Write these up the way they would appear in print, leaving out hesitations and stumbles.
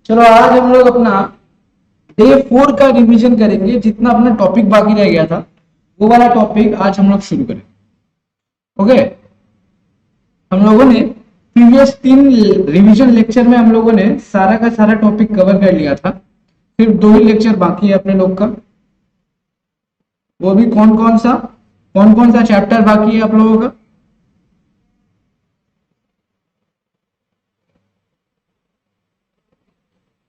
चलो आज हम लोग अपना डे 4 का रिवीजन करेंगे। जितना अपना टॉपिक बाकी रह गया था वो वाला टॉपिक आज हम लोग शुरू करेंगे। ओके, हम लोगों ने प्रीवियस 3 रिवीजन लेक्चर में हम लोगों ने सारा का सारा टॉपिक कवर कर लिया था। सिर्फ 2 ही लेक्चर बाकी है अपने लोग का। वो भी कौन कौन सा चैप्टर बाकी है आप लोगों का?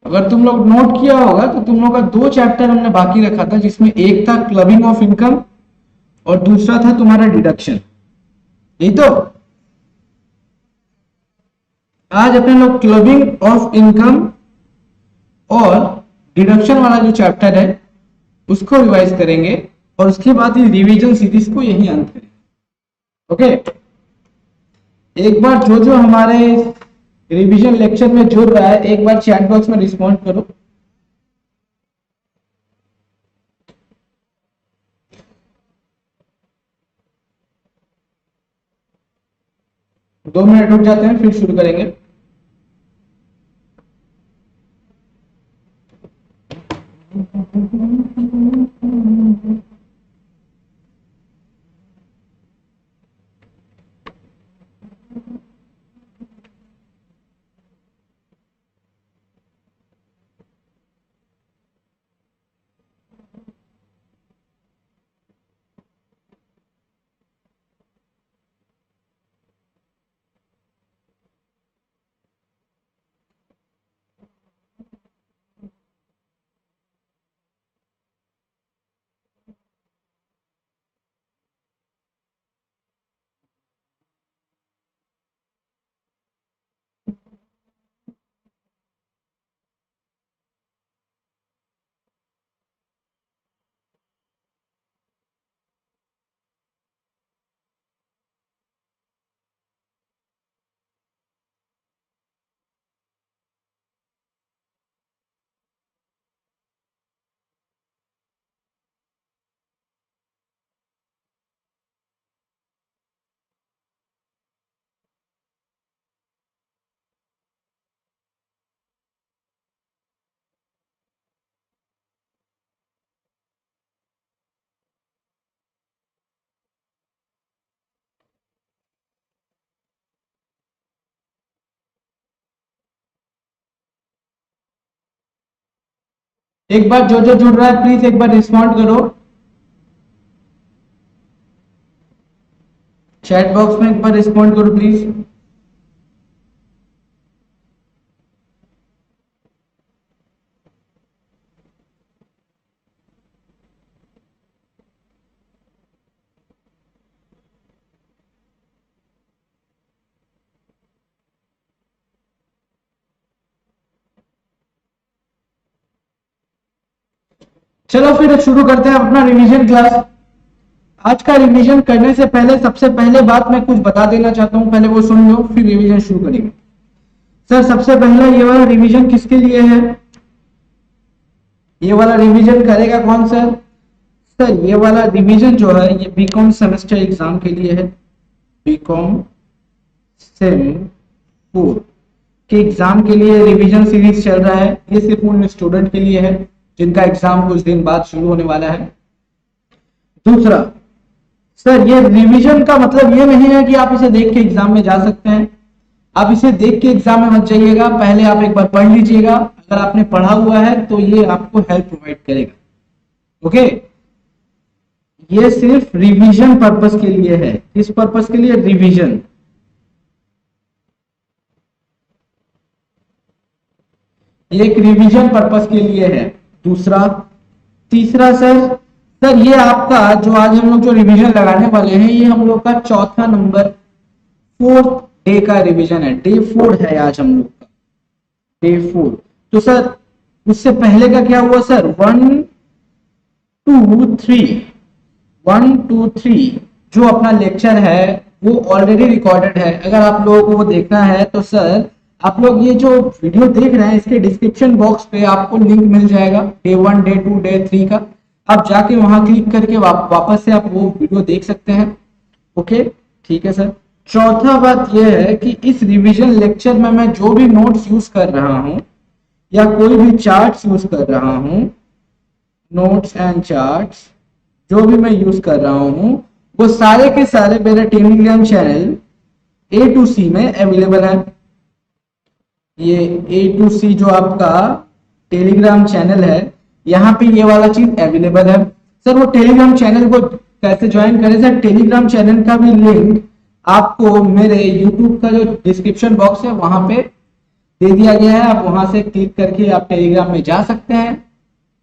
अगर तुम लोग नोट किया होगा तो तुम लोग का 2 चैप्टर हमने बाकी रखा था, जिसमें एक था क्लबिंग ऑफ इनकम और दूसरा था तुम्हारा डिडक्शन। यही तो आज अपने लोग क्लबिंग ऑफ इनकम और डिडक्शन वाला जो चैप्टर है उसको रिवाइज करेंगे और उसके बाद ही रिवीजन सीरीज को यही अंत करेंगे। ओके, एक बार जो जो हमारे रिवीजन लेक्चर में जुड़ रहा है एक बार चैट बॉक्स में रिस्पॉन्ड करो। दो मिनट रुक जाते हैं, फिर शुरू करेंगे। एक बार जो जो जुड़ रहा है प्लीज एक बार रिस्पॉन्ड करो। चैट बॉक्स में एक बार रिस्पॉन्ड करो प्लीज। चलो फिर शुरू करते हैं अपना रिवीजन क्लास। आज का रिवीजन करने से पहले सबसे पहले बात मैं कुछ बता देना चाहता हूं, पहले वो सुन लो फिर रिवीजन शुरू करेंगे। सर सबसे पहला ये वाला रिवीजन किसके लिए है? ये वाला रिवीजन करेगा कौन सर? सर ये वाला रिवीजन जो है ये बीकॉम सेमेस्टर एग्जाम के लिए है। बीकॉम सेम 4 के एग्जाम के लिए रिवीजन सीरीज चल रहा है। ये सिर्फ उन स्टूडेंट के लिए है जिनका एग्जाम कुछ दिन बाद शुरू होने वाला है। दूसरा सर ये रिवीजन का मतलब ये नहीं है कि आप इसे देख के एग्जाम में जा सकते हैं। आप इसे देख के एग्जाम में मत जाइएगा, पहले आप एक बार पढ़ लीजिएगा। अगर आपने पढ़ा हुआ है तो ये आपको हेल्प प्रोवाइड करेगा। ओके, ये सिर्फ रिवीजन पर्पस के लिए है। किस पर्पस के लिए? रिवीजन। ये एक रिवीजन पर्पस के लिए है। दूसरा तीसरा सर ये आपका जो आज हम लोग जो रिवीजन लगाने वाले हैं ये हम लोग का चौथा नंबर 4th डे का रिवीजन है। डे 4 है आज हम लोग का, डे 4। तो सर उससे पहले का क्या हुआ सर? 1 2 3 जो अपना लेक्चर है वो ऑलरेडी रिकॉर्डेड है। अगर आप लोगों को वो देखना है तो सर आप लोग ये जो वीडियो देख रहे हैं इसके डिस्क्रिप्शन बॉक्स पे आपको लिंक मिल जाएगा डे 1 डे 2 डे 3 का। आप जाके वहां क्लिक करके वापस से आप वो वीडियो देख सकते हैं। ओके ठीक है सर। चौथा बात यह है कि इस रिवीजन लेक्चर में मैं जो भी नोट्स यूज कर रहा हूं या कोई भी चार्ट्स यूज कर रहा हूं, नोट्स एंड चार्ट्स जो भी मैं यूज कर रहा हूं, वो सारे के सारे मेरे टेलीग्राम चैनल A2C में अवेलेबल है। ये A2C जो आपका टेलीग्राम चैनल है, यहाँ पे ये वाला चीज अवेलेबल है। सर वो टेलीग्राम चैनल को कैसे ज्वाइन करें? सर टेलीग्राम चैनल का भी लिंक आपको मेरे यूट्यूब का जो डिस्क्रिप्शन बॉक्स है वहां पे दे दिया गया है। आप वहां से क्लिक करके आप टेलीग्राम में जा सकते हैं।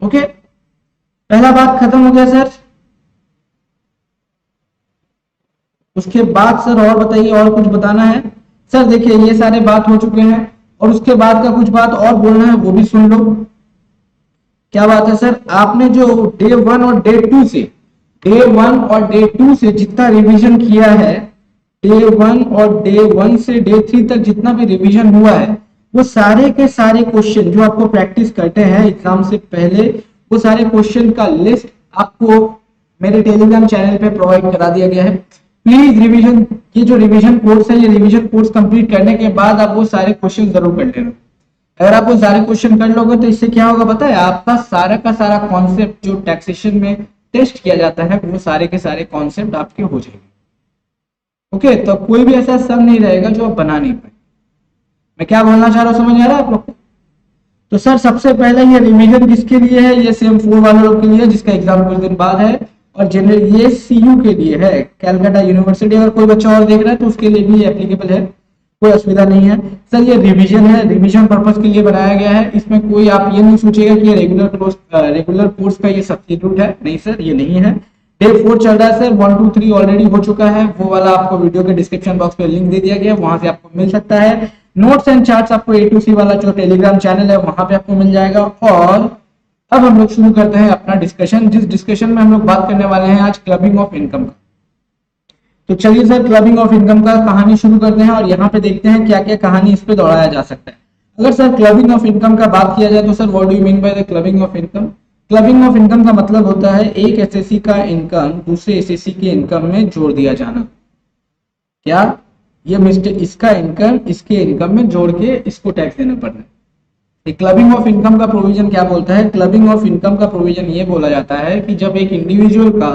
ओके, पहला बात खत्म हो गया सर। उसके बाद सर और बताइए, और कुछ बताना है? सर देखिए ये सारे बात हो चुके हैं, और उसके बाद का कुछ बात और बोलना है वो भी सुन लो। क्या बात है सर? आपने जो डे 1 और डे 2 से, डे 1 और डे 2 से जितना रिवीजन किया है, डे 1 और डे 1 से डे 3 तक जितना भी रिवीजन हुआ है, वो सारे के सारे क्वेश्चन जो आपको प्रैक्टिस करते हैं एग्जाम से पहले, वो सारे क्वेश्चन का लिस्ट आपको मेरे टेलीग्राम चैनल पे प्रोवाइड करा दिया गया है। प्लीज रिवीजन, ये जो रिवीजन कोर्स है, ये रिवीजन कोर्स कंप्लीट करने के बाद आप वो सारे क्वेश्चन जरूर कर लेना। अगर आप वो सारे क्वेश्चन कर लोगे तो इससे क्या होगा पता है? आपका सारा का सारा कॉन्सेप्ट जो टैक्सेशन में टेस्ट किया जाता है, वो सारे के सारे कॉन्सेप्ट आपके हो जाएंगे। ओके, तो कोई भी ऐसा सम नहीं रहेगा जो आप बना नहीं पाए। मैं क्या बोलना चाह रहा हूँ समझ आ रहा है आप लोग? तो सर सबसे पहले ये रिवीजन किसके लिए है? ये सेम 4 वाले लोग के लिए जिसका एग्जाम कुछ दिन बाद है, और जनरल ये CU के लिए है, कैलकाटा यूनिवर्सिटी। अगर कोई बच्चा और देख रहा है तो उसके लिए भी एप्लीकेबल है, कोई असुविधा नहीं है। सर ये रिवीजन है, रिवीजन पर्पस के लिए बनाया गया है। इसमें कोई आप ये नहीं सोचेगा कि ये रेगुलर कोर्स का ये सब्स्टिट्यूट है, नहीं सर ये नहीं है। डे 4 चल रहा है सर, 1 2 3 ऑलरेडी हो चुका है, वो वाला आपको वीडियो के डिस्क्रिप्शन बॉक्स में लिंक दे दिया गया है, वहां से आपको मिल सकता है। नोट्स एंड चार्ट्स आपको A2C वाला जो टेलीग्राम चैनल है वहां पे आपको मिल जाएगा। और अब हम लोग शुरू करते हैं अपना डिस्कशन, जिस डिस्कशन में हम लोग बात करने वाले हैं आज क्लबिंग ऑफ इनकम का। तो चलिए सर क्लबिंग ऑफ इनकम का कहानी शुरू करते हैं, और यहाँ पे देखते हैं क्या क्या कहानी इस पे दौड़ाया जा सकता है। अगर सर क्लबिंग ऑफ इनकम का बात किया जाए तो sir what do you mean by the clubbing of income? Clubbing of income का मतलब होता है एक SSC का इनकम दूसरे SSC के इनकम में जोड़ दिया जाना। क्या ये मिस्टेक, इसका इनकम इसके इनकम में जोड़ के इसको टैक्स देना पड़ना है। क्लबिंग ऑफ इनकम का प्रोविजन क्या बोलता है? क्लबिंग ऑफ इनकम का प्रोविजन ये बोला जाता है कि जब एक इंडिविजुअल का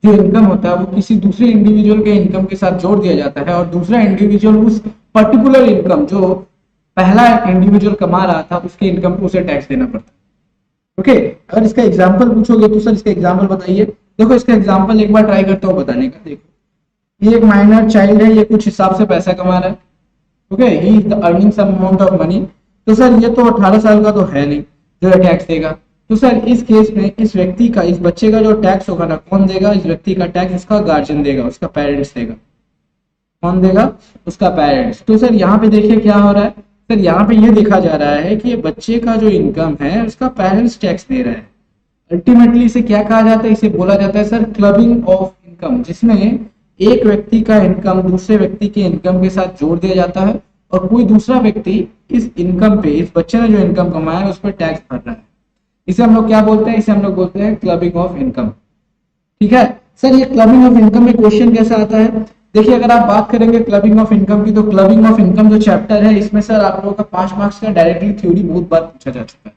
जो इनकम होता है वो किसी दूसरे इंडिविजुअल के इनकम के साथ जोड़ दिया जाता है, और दूसरा इंडिविजुअल उस पर्टिकुलर इनकम जो पहला इंडिविजुअल कमा रहा था उसके इनकम को उसे टैक्स देना पड़ता है। ओके, अगर इसका एग्जाम्पल पूछोगे तो सर इसका एग्जाम्पल बताइए। देखो इसका एग्जाम्पल एक बार ट्राई करता हूँ बताने का। देखो ये एक माइनर चाइल्ड है, ये कुछ हिसाब से पैसा कमा रहा है। Okay, he is earning some amount of money. तो सर ये तो 18 साल का तो है नहीं जो टैक्स देगा। तो सर इस केस में इस व्यक्ति का, इस बच्चे का जो टैक्स होगा ना, कौन देगा? इस व्यक्ति का टैक्स इसका गार्जियन देगा, उसका पेरेंट्स देगा। कौन देगा? उसका पेरेंट्स। तो सर यहाँ पे देखिए क्या हो रहा है। सर यहाँ पे ये देखा जा रहा है कि ये बच्चे का जो इनकम है उसका पेरेंट्स टैक्स दे रहा है। अल्टीमेटली इसे क्या कहा जाता है? इसे बोला जाता है सर क्लबिंग ऑफ इनकम, जिसमें एक व्यक्ति का इनकम दूसरे व्यक्ति के इनकम के साथ जोड़ दिया जाता है, और कोई दूसरा व्यक्ति इस इनकम पे, इस बच्चे ने जो इनकम कमाया है उस पर टैक्स भर रहा है। इसे हम लोग क्या बोलते हैं? इसे हम लोग बोलते हैं क्लबिंग ऑफ इनकम। ठीक है सर, ये क्लबिंग ऑफ इनकम में क्वेश्चन कैसा आता है? देखिए अगर आप बात करेंगे क्लबिंग ऑफ इनकम की, तो क्लबिंग ऑफ इनकम जो चैप्टर है इसमें सर आप लोगों का 5 मार्क्स का डायरेक्टली थ्योरी बहुत बार पूछा जा चुका है।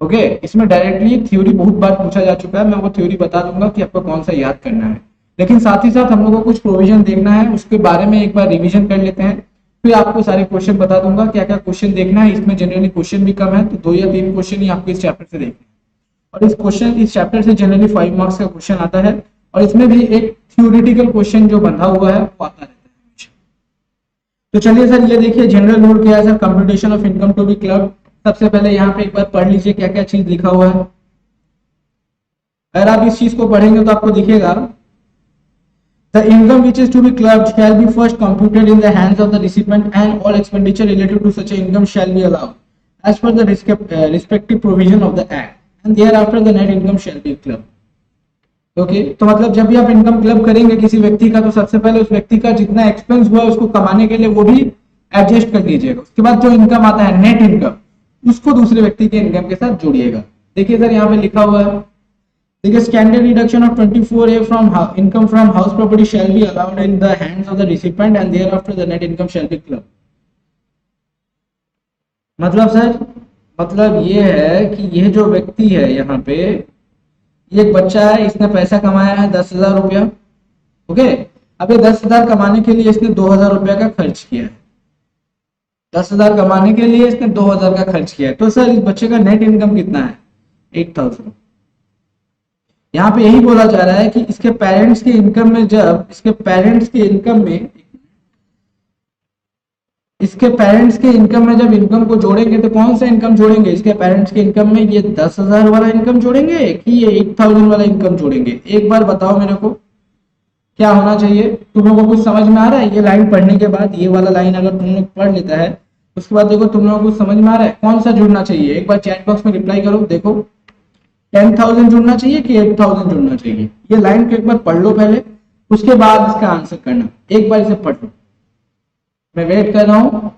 ओके, इसमें डायरेक्टली थ्योरी बहुत बार पूछा जा चुका है। मैं वो थ्योरी बता दूंगा कि आपको कौन सा याद करना है, लेकिन साथ ही साथ हम लोग को कुछ प्रोविजन देखना है, उसके बारे में एक बार रिवीजन कर लेते हैं, फिर आपको सारे क्वेश्चन बता दूंगा क्या क्या क्वेश्चन देखना है। इसमें जनरली क्वेश्चन भी कम है, तो 2 या 3 क्वेश्चन ही आपको इस चैप्टर से देखना है, और इस चैप्टर से जनरली 5 मार्क्स का क्वेश्चन आता है, और इसमें भी एक थ्योरेटिकल क्वेश्चन जो बंधा हुआ है वो आता रहता है। तो चलिए सर ये देखिए जनरल रूल क्या है sir, computation of income to be clubbed. सबसे पहले यहाँ पे एक बार पढ़ लीजिए क्या क्या चीज लिखा हुआ है। अगर आप इस चीज को पढ़ेंगे तो आपको दिखेगा, the income which is to be clubbed shall be first computed in the hands of the recipient, and all expenditure related to such a income shall be allowed as per the respective provision of the act, and thereafter the net income shall be clubbed. Okay, तो मतलब जब भी आप income club करेंगे किसी व्यक्ति का, तो सबसे पहले उस व्यक्ति का जितना एक्सपेंस हुआ उसको कमाने के लिए वो भी एडजस्ट कर दीजिएगा। उसके बाद जो इनकम आता है नेट इनकम, उसको दूसरे व्यक्ति के इनकम के साथ जोड़िएगा। देखिए सर यहाँ पे लिखा हुआ है, देखिए standard deduction of 24A from income from house property shell be allowed in the hands of the recipient, and thereafter the net income shall be club. मतलब सर मतलब ये है कि यह जो व्यक्ति है यहाँ पे, ये एक बच्चा है, इसने पैसा कमाया है 10,000 रुपया। ओके, अब ये 10,000 कमाने के लिए इसने 2,000 रुपया का खर्च किया है। 10,000 कमाने के लिए इसने 2,000 का खर्च किया है। तो सर इस बच्चे का नेट इनकम कितना है? 8,000। यहाँ पे यही बोला जा रहा है कि इसके पेरेंट्स के इनकम में, जब इसके पेरेंट्स के इनकम में, इसके पेरेंट्स के इनकम में जब इनकम को जोड़ेंगे तो कौन सा इनकम जोड़ेंगे? इसके पेरेंट्स के इनकम में ये 10,000 वाला इनकम जोड़ेंगे कि ये 8,000 वाला इनकम जोड़ेंगे? एक बार बताओ मेरे को क्या होना चाहिए। तुम लोगों को कुछ समझ में आ रहा है? ये लाइन पढ़ने के बाद, ये वाला लाइन अगर तुम लोग पढ़ लेता है उसके बाद देखो तुम लोगों को समझ में आ रहा है कौन सा जुड़ना चाहिए। एक बार चैट बॉक्स में रिप्लाई करो, देखो 10,000 जुड़ना चाहिए कि 8,000 जुड़ना चाहिए। ये लाइन को एक बार पढ़ लो पहले, उसके बाद इसका आंसर करना। एक बार इसे पढ़ लो, मैं वेट कर रहा हूं।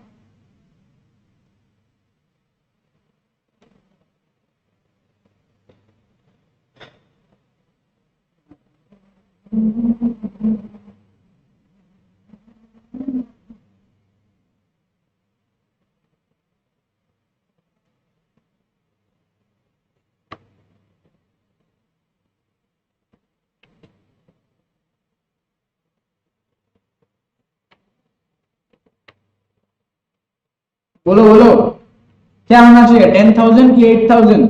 बोलो बोलो, क्या होना चाहिए? 10,000 की 8,000?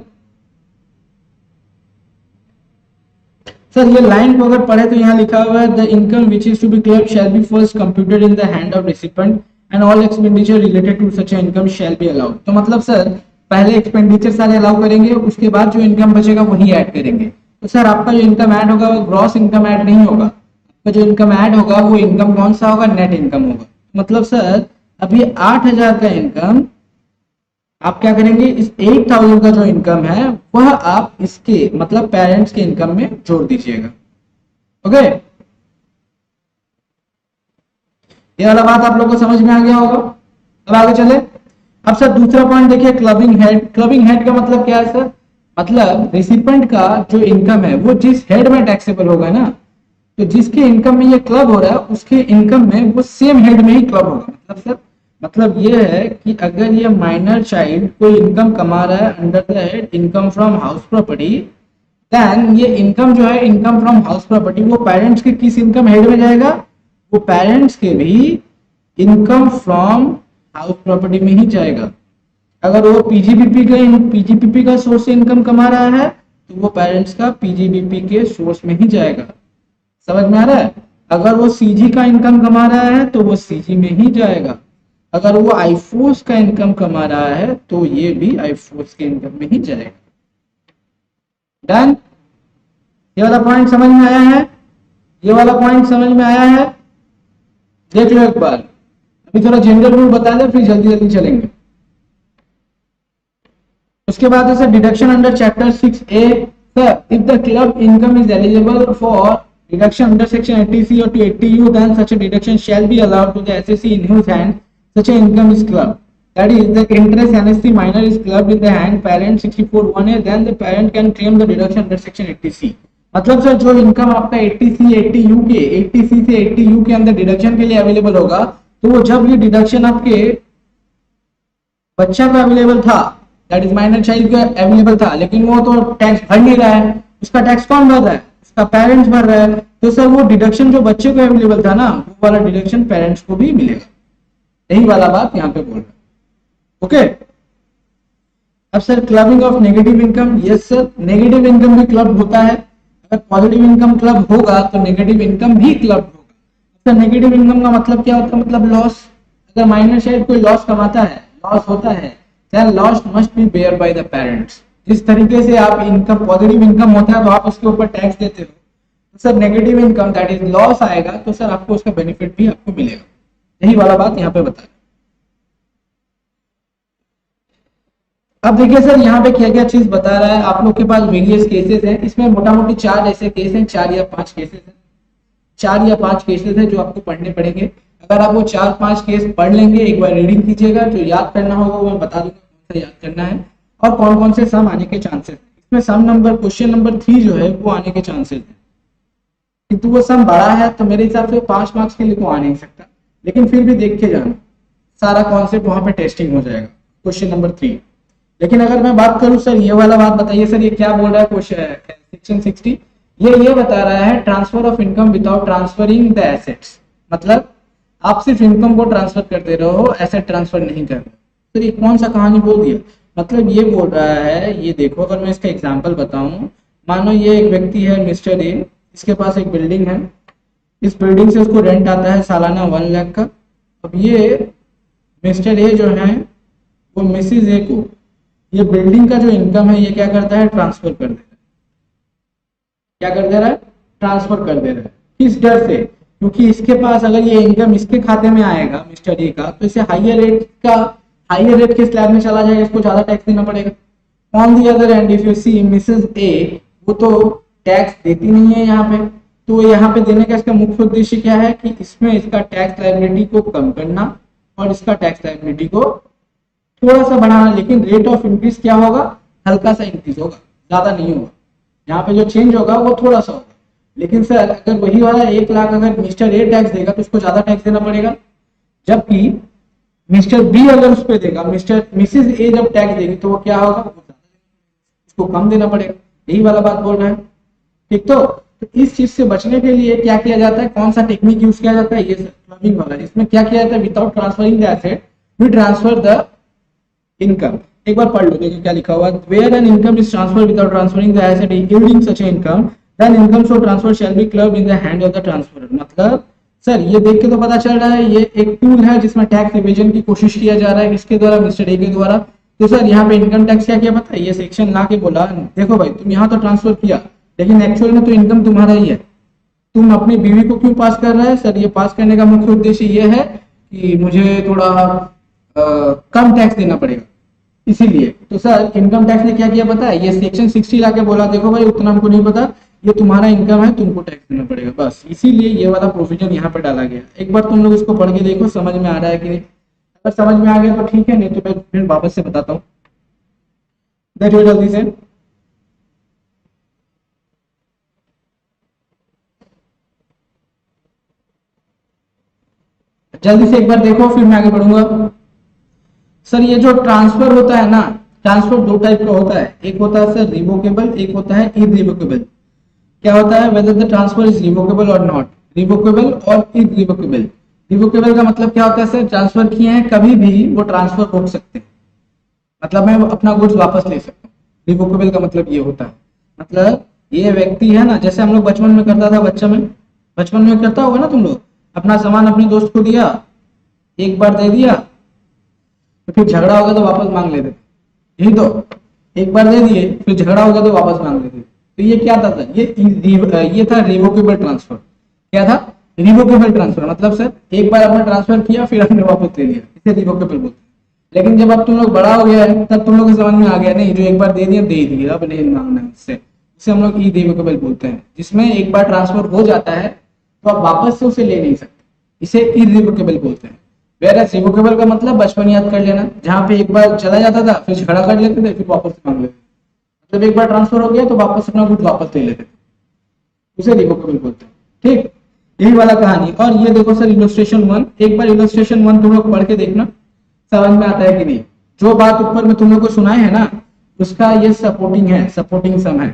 सर ये लाइन को अगर पढ़े तो यहाँ लिखा हुआ है the income which is to be claimed shall be first computed in the hand of recipient and all expenditure related to such income shall be allowed. तो मतलब सर पहले एक्सपेंडिचर सारे अलाउ करेंगे, उसके बाद जो इनकम बचेगा वही ऐड करेंगे। तो सर आपका जो इनकम ऐड होगा वो ग्रॉस इनकम ऐड नहीं होगा, आपका जो इनकम ऐड होगा वो इनकम कौन सा होगा? नेट इनकम होगा। मतलब सर अभी 8,000 का इनकम आप क्या करेंगे, इस 8,000 का जो इनकम है वह आप इसके मतलब पेरेंट्स के इनकम में जोड़ दीजिएगा। ओके, ये वाला बात आप लोग को समझ में आ गया होगा। अब आगे चले। अब सर दूसरा पॉइंट देखिए, क्लबिंग हेड। क्लबिंग हेड का मतलब क्या है सर? मतलब रिसिपेंट का जो इनकम है वो जिस हेड में टैक्सेबल होगा ना, तो जिसके इनकम में ये क्लब हो रहा है उसके इनकम में वो सेम हेड में ही क्लब होगा। मतलब सर मतलब ये है कि अगर ये माइनर चाइल्ड कोई इनकम कमा रहा है under the head income from house property, then ये इनकम जो है इनकम फ्रॉम हाउस प्रॉपर्टी वो पेरेंट्स के किस इनकम हेड में जाएगा? वो पेरेंट्स के भी इनकम फ्रॉम हाउस प्रॉपर्टी में ही जाएगा। अगर वो पीजीबीपी का सोर्स से इनकम कमा रहा है तो वो पेरेंट्स का पीजीबीपी के सोर्स में ही जाएगा। समझ में आ रहा है? अगर वो सीजी का इनकम कमा रहा है तो वो सीजी में ही जाएगा। अगर वो आईफोर्स का इनकम कमा रहा है तो ये भी आईफोर्स के इनकम में ही जाएगा। डन? ये वाला पॉइंट समझ में आया है? ये वाला पॉइंट समझ में आया है? देख लो एक बार। अभी थोड़ा जनरल रूल बता दे फिर जल्दी जल्दी चलेंगे। उसके बाद है sir deduction under chapter 6A। Sir if the club income is eligible for deduction under section 80C or to 80U, then such a deduction shall be allowed to the SSC in whose hand such an income is clubbed. That is, the interest NSC minor is clubbed in the hand parent 64(1)A, then the parent can claim the deduction under section 80C. मतलब sir जो income आपका 80C 80U के 80C से 80U के अंदर deduction के लिए available होगा, तो वो जब ये डिडक्शन आपके बच्चा का अवेलेबल था, दैट इज माइनर चाइल्ड का अवेलेबल था, लेकिन वो तो टैक्स भर नहीं रहा है, उसका टैक्स कौन भर रहा है? उसका पेरेंट्स भर रहा है। तो सर वो डिडक्शन जो बच्चे को अवेलेबल था ना, वो वाला डिडक्शन पेरेंट्स को भी मिलेगा। यही वाला बात यहाँ पे बोल रहा है। ओके, अब sir clubbing of negative income. Yes sir, negative income भी क्लब होता है। अगर पॉजिटिव इनकम क्लब होगा तो नेगेटिव इनकम भी क्लब होगा। सर नेगेटिव इनकम का मतलब क्या होता है? मतलब लॉस। अगर माइनर चाइल्ड कोई लॉस कमाता है, लॉस होता है, then loss must be bear by the parents. जिस तरीके से आप इनकम पॉजिटिव इनकम होता है तो आप उसके ऊपर टैक्स देते हो, तो sir negative income that is loss आएगा तो सर आपको उसका बेनिफिट भी आपको मिलेगा। यही वाला बात यहाँ पे बता। अब देखिए सर यहाँ पे क्या क्या चीज बता रहा है। आप लोग के पास वेरियस केसेस हैं, इसमें मोटा मोटी 4 ऐसे केस हैं, 4 या 5 केसेस हैं, 4 या 5 केसेस हैं जो आपको पढ़ने पड़ेंगे। अगर आप वो 4-5 केस पढ़ लेंगे, एक बार रीडिंग कीजिएगा, जो याद करना होगा वो मैं बता दूंगा कौन सा याद करना है और कौन कौन से सम आने के चांसेस। इसमें सम नंबर क्वेश्चन नंबर 3 जो है वो आने के चांसेस है, किंतु वो सम बड़ा है तो मेरे हिसाब से 5 मार्क्स के लिए तो आ नहीं सकता, लेकिन फिर भी देख के जाना, सारा कॉन्सेप्ट वहां पे टेस्टिंग हो जाएगा। क्वेश्चन नंबर 3, लेकिन अगर मैं बात करूं सर ये वाला बात बताइए सर, ये क्या बोल रहा है क्वेश्चन सेक्शन 60, ये बता रहा है transfer of income without transferring the assets, मतलब आप सिर्फ इनकम को ट्रांसफर कर दे रहे हो, एसेट ट्रांसफर नहीं कर रहे। तो ये कौन सा कहानी बोल दिया, मतलब ये बोल रहा है, ये देखो अगर मैं इसका एग्जांपल बताऊं, मानो ये एक व्यक्ति है मिस्टर ए, इसके पास एक बिल्डिंग है, इस बिल्डिंग से उसको रेंट आता है सालाना 1 लाख का। अब ये मिस्टर ए जो है वो मिसिज ए को ये बिल्डिंग का जो इनकम है ये क्या करता है, ट्रांसफर कर दे रहा है। क्या कर दे रहा है, ट्रांसफर कर दे रहा है। किस डर से, क्योंकि इसके पास अगर ये इनकम इसके खाते में आएगा मिस्टर ए का, तो इसे हाइयर रेट के स्लैब में चला जाएगा, इसको ज्यादा टैक्स देना पड़ेगा। On the other end if you see Mrs A, वो तो टैक्स देती नहीं है यहाँ पे, तो यहाँ पे देने का इसका मुख्य उद्देश्य क्या है कि इसमें इसका टैक्स लायबिलिटी को कम करना और इसका टैक्स लायबिलिटी को थोड़ा सा बढ़ाना, लेकिन रेट ऑफ इंक्रीज क्या होगा, हल्का सा इंक्रीज होगा, ज्यादा नहीं होगा। यहाँ पे जो चेंज होगा वो थोड़ा सा होगा। लेकिन सर अगर वही वाला 1 लाख अगर मिस्टर ए टैक्स देगा तो उसको ज्यादा टैक्स देना पड़ेगा, जबकि मिस्टर बी अगर उस पर देगा, मिसेज ए जब टैक्स देगी तो वो क्या होगा, उसको कम देना पड़ेगा। यही वाला बात बोल रहा है, ठीक। तो इस चीज से बचने के लिए क्या किया जाता है, कौन सा टेक्निक यूज किया जाता है, ये क्लबिंग वाला। इसमें क्या किया जाता है, without transferring the asset we transfer the income. एक बार पढ़ लो, देखो क्या लिखा हुआ है, where an income is transferred without transferring the asset yielding such a income, then income so transfer shall be clubbed in the hand of the transferor. मतलब सर ये देख के तो पता चल रहा है ये एक टूल है जिसमें टैक्स इवेजन की कोशिश किया जा रहा है, किसके द्वारा, मिस्टर ए के द्वारा। तो सर यहाँ पे इनकम टैक्स क्या किया पता है, ये सेक्शन ला के बोला देखो भाई तुम यहाँ तो ट्रांसफर किया, लेकिन एक्चुअल में तो इनकम तुम्हारा ही है, तुम अपनी बीवी को क्यों पास कर रहे हैं। सर ये पास करने का मुख्य उद्देश्य ये है कि मुझे थोड़ा कम टैक्स देना पड़ेगा, इसीलिए। तो सर इनकम टैक्स ने क्या किया पता है, ये सेक्शन 60 लाके बोला देखो भाई उतना हमको नहीं पता, ये तुम्हारा इनकम है, तुमको टैक्स देना पड़ेगा, बस इसीलिए ये वाला प्रोविजन यहाँ पे डाला गया। एक बार तुम लोग इसको पढ़ के देखो समझ में आ रहा है कि नहीं, अगर समझ में आ गया तो ठीक है, नहीं तो मैं फिर वापस से बताता हूँ। देखो जल्दी से, जल्दी से एक बार देखो फिर मैं आगे बढ़ूंगा। सर ये जो ट्रांसफर होता है ना, ट्रांसफर 2 टाइप का होता है, एक होता है सर रिवोकेबल, एक होता है इरिवोकेबल। क्या होता है, whether the transfer is revocable और नॉट, रिवोकेबल और इरिवोकेबल। रिवोकेबल का मतलब क्या होता है सर, ट्रांसफर किए हैं कभी भी वो ट्रांसफर रोक सकते हैं, मतलब मैं अपना गुड्स वापस ले सकता हूँ। रिवोकेबल का मतलब ये होता है, मतलब ये व्यक्ति है ना, जैसे हम लोग बचपन में करता था, बचपन में करता होगा ना तुम लोग, अपना सामान अपने दोस्त को दिया, एक बार दे दिया तो फिर झगड़ा होगा तो वापस मांग लेते, यही तो, एक बार दे दिए फिर झगड़ा होगा तो वापस मांग लेते। तो ये क्या था सर, ये था रिवोकेबल ट्रांसफर। क्या था, रिवोकेबल ट्रांसफर, मतलब सर एक बार आपने ट्रांसफर किया फिर आपने वापस ले लिया, इसे रिवोकेबल बोलते हैं। लेकिन जब अब तुम लोग बड़ा हो गया है तब तुम लोग को समझ में आ गया नहीं, जो एक बार दे दिया दे दिया, अब नहीं मांगना इससे, इसे हम लोग इरिवोकेबल बोलते हैं, जिसमें एक बार ट्रांसफर हो जाता है तो आप वापस से उसे ले नहीं सकते, इसे इरिवोकेबल बोलते हैं। वेरएस रिवोकेबल का मतलब बचपन याद कर लेना, जहाँ पे एक बार चला जाता था फिर झगड़ा कर लेते थे फिर वापस मांग लेते, मतलब एक बार ट्रांसफर हो गया तो वापस अपना गुड वापस ले लेते थे, उसे रिवोकेबल बोलते हैं, ठीक। यही वाला कहानी। और ये देखो सर इलस्ट्रेशन 1, एक बार इलस्ट्रेशन 1 तुम लोग पढ़ के देखना समझ में आता है कि नहीं। जो बात ऊपर में तुम लोग को सुनाए है ना, उसका ये सपोर्टिंग है, सपोर्टिंग सम है,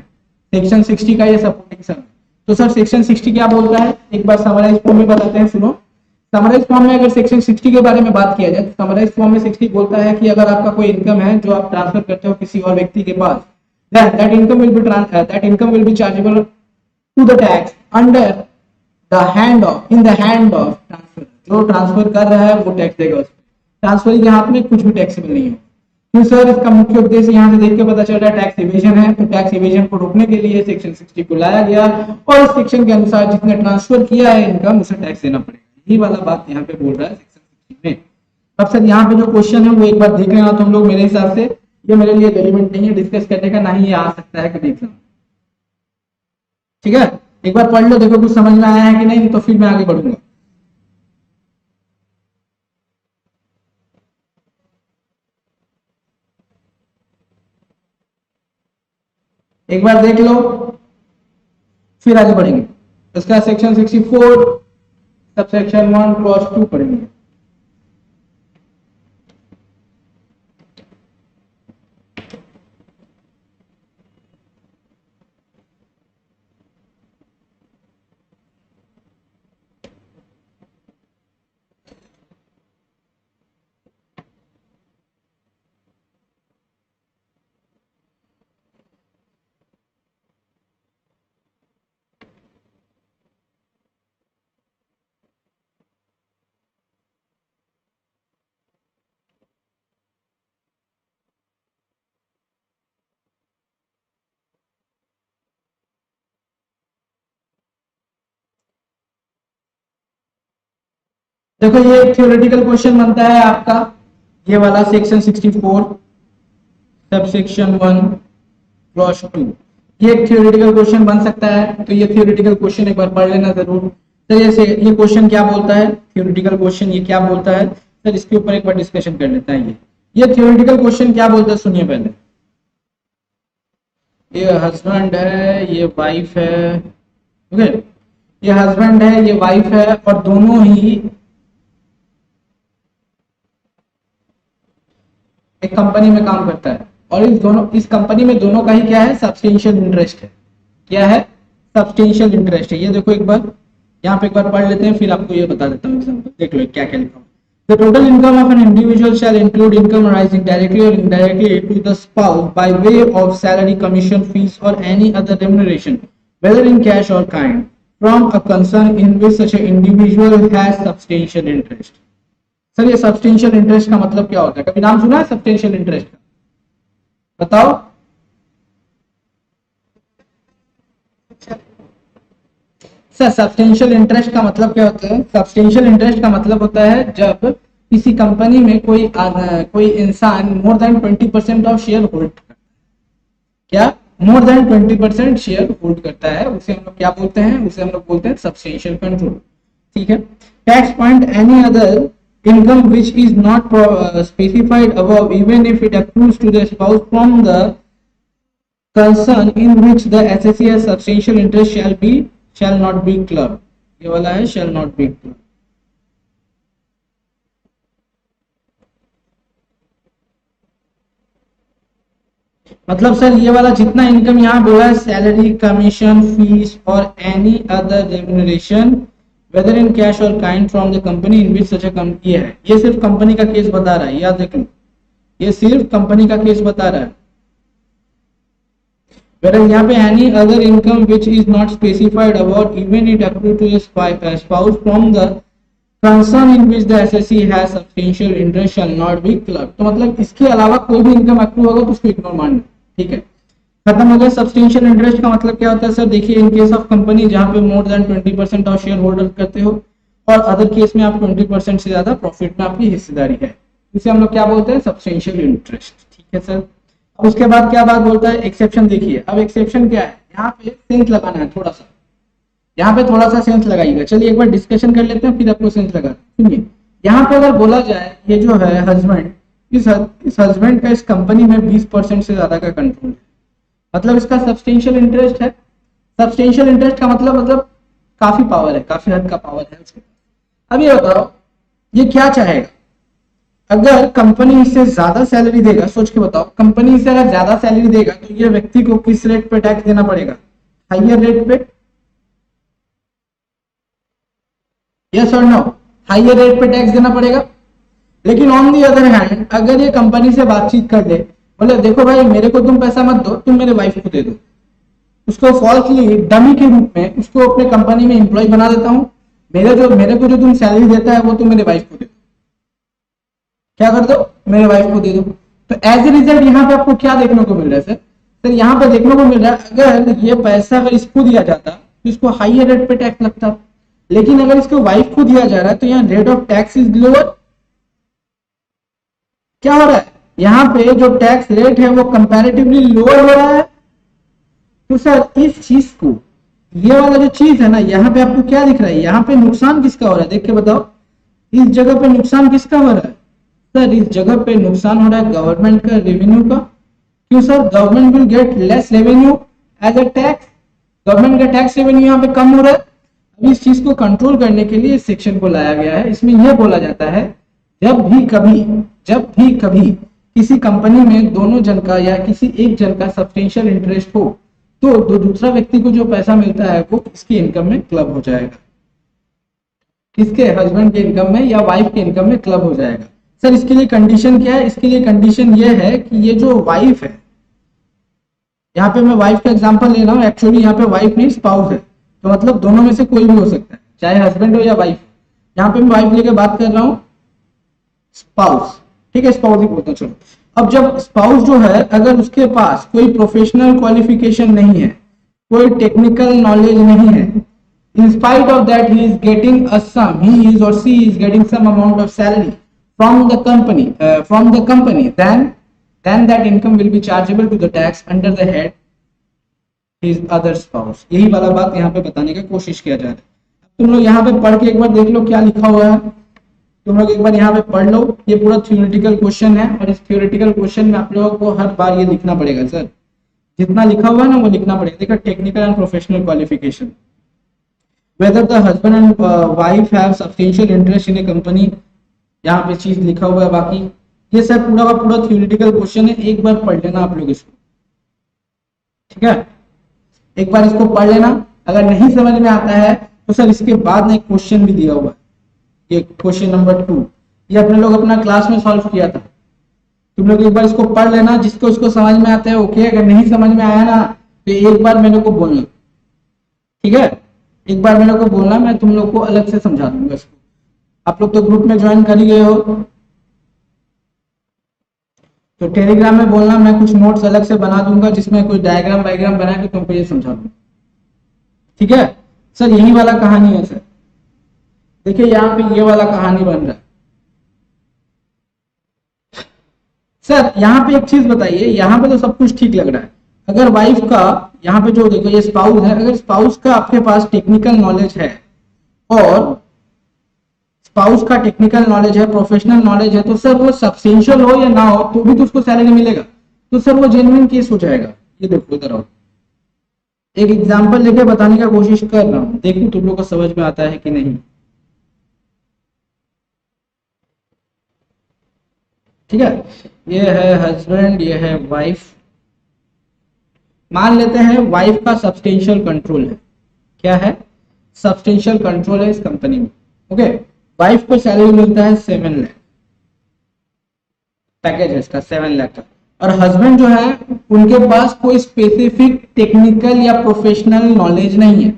सेक्शन 60 का ये सपोर्टिंग सम है। तो सर सेक्शन 60 क्या बोलता है, एक बार समराइज फॉर्म में बताते हैं, सुनो। समराइज फॉर्म में अगर सेक्शन 60 के बारे में बात किया जाए तो समराइज फॉर्म में 60 बोलता है कि अगर आपका कोई इनकम है जो आप ट्रांसफर करते हो किसी और व्यक्ति के पास, that income will be chargeable to the tax under the hand of in the hand of transfer। जो ट्रांसफर कर रहा है वो टैक्स देगा उस पर, ट्रांसफर के हाथ में कुछ भी टैक्सेबल नहीं है। क्यों सर, इसका मुख्य उद्देश्य यहाँ से देख के पता चल रहा है टैक्स इवेजन है, तो टैक्स इवेजन को रोकने के लिए सेक्शन 60 को लाया गया और इस सेक्शन के अनुसार जिसने ट्रांसफर किया है इनकम उसे टैक्स देना पड़ेगा। यही वाला बात यहाँ पे बोल रहा है सेक्शन 60 में। अब सर यहाँ पे जो क्वेश्चन है वो एक बार देख लेना तुम लोग, मेरे हिसाब से ये मेरे लिए रेलिवेंट नहीं है डिस्कस करने का, ना ही ये आ सकता है कभी एग्जाम, ठीक है। एक बार पढ़ लो, देखो कुछ समझ में आया है कि नहीं, तो फिर मैं आगे बढ़ूंगा। एक बार देख लो फिर आगे बढ़ेंगे। इसका सेक्शन 64 सब सेक्शन 1 क्लॉज 2 पढ़ेंगे। देखो ये एक थ्योरेटिकल क्वेश्चन बनता है आपका, ये वाला सेक्शन 64 सब सेक्शन 1 क्लॉज 2, ये एक थ्योरेटिकल क्वेश्चन बन सकता है। तो ये थ्योरेटिकल क्वेश्चन एक बार पढ़ लेना जरूर। तो जैसे ये क्वेश्चन क्या बोलता है, थ्योरेटिकल क्वेश्चन ये क्या बोलता है सर, इसके ऊपर एक बार डिस्कशन कर लेते हैं। ये थ्योरेटिकल क्वेश्चन क्या बोलता है सुनिए पहले। ये हस्बैंड है, ये वाइफ है, ओके, ये हस्बैंड है, ये वाइफ है, और दोनों ही एक कंपनी में काम करता है, और इस कंपनी में दोनों का ही क्या है, सब्सटेंशियल इंटरेस्ट है। क्या है, सब्सटेंशियल इंटरेस्ट है। ये देखो एक बार यहाँ पे एक बार पढ़ लेते हैं, फिर आपको ये बता देता हूँ एग्जांपल। देख लो क्या क्या लिखा। The total income of an individual shall include income arising directly or indirectly to the spouse by way of salary, commission, fees, or any other remuneration, whether in cash or kind, from a concern in which such an individual has substantial interest. Sir ये substantial interest का मतलब क्या होता है, कभी नाम सुना है सब्सटेंशियल इंटरेस्ट का, बताओ। सर सब्सटेंशियल इंटरेस्ट का मतलब क्या होता है, सब्सटेंशियल इंटरेस्ट का मतलब होता है जब किसी कंपनी में कोई इंसान more than 20% of share hold करता है। क्या, मोर देन 20% शेयर होल्ड करता है, उसे हम लोग क्या बोलते हैं, उसे हम लोग बोलते हैं सब्सटेंशियल कंट्रोल। ठीक है। Tax point any other income which is not specified above, even if it accrues to the spouse from the concern in which the assessee has substantial interest shall not be clubbed. ये वाला है shall not be clubbed। मतलब sir ये वाला जितना income यहाँ बोला है, सैलरी, कमीशन, फीस और any other remuneration whether in cash or kind from the company in which such a company है, ये सिर्फ कंपनी का केस बता रहा है, याद देख लो, ये सिर्फ कंपनी का केस बता रहा है। whereas यहाँ पे any other income which is not specified about, even it accrue to a spouse from the concern in which the assessee has substantial interest shall not be clubbed। तो मतलब इसके अलावा कोई भी इनकम अक्रू होगा तो उसको इग्नोर मानना। ठीक है, खत्म हो गया। सब्सटेंशियल इंटरेस्ट का मतलब क्या होता है सर, देखिए इन केस ऑफ कंपनी जहां पे more than 20% of share holder करते हो, और अदर केस में आप 20% से ज्यादा प्रॉफिट में आपकी हिस्सेदारी है, इसे हम लोग क्या बोलते हैं, सब्सटेंशियल इंटरेस्ट। ठीक है सर। अब उसके बाद क्या बात बोलता है, एक्सेप्शन देखिए। अब एक्सेप्शन क्या है, यहाँ पे सेंस लगाना है थोड़ा सा, यहाँ पे थोड़ा सा सेंस लगाइएगा। चलिए एक बार डिस्कशन कर लेते हैं, फिर आपको सेंस लगा। सुनिए, यहाँ पे अगर बोला जाए ये जो है हस्बैंड, इस हस्बैंड का इस कंपनी में 20% से ज्यादा का कंट्रोल है, मतलब इसका सब्सटेंशियल इंटरेस्ट है। सब्सटेंशियल इंटरेस्ट का मतलब काफी पावर है, काफी हद का पावर है उसके पास। अब ये बताओ ये क्या चाहेगा, अगर कंपनी इससे ज्यादा सैलरी देगा, सोच के बताओ, कंपनी इससे अगर ज्यादा सैलरी देगा तो ये व्यक्ति को किस रेट पे टैक्स देना पड़ेगा, हाइयर रेट पे, यस और नो, हाइयर रेट पे टैक्स देना पड़ेगा। लेकिन ऑन दी अदर हैंड अगर ये कंपनी से बातचीत कर ले, बोले देखो भाई मेरे को तुम पैसा मत दो, तुम मेरे वाइफ को दे दो, उसको फॉल्सली डमी के रूप में उसको अपने कंपनी में एम्प्लॉय बना देता हूं, मेरे को जो तुम सैलरी देता है वो तुम मेरे वाइफ को दे दो, क्या कर दो, मेरे वाइफ को दे दो। तो एज ए रिजल्ट यहाँ पे आपको क्या देखने को मिल रहा है सर, सर यहाँ पे देखने को मिल रहा है अगर ये पैसा अगर इसको दिया जाता तो इसको हाइयर रेट पे टैक्स लगता, लेकिन अगर इसको वाइफ को दिया जा रहा है तो यहाँ rate of tax is lower. क्या हो रहा है, यहाँ पे जो टैक्स रेट है वो कंपैरेटिवली लोअर हो रहा है। तो सर इस चीज को, ये वाला जो चीज है ना, यहाँ पे आपको क्या दिख रहा है, यहाँ पे नुकसान किसका हो रहा है, देख के बताओ, इस जगह पे नुकसान किसका हो रहा है सर, इस जगह पे नुकसान हो रहा है गवर्नमेंट का, रेवेन्यू का। क्यों sir, government will get less revenue as a tax, government का टैक्स रेवेन्यू यहाँ पे कम हो रहा है। अब इस चीज को कंट्रोल करने के लिए इस सेक्शन को लाया गया है। इसमें यह बोला जाता है जब भी कभी किसी कंपनी में दोनों जन का या किसी एक जन का सब्सटेंशियल इंटरेस्ट हो तो दूसरा व्यक्ति को जो पैसा मिलता है वो किसकी इनकम में क्लब हो जाएगा, किसके, हस्बैंड के इनकम में या वाइफ के इनकम में क्लब हो जाएगा। सर इसके लिए कंडीशन क्या है, इसके लिए कंडीशन ये है कि ये जो वाइफ है, यहाँ पे मैं वाइफ का एग्जांपल ले रहा हूँ, एक्चुअली यहाँ पे वाइफ नहीं स्पाउस है, तो मतलब दोनों में से कोई भी हो सकता है, चाहे हस्बैंड हो या वाइफ। यहाँ पे मैं वाइफ लेके बात कर रहा हूँ, स्पाउस, ठीक है, स्पाउस ही बोलता हूँ। चलो अब जब स्पाउस जो है अगर उसके पास कोई प्रोफेशनल क्वालिफिकेशन नहीं है, कोई टेक्निकल नॉलेज नहीं है, In spite of that, he is getting a sum, he is or she is getting some amount of salary from the company, then that income will be chargeable to the tax under the head his other spouse. यही वाला बात यहाँ पे बताने का कोशिश किया जा रहा है। तुम लोग यहाँ पे पढ़ के एक बार देख लो क्या लिखा हुआ है, तुम लोग एक बार यहाँ पे पढ़ लो। ये पूरा थ्योरेटिकल क्वेश्चन है और इस थ्योरेटिकल क्वेश्चन में आप लोगों को हर बार ये लिखना पड़ेगा सर, जितना लिखा हुआ है ना वो लिखना पड़ेगा। देखो technical and professional qualification, whether the husband and wife have substantial interest in a company, यहाँ पे चीज लिखा हुआ है। बाकी ये सब पूरा का पूरा थ्योरेटिकल क्वेश्चन है, एक बार पढ़ लेना आप लोग इसको, ठीक है, एक बार इसको पढ़ लेना। अगर नहीं समझ में आता है तो सर इसके बाद में एक क्वेश्चन भी दिया हुआ है, ये क्वेश्चन नंबर 2, ये अपने लोग अपना क्लास में सॉल्व किया था। तुम लोग एक बार इसको पढ़ लेना, जिसको इसको समझ में आता है ओके, अगर नहीं समझ में आया ना तो एक बार मेरे को बोलना, ठीक है, एक बार मेरे को बोलना, मैं तुम लोग को अलग से समझा दूंगा इसको। आप लोग तो ग्रुप में ज्वाइन कर ही गए हो, तो टेलीग्राम में बोलना, मैं कुछ नोट्स अलग से बना दूंगा जिसमें कुछ डायग्राम वायग्राम बना के तुमको ये समझा दूंगा, ठीक है सर। यही वाला कहानी है सर, देखिए यहाँ पे ये वाला कहानी बन रहा है सर। यहाँ पे एक चीज बताइए, यहाँ पे तो सब कुछ ठीक लग रहा है, अगर वाइफ का, यहाँ पे जो देखो ये स्पाउस है, अगर स्पाउस का आपके पास टेक्निकल नॉलेज है और स्पाउस का टेक्निकल नॉलेज है, प्रोफेशनल नॉलेज है, तो सर वो सब्सटेंशियल हो या ना हो तो भी तो उसको सैलरी मिलेगा, तो सर वो जेन्युइन केस हो जाएगा। ये देखो इधर आओ, एक एग्जांपल लेके बताने का कोशिश कर रहा हूँ, देखो तुम लोग को समझ में आता है कि नहीं, ठीक है। ये है हस्बैंड, ये है वाइफ, मान लेते हैं वाइफ का सब्सटेंशियल कंट्रोल है, क्या है, सब्सटेंशियल कंट्रोल है इस कंपनी में, ओके। वाइफ को सैलरी मिलता है 7 लाख, पैकेज है इसका 7 लाख का, और हस्बैंड जो है उनके पास कोई स्पेसिफिक टेक्निकल या प्रोफेशनल नॉलेज नहीं है,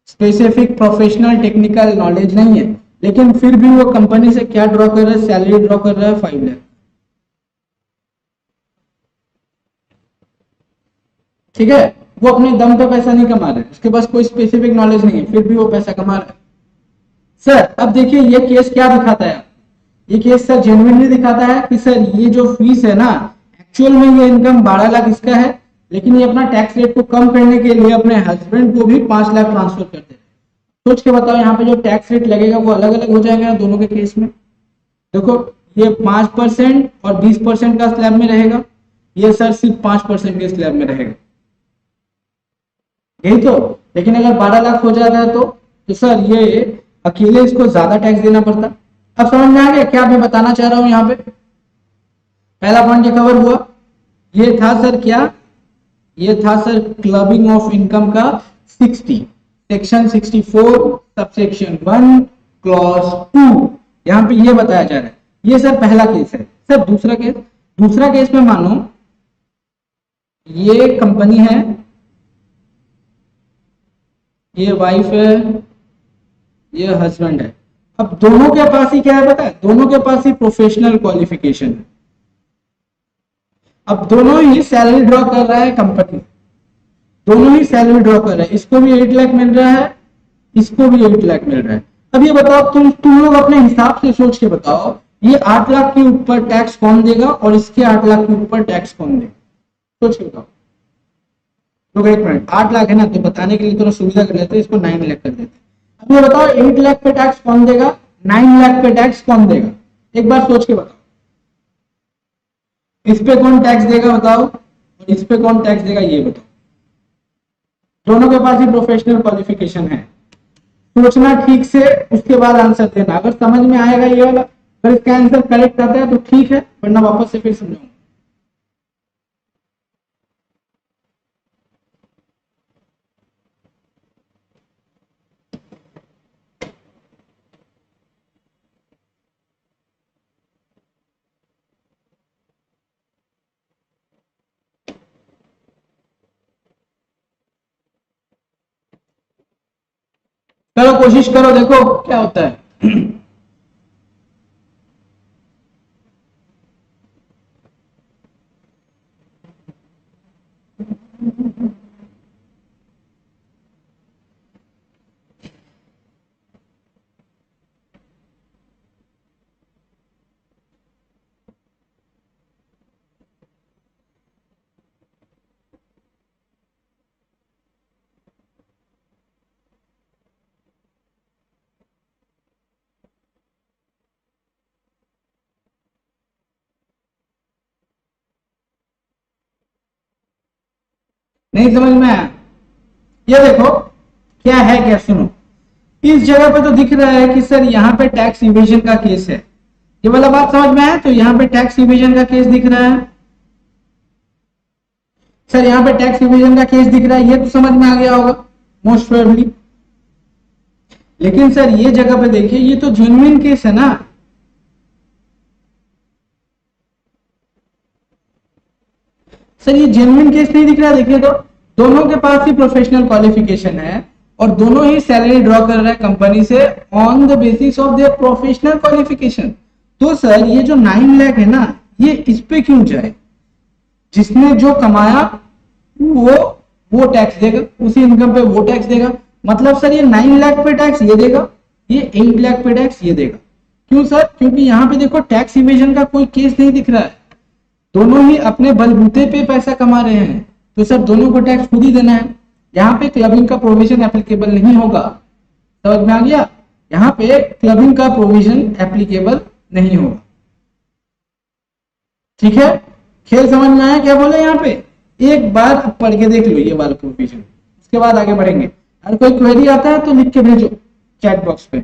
स्पेसिफिक प्रोफेशनल टेक्निकल नॉलेज नहीं है, लेकिन फिर भी वो कंपनी से क्या ड्रॉ कर रहा है, सैलरी ड्रॉ कर रहा है 5 लाख, ठीक है। वो अपने दम पे पैसा नहीं कमा रहे, उसके पास कोई स्पेसिफिक नॉलेज नहीं है, फिर भी वो पैसा कमा रहा है सर। अब देखिए ये केस क्या दिखाता है, ये केस सर जेन्युइनली दिखाता है कि सर ये जो फीस है ना, एक्चुअल में ये इनकम 12 लाख इसका है, लेकिन ये अपना टैक्स रेट को कम करने के लिए अपने हस्बैंड को भी 5 लाख ट्रांसफर करते हैं। सोच के बताओ यहाँ पे जो टैक्स रेट लगेगा वो अलग अलग हो जाएगा ना दोनों के केस में। देखो ये 5% और 20% का स्लैब में रहेगा, ये सर सिर्फ 5% के स्लैब में रहेगा, यही तो। लेकिन अगर 12 लाख हो जाता है तो सर ये अकेले इसको ज्यादा टैक्स देना पड़ता। अब समझ में आ गया क्या मैं बताना चाह रहा हूं यहाँ पे, पहला पॉइंट ये कवर हुआ। ये था सर क्या, ये था सर क्लबिंग ऑफ इनकम का 60, सेक्शन 64 सबसेक्शन 1 क्लॉज 2, यहाँ पे ये बताया जा रहा है। ये सर पहला केस है सर। दूसरा केस, दूसरा केस में मानो ये कंपनी है, ये वाइफ है, ये हस्बैंड है। अब दोनों के पास ही क्या है पता है, दोनों के पास ही प्रोफेशनल क्वालिफिकेशन है। अब दोनों ही सैलरी ड्रॉ कर रहा है कंपनी, दोनों ही सैलरी ड्रॉ कर रहा है, इसको भी 8 लाख मिल रहा है, इसको भी 8 लाख मिल रहा है। अब ये बताओ तुम लोग अपने हिसाब से सोच के बताओ, ये 8 लाख के ऊपर टैक्स कौन देगा और इसके 8 लाख के ऊपर टैक्स कौन देगा, सोच के बताओ। तो एक मिनट, 8 लाख है ना, तो बताने के लिए थोड़ा सुविधा कर लेते हैं, इसको 9 लाख कर देते हैं। अब ये बताओ 8 लाख पे टैक्स कौन देगा, 9 लाख पे टैक्स कौन देगा, एक बार सोच के बताओ। इस पे कौन टैक्स देगा बताओ, और इस पे कौन टैक्स देगा ये बताओ। दोनों के पास ही प्रोफेशनल क्वालिफिकेशन है। सोचना ठीक से, उसके बाद आंसर देना। अगर समझ में आएगा ये वाला, अगर इसका आंसर करेक्ट आता है तो ठीक है, वरना वापस से फिर समझाऊंगा। चलो कोशिश करो, देखो क्या होता है। नहीं समझ में आया? ये देखो क्या है, क्या सुनो, इस जगह पे तो दिख रहा है कि सर यहाँ पे टैक्स इवेजन का केस है, ये वाला बात समझ में आया? तो यहाँ पे टैक्स इवेजन का केस दिख रहा है, सर यहाँ पे टैक्स इवेजन का केस दिख रहा है, ये तो समझ में आ गया होगा मोस्ट प्रोबेबली। लेकिन सर ये जगह पे देखिए, ये तो जेन्युइन केस है ना, सर ये जेन्युइन केस नहीं दिख रहा, देखिए तो दोनों के पास ही प्रोफेशनल क्वालिफिकेशन है और दोनों ही सैलरी ड्रॉ कर रहे हैं कंपनी से on the basis of their professional qualification. तो सर ये जो 9 लाख है ना, ये इस पे क्यों जाए? जिसने जो कमाया वो टैक्स देगा, उसी इनकम पे वो टैक्स देगा। मतलब सर ये 9 लाख पे टैक्स ये देगा, ये 8 लाख पे टैक्स ये देगा। क्यों सर? क्योंकि यहाँ पे देखो टैक्स इवेजन का कोई केस नहीं दिख रहा है, दोनों ही अपने बलबूते पे पैसा कमा रहे हैं, तो सर दोनों को टैक्स खुद ही देना है। यहाँ पे क्लबिंग का प्रोविजन एप्लीकेबल नहीं होगा, समझ में आ गया? यहाँ पे क्लबिंग का प्रोविजन एप्लीकेबल नहीं होगा, ठीक है? खेल समझ में आया क्या बोले? यहाँ पे एक बार पढ़ के देख लो ये वाला प्रोविजन, उसके बाद आगे बढ़ेंगे। अगर कोई क्वेरी आता है तो लिख के भेजो चैट बॉक्स पे।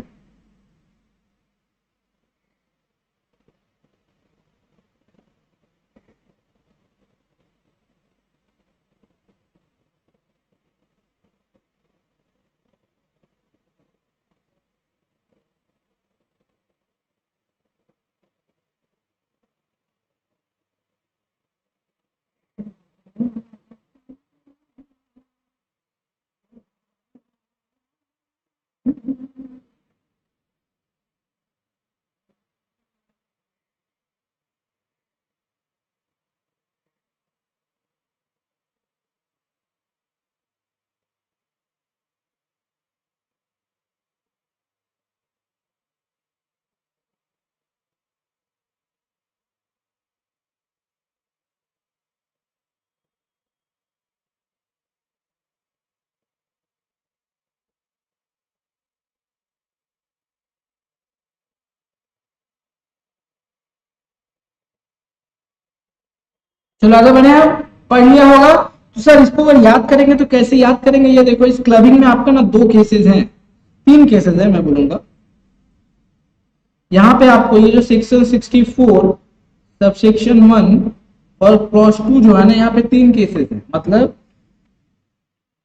चलो आगे बढ़े, आप पढ़ लिया होगा। तो सर इसको अगर याद करेंगे तो कैसे याद करेंगे? ये देखो इस क्लबिंग में आपका ना 2 केसेस हैं, 3 केसेस है मैं बोलूंगा। यहाँ पे आपको ये जो सेक्शन 64 सबसेक्शन 1 और क्लॉज 2 जो है ना, यहाँ पे 3 केसेस हैं। मतलब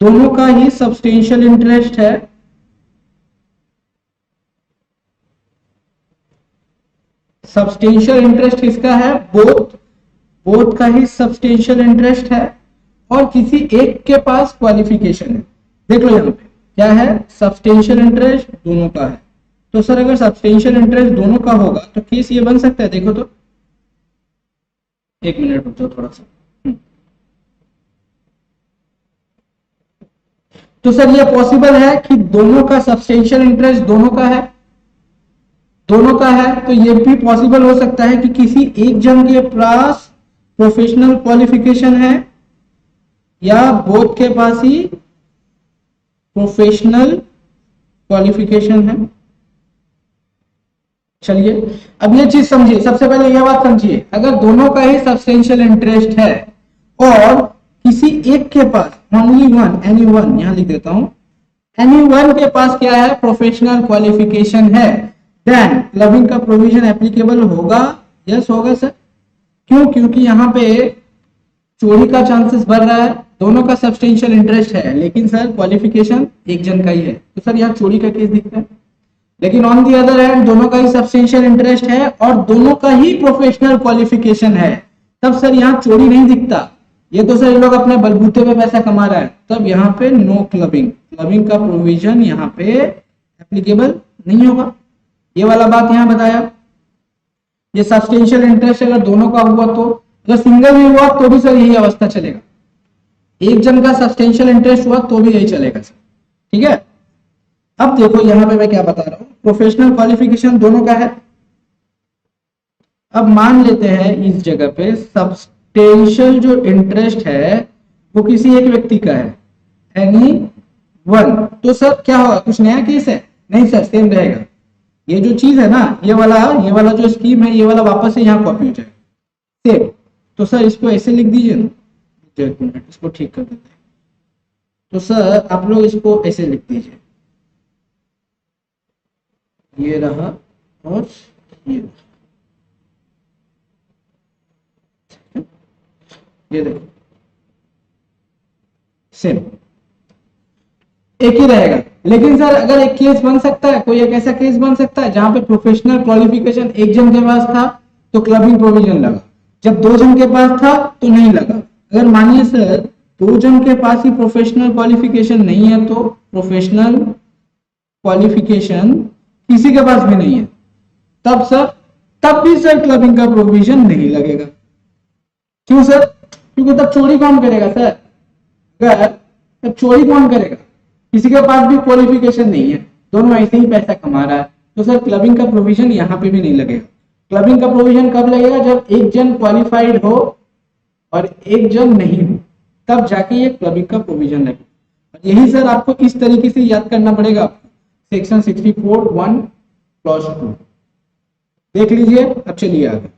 दोनों का ही सब्सटेंशियल इंटरेस्ट है, सब्सटेंशियल इंटरेस्ट किसका है? बोथ का ही सब्सटेंशियल इंटरेस्ट है और किसी एक के पास क्वालिफिकेशन है। देख लो यहाँ पे क्या है, सब्सटेंशियल इंटरेस्ट दोनों का है। तो सर अगर सब्सटेंशियल इंटरेस्ट दोनों का होगा तो केस ये बन सकता है। देखो तो एक मिनट रुक जाओ थोड़ा सा। तो सर ये पॉसिबल है कि दोनों का सब्सटेंशियल इंटरेस्ट दोनों का है, दोनों का है। तो ये भी पॉसिबल हो सकता है कि किसी एक जन के पास प्रोफेशनल क्वालिफिकेशन है या बोथ के पास ही प्रोफेशनल क्वालिफिकेशन है। चलिए अब ये चीज समझिए, सबसे पहले यह बात समझिए, अगर दोनों का ही सब्सटेंशियल इंटरेस्ट है और किसी एक के पास ओनली वन, एनी वन, यहां लिख देता हूं, एनी वन के पास क्या है? प्रोफेशनल क्वालिफिकेशन है, देन क्लबिंग का प्रोविजन एप्लीकेबल होगा। यस होगा सर। क्यों? क्योंकि यहाँ पे चोरी का चांसेस बढ़ रहा है, दोनों का सब्सटेंशियल इंटरेस्ट है, लेकिन सर क्वालिफिकेशन एक जन का ही है, तो सर यहाँ चोरी का केस दिखता है। लेकिन ऑन दी अदर हैंड दोनों का ही सब्सटेंशियल इंटरेस्ट है और दोनों का ही प्रोफेशनल क्वालिफिकेशन है, तब सर यहाँ चोरी नहीं दिखता। ये तो सर ये लोग अपने बलबूते पे पैसा कमा रहा है, तब यहाँ पे नो क्लबिंग, क्लबिंग का प्रोविजन यहाँ पे एप्लीकेबल नहीं होगा। ये वाला बात यहाँ बताया। ये सब्सटेंशियल इंटरेस्ट अगर दोनों का हुआ तो, अगर सिंगल भी हुआ तो भी सर यही अवस्था चलेगा। एक जन का सब्सटेंशियल इंटरेस्ट हुआ तो भी यही चलेगा सर, ठीक है? अब देखो यहाँ पे मैं क्या बता रहा हूं, प्रोफेशनल क्वालिफिकेशन दोनों का है। अब मान लेते हैं इस जगह पे सब्सटेंशियल जो इंटरेस्ट है वो किसी एक व्यक्ति का है, एनी वन। तो सर क्या होगा? कुछ नया केस है? नहीं सर, सेम रहेगा। ये जो चीज है ना, ये वाला जो स्कीम है, ये वाला वापस से यहाँ कॉपी हो जाएगा सेम। तो सर इसको ऐसे लिख दीजिए ना, एक मिनट इसको ठीक कर देते हैं। तो सर आप लोग इसको ऐसे लिख दीजिए, ये रहा और ये रहा, ये देखो सेम एक ही रहेगा। लेकिन सर अगर एक केस बन सकता है, कोई एक ऐसा केस बन सकता है जहां पे प्रोफेशनल क्वालिफिकेशन एक जन के पास था तो क्लबिंग प्रोविजन लगा, जब 2 जन के पास था तो नहीं लगा। अगर मानिए सर 2 जन के पास ही प्रोफेशनल क्वालिफिकेशन नहीं है तो प्रोफेशनल क्वालिफिकेशन किसी के पास भी नहीं है, तब सर तब भी सर क्लबिंग का प्रोविजन नहीं लगेगा। क्यों सर? क्योंकि तब चोरी कौन करेगा सर? अगर तब चोरी कौन करेगा? किसी के पास भी क्वालिफिकेशन नहीं है, दोनों ऐसे ही पैसा कमा रहा है, तो सर क्लबिंग का प्रोविजन यहाँ पे भी नहीं लगेगा। क्लबिंग का प्रोविजन कब लगेगा? जब एक जन क्वालिफाइड हो और एक जन नहीं हो, तब जाके ये क्लबिंग का प्रोविजन लगेगा। और यही सर आपको इस तरीके से याद करना पड़ेगा, सेक्शन 64(1) क्लॉज 2 देख लीजिए। अब चलिए आगे।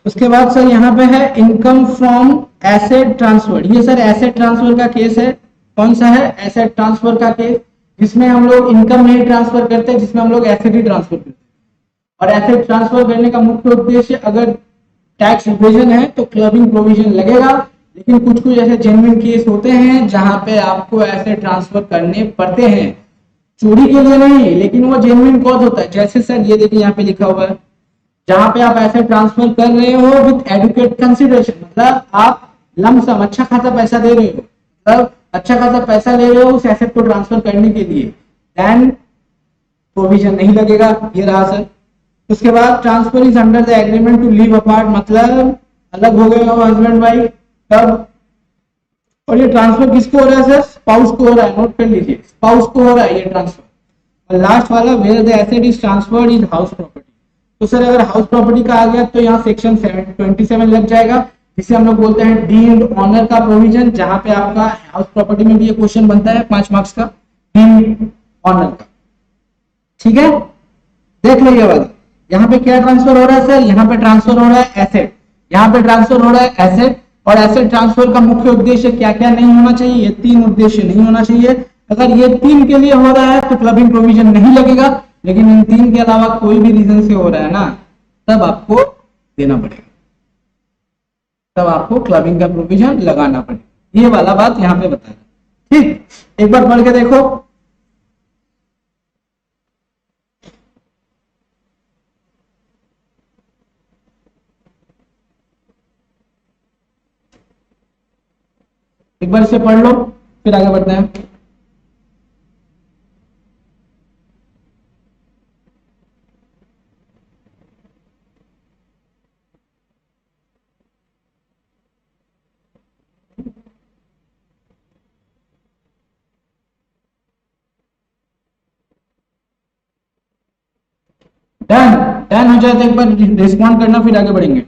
उसके बाद सर यहाँ पे है इनकम फ्रॉम एसेट ट्रांसफर। ये सर एसेट ट्रांसफर का केस है। कौन सा है? एसेट ट्रांसफर का केस, जिसमें हम लोग इनकम नहीं ट्रांसफर करते, जिसमें हम लोग एसेट ही ट्रांसफर करते हैं। और एसेट ट्रांसफर करने का मुख्य उद्देश्य अगर टैक्स इवेजन है तो क्लबिंग प्रोविजन लगेगा। लेकिन कुछ कुछ ऐसे जेन्युइन केस होते हैं जहां पे आपको एसेट ट्रांसफर करने पड़ते हैं, चोरी के लिए नहीं, लेकिन वो जेन्युइन कॉज होता है। जैसे सर ये देखिए यहाँ पे लिखा हुआ है, जहां पे आप एसेट ट्रांसफर कर रहे हो विथ एडुकेट कंसिडरेशन, मतलब आप लमसम अच्छा खासा पैसा दे रहे हो, मतलब अच्छा खासा पैसा ले रहे हो उस एसेट को ट्रांसफर करने के लिए, देन प्रोविजन नहीं लगेगा। ये रहा सर। उसके बाद transfer is under the agreement to live apart, मतलब अलग हो गए हो हस्बैंड वाइफ, तब। और ये ट्रांसफर किसको हो रहा है सर? स्पाउस को हो रहा है, नोट कर लीजिए, स्पाउस को हो रहा है ये ट्रांसफर। और लास्ट वाला where the asset is transferred is house property. तो सर अगर हाउस प्रॉपर्टी का आ गया तो यहाँ सेक्शन 27 लग जाएगा, जिसे हम लोग बोलते हैं डीम्ड ऑनर का प्रोविजन, जहां पे आपका हाउस प्रॉपर्टी में भी ये क्वेश्चन बनता है 5 मार्क्स का, डीम्ड ऑनर का। ठीक है, देख लो ये वाला। यहाँ पे क्या ट्रांसफर हो रहा है सर? यहाँ पे ट्रांसफर हो रहा है एसेट, यहाँ पे ट्रांसफर हो रहा है एसेट। और एसेट ट्रांसफर का मुख्य उद्देश्य क्या क्या नहीं होना चाहिए? ये 3 उद्देश्य नहीं होना चाहिए। अगर ये 3 के लिए हो रहा है तो क्लबिंग प्रोविजन नहीं लगेगा, लेकिन इन 3 के अलावा कोई भी रीजन से हो रहा है ना, तब आपको देना पड़ेगा, तब आपको क्लबिंग का प्रोविजन लगाना पड़ेगा। ये वाला बात यहाँ पे बताया। ठीक, एक बार पढ़ के देखो। एक बार इसे पढ़ लो, फिर आगे बढ़ते हैं। डन डन हो जाए तो एक बार रिस्पॉन्ड करना, फिर आगे बढ़ेंगे।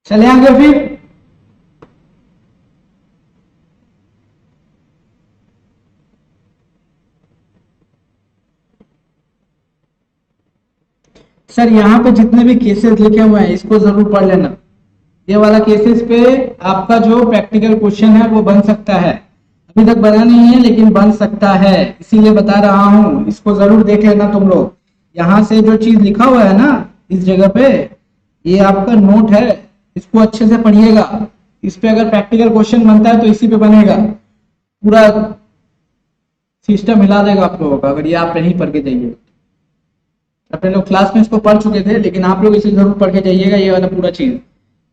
चले आगे फिर। सर यहाँ पे जितने भी केसेस लिखे हुए हैं इसको जरूर पढ़ लेना। ये वाला केसेस पे आपका जो प्रैक्टिकल क्वेश्चन है वो बन सकता है, अभी तक बना नहीं है लेकिन बन सकता है, इसीलिए बता रहा हूँ। इसको जरूर देख लेना तुम लोग। यहाँ से जो चीज लिखा हुआ है ना इस जगह पे, ये आपका नोट है, इसको अच्छे से पढ़िएगा। इस पे अगर प्रैक्टिकल क्वेश्चन बनता है तो इसी पे बनेगा। पूरा सिस्टम हिला देगा आप लोगों का अगर ये आप नहीं पढ़ के जाइए। अपने लोग क्लास में इसको पढ़ चुके थे, लेकिन आप लोग इसे जरूर पढ़ के जाइएगा। ये वाला पूरा चीज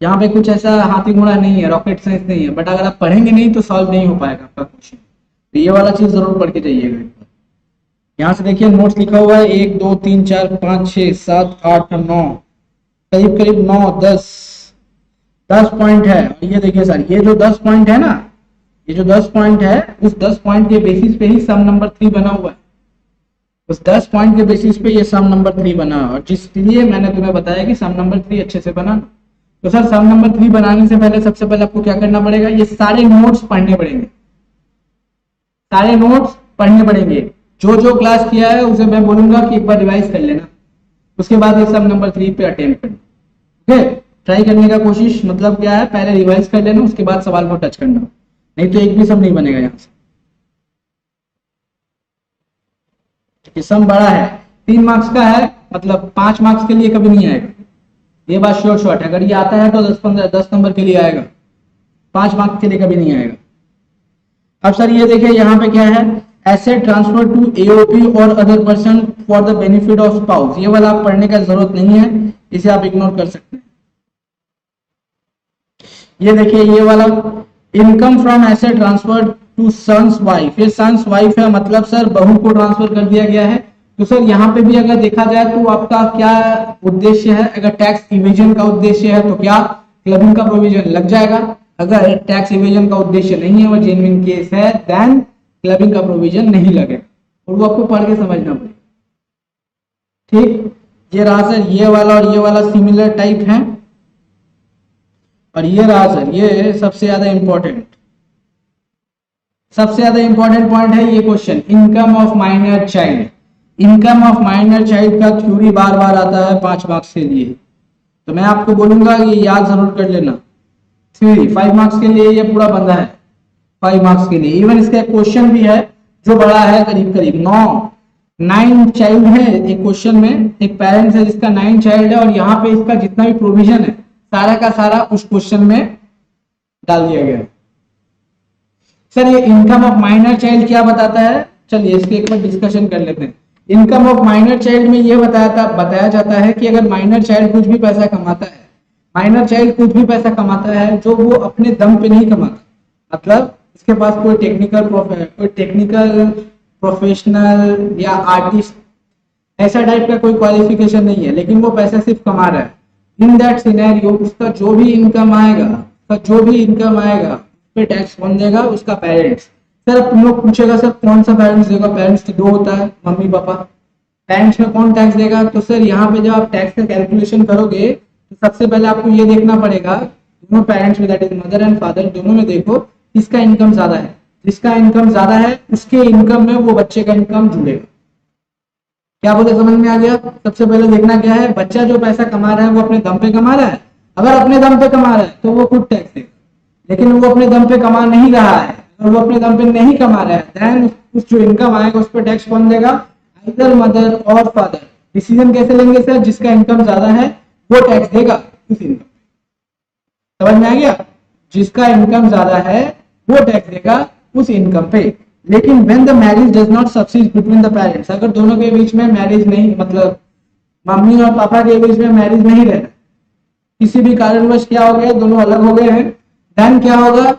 यहाँ पे कुछ ऐसा हाथी घोड़ा नहीं है, रॉकेट साइंस नहीं है, बट अगर आप पढ़ेंगे नहीं तो सॉल्व नहीं हो पाएगा आपका क्वेश्चन। तो ये वाला चीज जरूर पढ़ के जाइएगा। यहाँ से देखिए नोट्स लिखा हुआ है 1 2 3 4 5 6 7 8 9, करीब करीब 9 10 पॉइंट है। और ये देखिए सर, ये जो 10 पॉइंट है ना, ये जो 10 पॉइंट है, उस 10 पॉइंट के बेसिस पे ही सम नंबर 3 बना हुआ है। उस 10 पॉइंट के बेसिस पे ये सम नंबर 3 बना है, और जिसलिए मैंने तुम्हें बताया कि सम नंबर 3 अच्छे से बनाना। तो सर सम नंबर 3 बनाने से पहले सबसे पहले आपको क्या करना पड़ेगा, ये सारे नोट्स पढ़ने पड़ेंगे, सारे नोट्स पढ़ने पड़ेंगे। जो जो क्लास किया है उसे मैं बोलूंगा कि एक बार रिवाइज कर लेना, उसके बाद ये सम नंबर 3 पे अटेम्प्ट करना। ओके, ट्राई करने का कोशिश, मतलब क्या है, पहले रिवाइज कर लेना, उसके बाद सवाल को टच करना, नहीं तो एक भी सम नहीं बनेगा यहाँ से। ये सम बड़ा है, 3 मार्क्स का है, मतलब 5 मार्क्स के लिए कभी नहीं आएगा, ये बात श्योर शॉर्ट है। अगर ये आता है तो 10 नंबर के लिए आएगा, 5 मार्क्स के लिए कभी नहीं आएगा। अब सर ये देखिए यहाँ पे क्या है, एसेट ट्रांसफर टू एओपी और other person for the benefit of spouse, ये वाला आप पढ़ने का जरूरत नहीं है, इसे आप इग्नोर कर सकते हैं। ये देखिए ये वाला, income from asset transfer to sons wife, ये सन्स वाइफ है, मतलब सर बहू को ट्रांसफर कर दिया गया है। तो सर यहाँ पे भी अगर देखा जाए तो आपका क्या उद्देश्य है, अगर टैक्स इवेजन का उद्देश्य है तो क्या क्लबिंग का प्रोविजन लग जाएगा। अगर टैक्स इवेजन का उद्देश्य नहीं है, वो जेन्युइन केस है, देन क्लबिंग का प्रोविजन नहीं लगेगा, और वो आपको पढ़ के समझना पड़ेगा। ठीक, ये रहा सर ये वाला, और ये वाला सिमिलर टाइप है। और ये रहा सर, ये सबसे ज्यादा इंपॉर्टेंट पॉइंट है ये question, income of minor child. Income of minor child का थ्योरी बार बार आता है 5 मार्क्स के लिए, तो मैं आपको बोलूंगा ये याद जरूर कर लेना। थ्योरी 5 मार्क्स के लिए ये पूरा बंदा है, 5 मार्क्स के लिए। इवन इसका एक क्वेश्चन भी है जो बड़ा है, करीब करीब 9 चाइल्ड है एक क्वेश्चन में, एक पेरेंट्स है जिसका 9 चाइल्ड है, और यहाँ पे इसका जितना भी प्रोविजन है सारा का सारा उस क्वेश्चन में डाल दिया गया है। सर ये इनकम ऑफ माइनर चाइल्ड क्या बताता है, चलिए इसके एक बार डिस्कशन कर लेते हैं। इनकम ऑफ माइनर चाइल्ड में ये बताया जाता है कि अगर माइनर चाइल्ड कुछ भी पैसा कमाता है, माइनर चाइल्ड कुछ भी पैसा कमाता है जो वो अपने दम पे नहीं कमाता, मतलब इसके पास कोई टेक्निकल प्रोफेशनल या आर्टिस्ट ऐसा टाइप का कोई क्वालिफिकेशन नहीं है, लेकिन वो पैसा सिर्फ कमा रहा है। इन दैट सिनेरियो उसका जो भी इनकम आएगा पे टैक्स कौन देगा, उसका पेरेंट्स। सर अब तुम लोग पूछेगा सर कौन सा पेरेंट्स देगा, पेरेंट्स तो 2 होता है, मम्मी पापा, पेरेंट्स में कौन टैक्स देगा। तो सर यहाँ पे जब आप टैक्स का कैलकुलेशन करोगे तो सबसे पहले आपको ये देखना पड़ेगा, दोनों पेरेंट्स में, that is mother and father, दोनों में देखो किसका इनकम ज्यादा है। जिसका इनकम ज्यादा है उसके इनकम में वो बच्चे का इनकम जुड़ेगा। क्या बोले, समझ में आ गया। सबसे पहले देखना क्या है, बच्चा जो पैसा कमा रहा है वो अपने दम पे कमा रहा है। अगर अपने दम पे कमा रहा है तो वो खुद टैक्स देगा, लेकिन वो अपने दम पे कमा नहीं रहा है, अगर वो अपने दम पे नहीं कमा रहा है, देन उस जो इनकम आएगा उस पर टैक्स कौन देगा, आइदर मदर और फादर। डिसीजन कैसे लेंगे सर, जिसका इनकम ज्यादा है वो टैक्स देगा उस इनकम पे। समझ में आ गया, जिसका इनकम ज्यादा है वो टैक्स देगा उस इनकम पे। लेकिन when the marriage does not subsist between the parents, अगर दोनों के बीच में मैरिज नहीं, मतलब मम्मी और पापा के बीच में मैरिज नहीं रहता, किसी भी कारणवश क्या हो गया, दोनों अलग हो गए हैं, देन क्या होगा,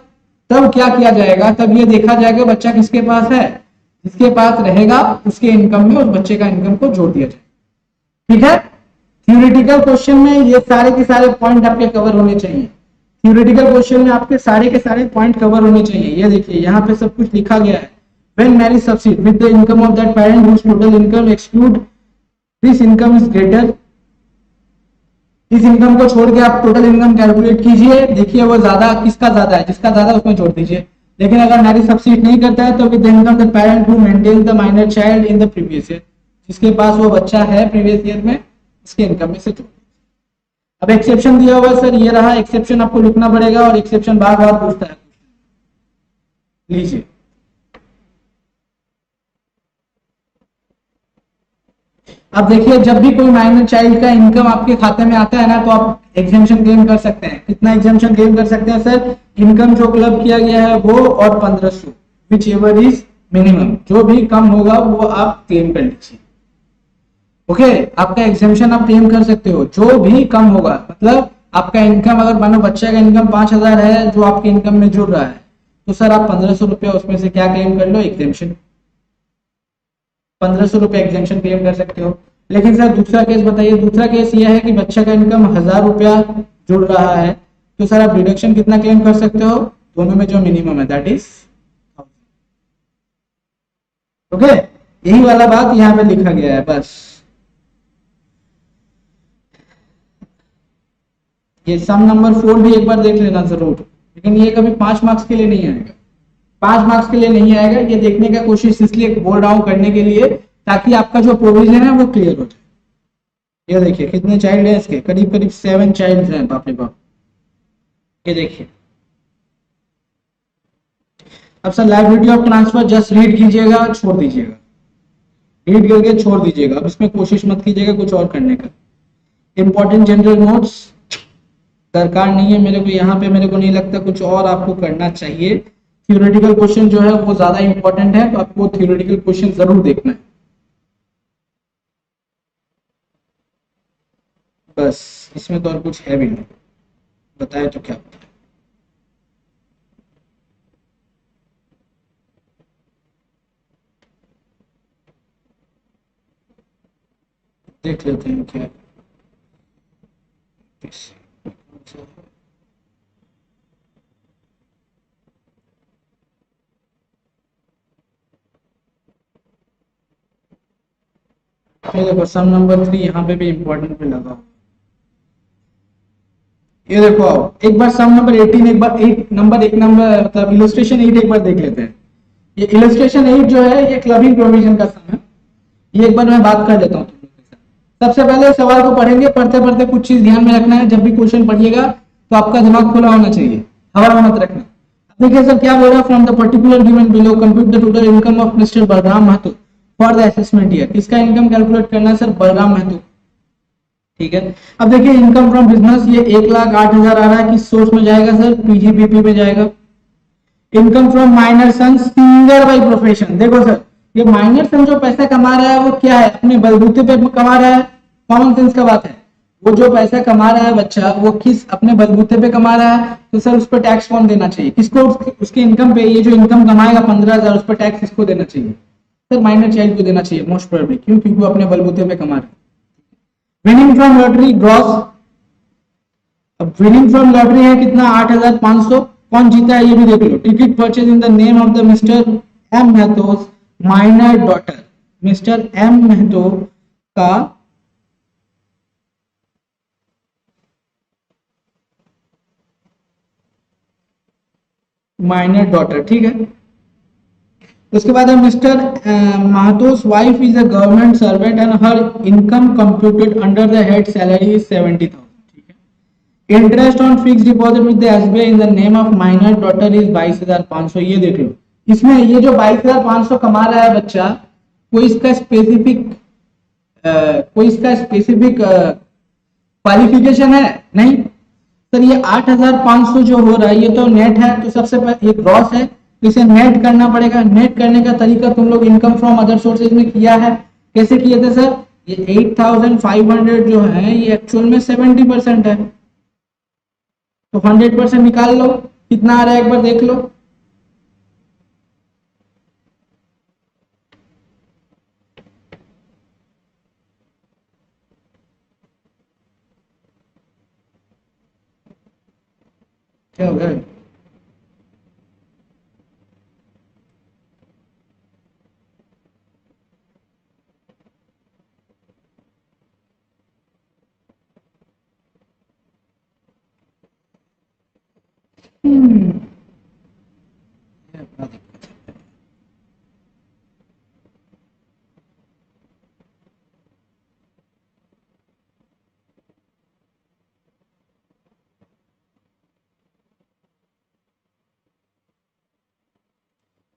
तब क्या किया जाएगा, तब ये देखा जाएगा बच्चा किसके पास है, जिसके पास रहेगा उसके इनकम में उस बच्चे का इनकम को जोड़ दिया जाए। ठीक है, थ्योरेटिकल क्वेश्चन में ये सारे के सारे पॉइंट आपके कवर होने चाहिए। थ्योरेटिकल क्वेश्चन में आपके सारे के सारे पॉइंट कवर होने चाहिए। ये देखिए यहाँ पे सब कुछ लिखा गया है। When marriage succeed with the income of that parent whose total income exclude this income is greater, इस इनकम को छोड़ के आप टोटल इनकम कैलकुलेट कीजिए, देखिए वो ज्यादा किसका ज्यादा है, जिसका ज्यादा उसमें जोड़ दीजिए। लेकिन अगर मैरिज सब्सिड नहीं करता है तो with the income the parent who maintains the minor child in the previous year, जिसके पास वो बच्चा है प्रीवियस ईयर में, उसके इनकम में से जोड़। अब एक्सेप्शन दिया हुआ सर, ये रहा एक्सेप्शन, आपको लिखना पड़ेगा, और एक्सेप्शन बार बार पूछता है, लीजिए। अब देखिए जब भी कोई माइनर चाइल्ड का इनकम आपके खाते में आता है ना, तो आप एग्जेम्पशन क्लेम कर सकते हैं। कितना एग्जेम्पशन क्लेम कर सकते हैं सर, इनकम जो क्लब किया गया है वो और 1500, विच एवर इज मिनिमम, जो भी कम होगा वो आप क्लेम कर लीजिए। ओके, आपका एग्जेम्पशन आप क्लेम कर सकते हो, जो भी कम होगा, मतलब आपका इनकम अगर मानो बच्चे का इनकम 5000 है जो आपके इनकम में जुड़ रहा है, तो सर आप 1500 रुपया उसमें से क्या क्लेम कर लो, एग्जेम्पशन। 1500 रुपये एग्जेम्पशन क्लेम कर सकते हो। लेकिन सर दूसरा केस बताइए, दूसरा केस यह है कि बच्चा का इनकम 1000 रुपया जुड़ रहा है, तो सर आप डिडक्शन कितना क्लेम कर सकते हो, दोनों में जो मिनिमम है दैट इज ओके। यही वाला बात यहाँ पे लिखा गया है बस। ये सम नंबर 4 भी एक बार देख लेना जरूर, लेकिन ये कभी 5 मार्क्स के लिए नहीं आएगा, 5 मार्क्स के लिए नहीं आएगा। ये देखने का कोशिश इसलिए बोल रहा हूं करने के लिए ताकि आपका जो प्रोविजन है वो क्लियर हो जाए। ये देखिए कितने चाइल्ड हैं इसके, करीब करीब 7 चाइल्ड हैं, बाप रे बाप। ये देखिए अब sir liability of transfer just read कीजिएगा, छोड़ दीजिएगा, रीड करके छोड़ दीजिएगा। अब इसमें कोशिश मत कीजिएगा कुछ और करने का। इंपॉर्टेंट जनरल नोट्स दरकार नहीं है मेरे को, यहाँ पे मेरे को नहीं लगता कुछ और आपको करना चाहिए। थ्योरेटिकल क्वेश्चन जो है वो ज्यादा इंपॉर्टेंट है, तो आपको थ्योरेटिकल क्वेश्चन जरूर देखना है बस। इसमें तो और कुछ है भी नहीं, बताए तो क्या बताए। देख लेते हैं क्या है। ये देखो सम नंबर 3 यहाँ पे भी इंपॉर्टेंट पे लगा। ये देखो आओ एक बार सम नंबर 18 एक बार 8 नंबर एक नंबर मतलब इलस्ट्रेशन 8 एक बार देख लेते हैं। ये इलस्ट्रेशन 8 जो है ये क्लबिंग प्रोविजन का सम है, ये एक बार मैं बात कर लेता हूँ। सबसे पहले सवाल को पढ़ेंगे, पढ़ते पढ़ते कुछ चीज ध्यान में रखना है। जब भी क्वेश्चन पढ़िएगा तो आपका दिमाग खुला होना चाहिए, हवा में मत रखना। देखिए सर क्या बोल रहा है, from the particular given below compute the total income of mister Balram Mahato for the assessment year. किसका इनकम कैलकुलेट करना है सर, बलराम महतो, ठीक है। अब देखिए इनकम फ्रॉम बिजनेस ये 1,08,000 आ रहा है, किस सोर्स में जाएगा सर, पीजीबीपी में जाएगा। Income from minor son singer by profession, देखो सर ये माइनर सन जो पैसा कमा रहा है वो क्या है, अपने बलबूते पे कमा रहा है, कॉमन सेंस का बात है। वो जो पैसा कमा रहा है बच्चा वो किस अपने बलबूते पे कमा रहा है, तो सर उस पर टैक्स कौन देना चाहिए, किसको, उसके इनकम पे। ये जो इनकम कमाएगा 15,000 उस पर टैक्स किसको देना चाहिए सर, माइनर चाइल्ड को देना चाहिए मोस्ट प्रोबेबली, क्यों, क्योंकि वो अपने बलबूते पे कमा रहा है। विनिंग फ्रॉम लॉटरी ग्रॉस, अब विनिंग फ्रॉम लॉटरी है कितना 8,500, कौन जीता है ये भी देख लो। Ticket purchase in the name of the mister M Mahato minor daughter, mister M Mahato का माइनर डॉटर, ठीक है। उसके बाद है mister Mahato's wife is a government servant and her income computed under the head salary is 70,000, ठीक है। Interest on fix deposit with the SBI in the name of minor daughter is 22,500। ये देख लो, इसमें ये जो 22,500 कमा रहा है बच्चा, कोई इसका स्पेसिफिक क्वालिफिकेशन है नहीं सर। ये 8,500 जो हो रहा है ये तो नेट है, तो सबसे पहले ये ग्रॉस है, तो इसे नेट करना पड़ेगा। नेट करने का तरीका तुम लोग इनकम फ्रॉम अदर सोर्सेज में किया है, कैसे किए थे सर, ये 8,500 जो है ये एक्चुअल में 70% है, तो 100% निकाल लो, कितना आ रहा है एक बार देख लो। क्या हो गया,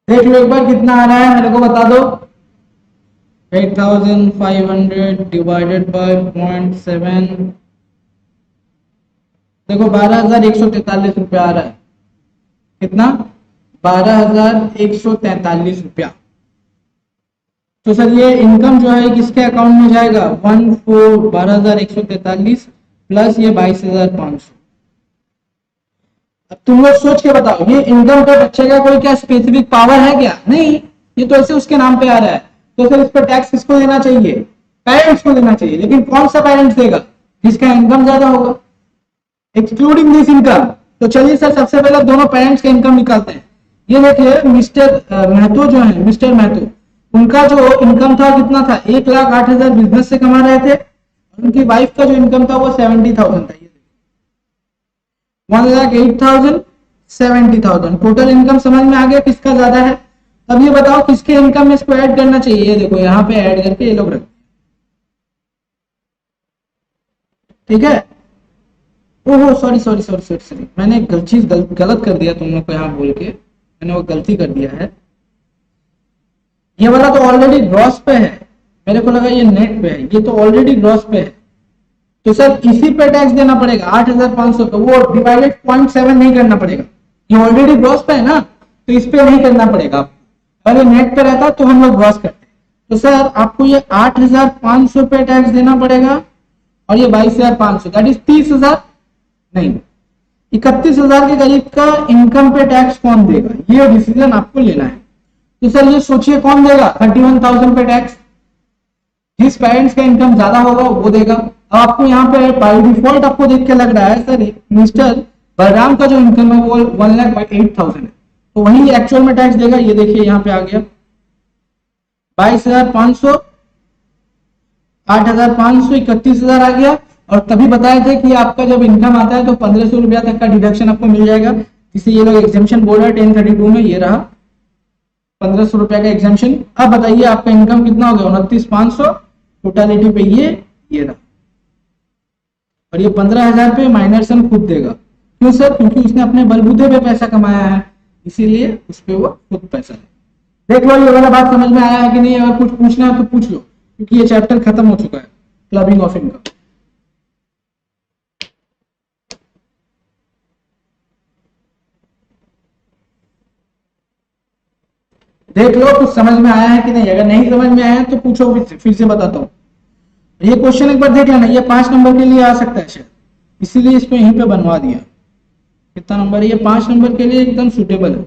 देख लो एक बार कितना आ रहा है मेरे को बता दो। 8,500 डिवाइडेड बाय 0.7, देखो 12,143 रुपया आ रहा है, कितना 12,143 रुपया। तो सर ये इनकम जो है किसके अकाउंट में जाएगा, 12,143 प्लस ये 22,500। अब तुम लोग सोच के बताओ, ये इनकम का बच्चे का कोई क्या स्पेसिफिक पावर है क्या, नहीं, ये तो ऐसे उसके नाम पे आ रहा है। तो सर इस पर टैक्स किसको देना चाहिए? पेरेंट्स को देना चाहिए। लेकिन कौन सा पेरेंट्स देगा? जिसका इनकम ज्यादा होगा, एक्सक्लूडिंग दिस इनकम। तो चलिए सर सबसे पहले दोनों पेरेंट्स का इनकम निकालते हैं। ये देखिए मिस्टर महतो जो है, मिस्टर महतो, उनका जो इनकम था कितना था? 1,08,000 बिजनेस से कमा रहे थे। उनकी वाइफ का जो इनकम था वो 70,000 था। 1,08,000, 70,000 टोटल इनकम। समझ में आ गया किसका ज्यादा है? अब ये बताओ किसके इनकम में इसको ऐड करना चाहिए। ये देखो यहाँ पे ऐड करके ये लोग रख, ठीक है। ओहो sorry sorry sorry sorry sorry, मैंने एक चीज गलत कर दिया तुम लोग को यहाँ बोल के, मैंने वो गलती कर दिया है। ये वाला तो ऑलरेडी ग्रॉस पे है, मेरे को लगा ये नेट पे है, ये तो ऑलरेडी ग्रॉस पे है। तो सर इसी पे टैक्स देना पड़ेगा 8,500 का, वो डिवाइडेड 0.7 नहीं करना पड़ेगा। ये ऑलरेडी ग्रॉस पे है ना, तो इस पे नहीं करना पड़ेगा आपको। अगर नेट पे रहता तो हम लोग ग्रॉस करते। तो सर आपको ये 8,500 पे टैक्स देना पड़ेगा, और ये 22,500 दैट इज 30,000 नहीं, 31,000 के करीब का इनकम पे टैक्स कौन देगा, ये डिसीजन आपको लेना है। तो सर ये सोचिए कौन देगा 31,000 पे टैक्स? जिस पेरेंट्स का इनकम ज्यादा होगा वो देगा। अब आपको यहाँ पे बाई डिफॉल्ट आपको देख के लग रहा है सर मिस्टर बलराम का जो इनकम है वो 1,08,000 है, तो वही एक्चुअल में टैक्स देगा। ये देखिए यहाँ पे आ गया 22,500, 8,500, 31,000 आ गया। और तभी बताए थे कि आपका जब इनकम आता है तो 1,500 रुपया तक का डिडक्शन आपको मिल जाएगा, जिसे ये लोग एग्जामेशन बोल रहा है 1032 में, ये रहा 1,500 रुपया का एग्जामेशन। अब बताइए आपका इनकम कितना हो गया? 29,500 टोटालिटी पे ये रहा। और ये 15,000 पे माइनर सन खुद देगा। क्यों सर? क्योंकि उसने अपने बलबूते पे पैसा कमाया है, इसीलिए उस पर वो खुद पैसा है। देख लो ये वाला बात समझ में आया है कि नहीं? अगर कुछ पूछना है तो पूछ लो, क्योंकि ये चैप्टर खत्म हो चुका है, क्लबिंग ऑफ इनकम। देख लो कुछ समझ में आया है कि नहीं। अगर नहीं समझ में आया तो पूछो, फिर से बताता हूँ। ये क्वेश्चन एक बार देख लेना, ये 5 नंबर के लिए आ सकता है शायद, इसीलिए इसको यहीं पे बनवा दिया। कितना नंबर है? ये 5 नंबर के लिए एकदम सुटेबल है।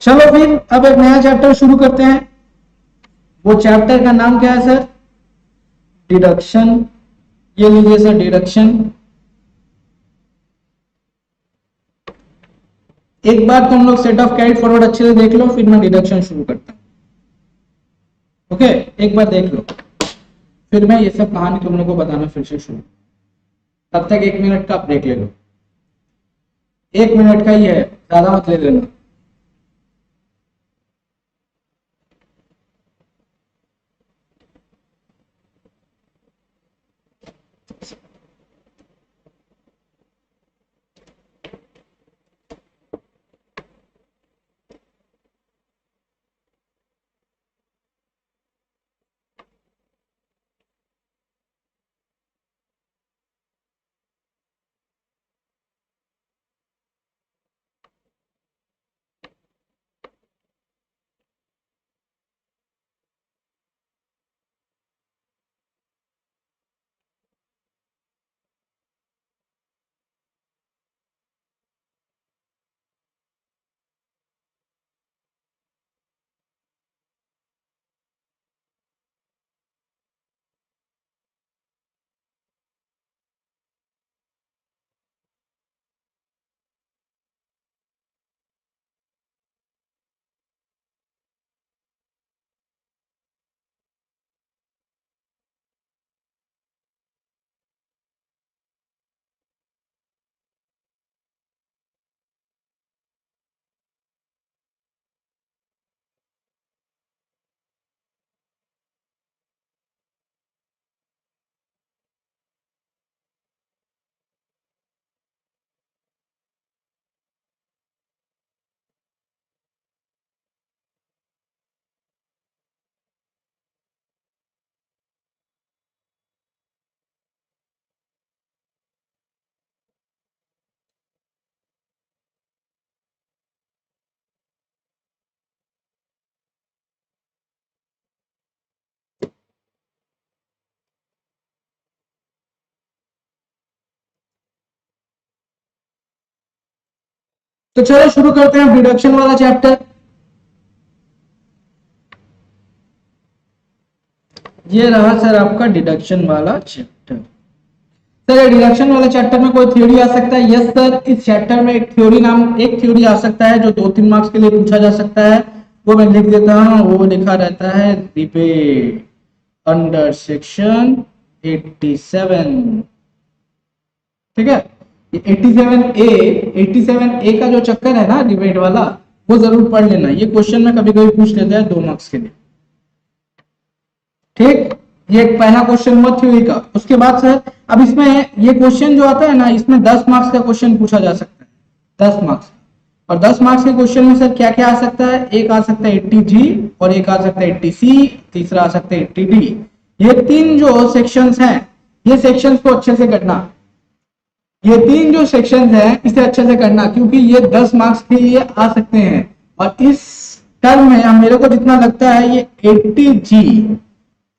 चलो फिर अब एक नया चैप्टर शुरू करते हैं। वो चैप्टर का नाम क्या है सर? डिडक्शन। ये लीजिए सर डिडक्शन। एक बार तुम लोग सेट ऑफ कैरिड फॉरवर्ड अच्छे से देख लो, फिर मैं डिडक्शन शुरू करता हूं। ओके, एक बार देख लो, फिर मैं ये सब कहानी तुम लोग को बताना फिर से शुरू। तब तक 1 मिनट का ब्रेक ले लो। 1 मिनट का ही है, ज्यादा मत ले लेना। तो चलो शुरू करते हैं डिडक्शन वाला चैप्टर। ये रहा सर आपका डिडक्शन वाला चैप्टर। सर डिडक्शन वाले चैप्टर में कोई थ्योरी आ सकता है? यस सर, इस चैप्टर में एक थ्योरी आ सकता है जो 2-3 मार्क्स के लिए पूछा जा सकता है। वो मैं लिख देता हूँ, वो लिखा रहता है डिबेट अंडर सेक्शन 87। ठीक है, 87A का जो चक्कर है ना डिबेट वाला, वो जरूर पढ़ लेना। ये क्वेश्चन में कभी कभी पूछ लेता है 2 मार्क्स के लिए। ठीक, ये एक पहला क्वेश्चन हुआ थ्योरी का। उसके बाद सर अब इसमें ये क्वेश्चन जो आता है ना, इसमें 10 मार्क्स का क्वेश्चन पूछा जा सकता है, 10 मार्क्स। और 10 मार्क्स के क्वेश्चन में सर क्या क्या आ सकता है? एक आ सकता है 80G, और एक आ सकता है 80C, तीसरा आ सकता है 80D। ये 3 जो सेक्शंस हैं, ये सेक्शंस को अच्छे से करना। ये 3 जो सेक्शंस हैं इसे अच्छे से करना, क्योंकि ये 10 मार्क्स के लिए आ सकते हैं। और इस टर्म में मेरे को जितना लगता है ये 80G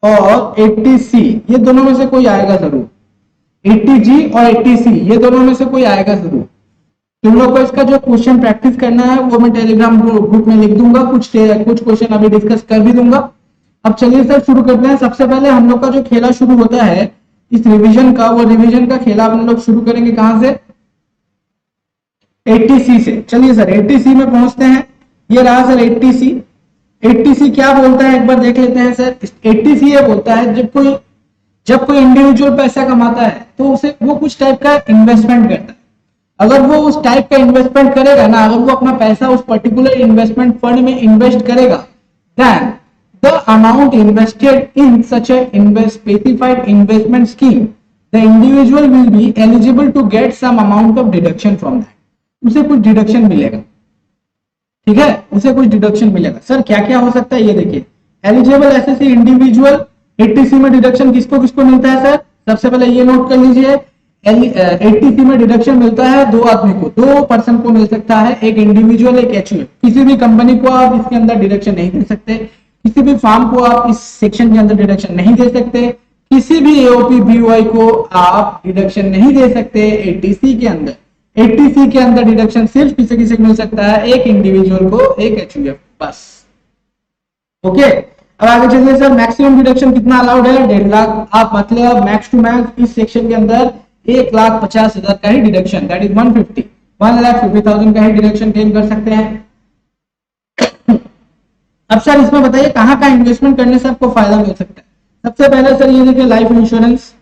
और 80C ये दोनों में से कोई आएगा जरूर। 80G और 80C ये दोनों में से कोई आएगा जरूर। तुम लोग को इसका जो क्वेश्चन प्रैक्टिस करना है वो मैं टेलीग्राम ग्रुप में लिख दूंगा, कुछ क्वेश्चन अभी डिस्कस कर भी दूंगा। अब चलिए सर शुरू करते हैं। सबसे पहले हम लोग का जो खेला शुरू होता है इस रिवीजन का, वो रिवीजन का खेला हम लोग शुरू करेंगे कहां से? 80C से। चलिए सर 80C में पहुंचते हैं। ये रहा सर 80C। 80C क्या बोलता है एक बार देख लेते हैं सर। 80C ये बोलता है जब कोई इंडिविजुअल पैसा कमाता है तो उसे वो कुछ टाइप का इन्वेस्टमेंट करता है। अगर वो उस टाइप का इन्वेस्टमेंट करेगा ना, अगर वो अपना पैसा उस पर्टिकुलर इन्वेस्टमेंट फंड में इन्वेस्ट करेगा, then the amount invested in such a specified investment scheme, the individual will be eligible to get some amount of deduction from that. उसे कुछ डिडक्शन मिलेगा। ठीक है, उसे कुछ डिडक्शन मिलेगा। सर क्या क्या हो सकता है ये देखिए। एलिजिबल एसएससी इंडिविजुअल 80C में डिडक्शन किसको किसको मिलता है सर? सबसे पहले ये नोट कर लीजिए, 80C में डिडक्शन मिलता है 2 आदमी को, 2 पर्सन को मिल सकता है, एक इंडिविजुअल एक एचयूएफ। किसी भी कंपनी को आप इसके अंदर डिडक्शन नहीं दे सकते, किसी भी फार्म को आप इस सेक्शन के अंदर डिडक्शन नहीं दे सकते, किसी भी एओपी बीओआई को आप डिडक्शन नहीं दे सकते 80C के अंदर। 80C के अंदर डिडक्शन सिर्फ किसी किसी को मिल सकता है, एक इंडिविजुअल को, एक एचयूएफ, बस। ओके, अब आगे चलिए सर। मैक्सिमम डिडक्शन कितना अलाउड है? 1.5 लाख। आप मतलब मैक्स टू मैक्स इस सेक्शन के अंदर 1,50,000 का ही डिडक्शन, दैट इज 1,50,000 का ही डिडक्शन क्लेम कर सकते हैं। अब सर इसमें बताइए कहाँ का इन्वेस्टमेंट करने से आपको फायदा मिल सकता है? सबसे पहले सर ये देखिए life insurance.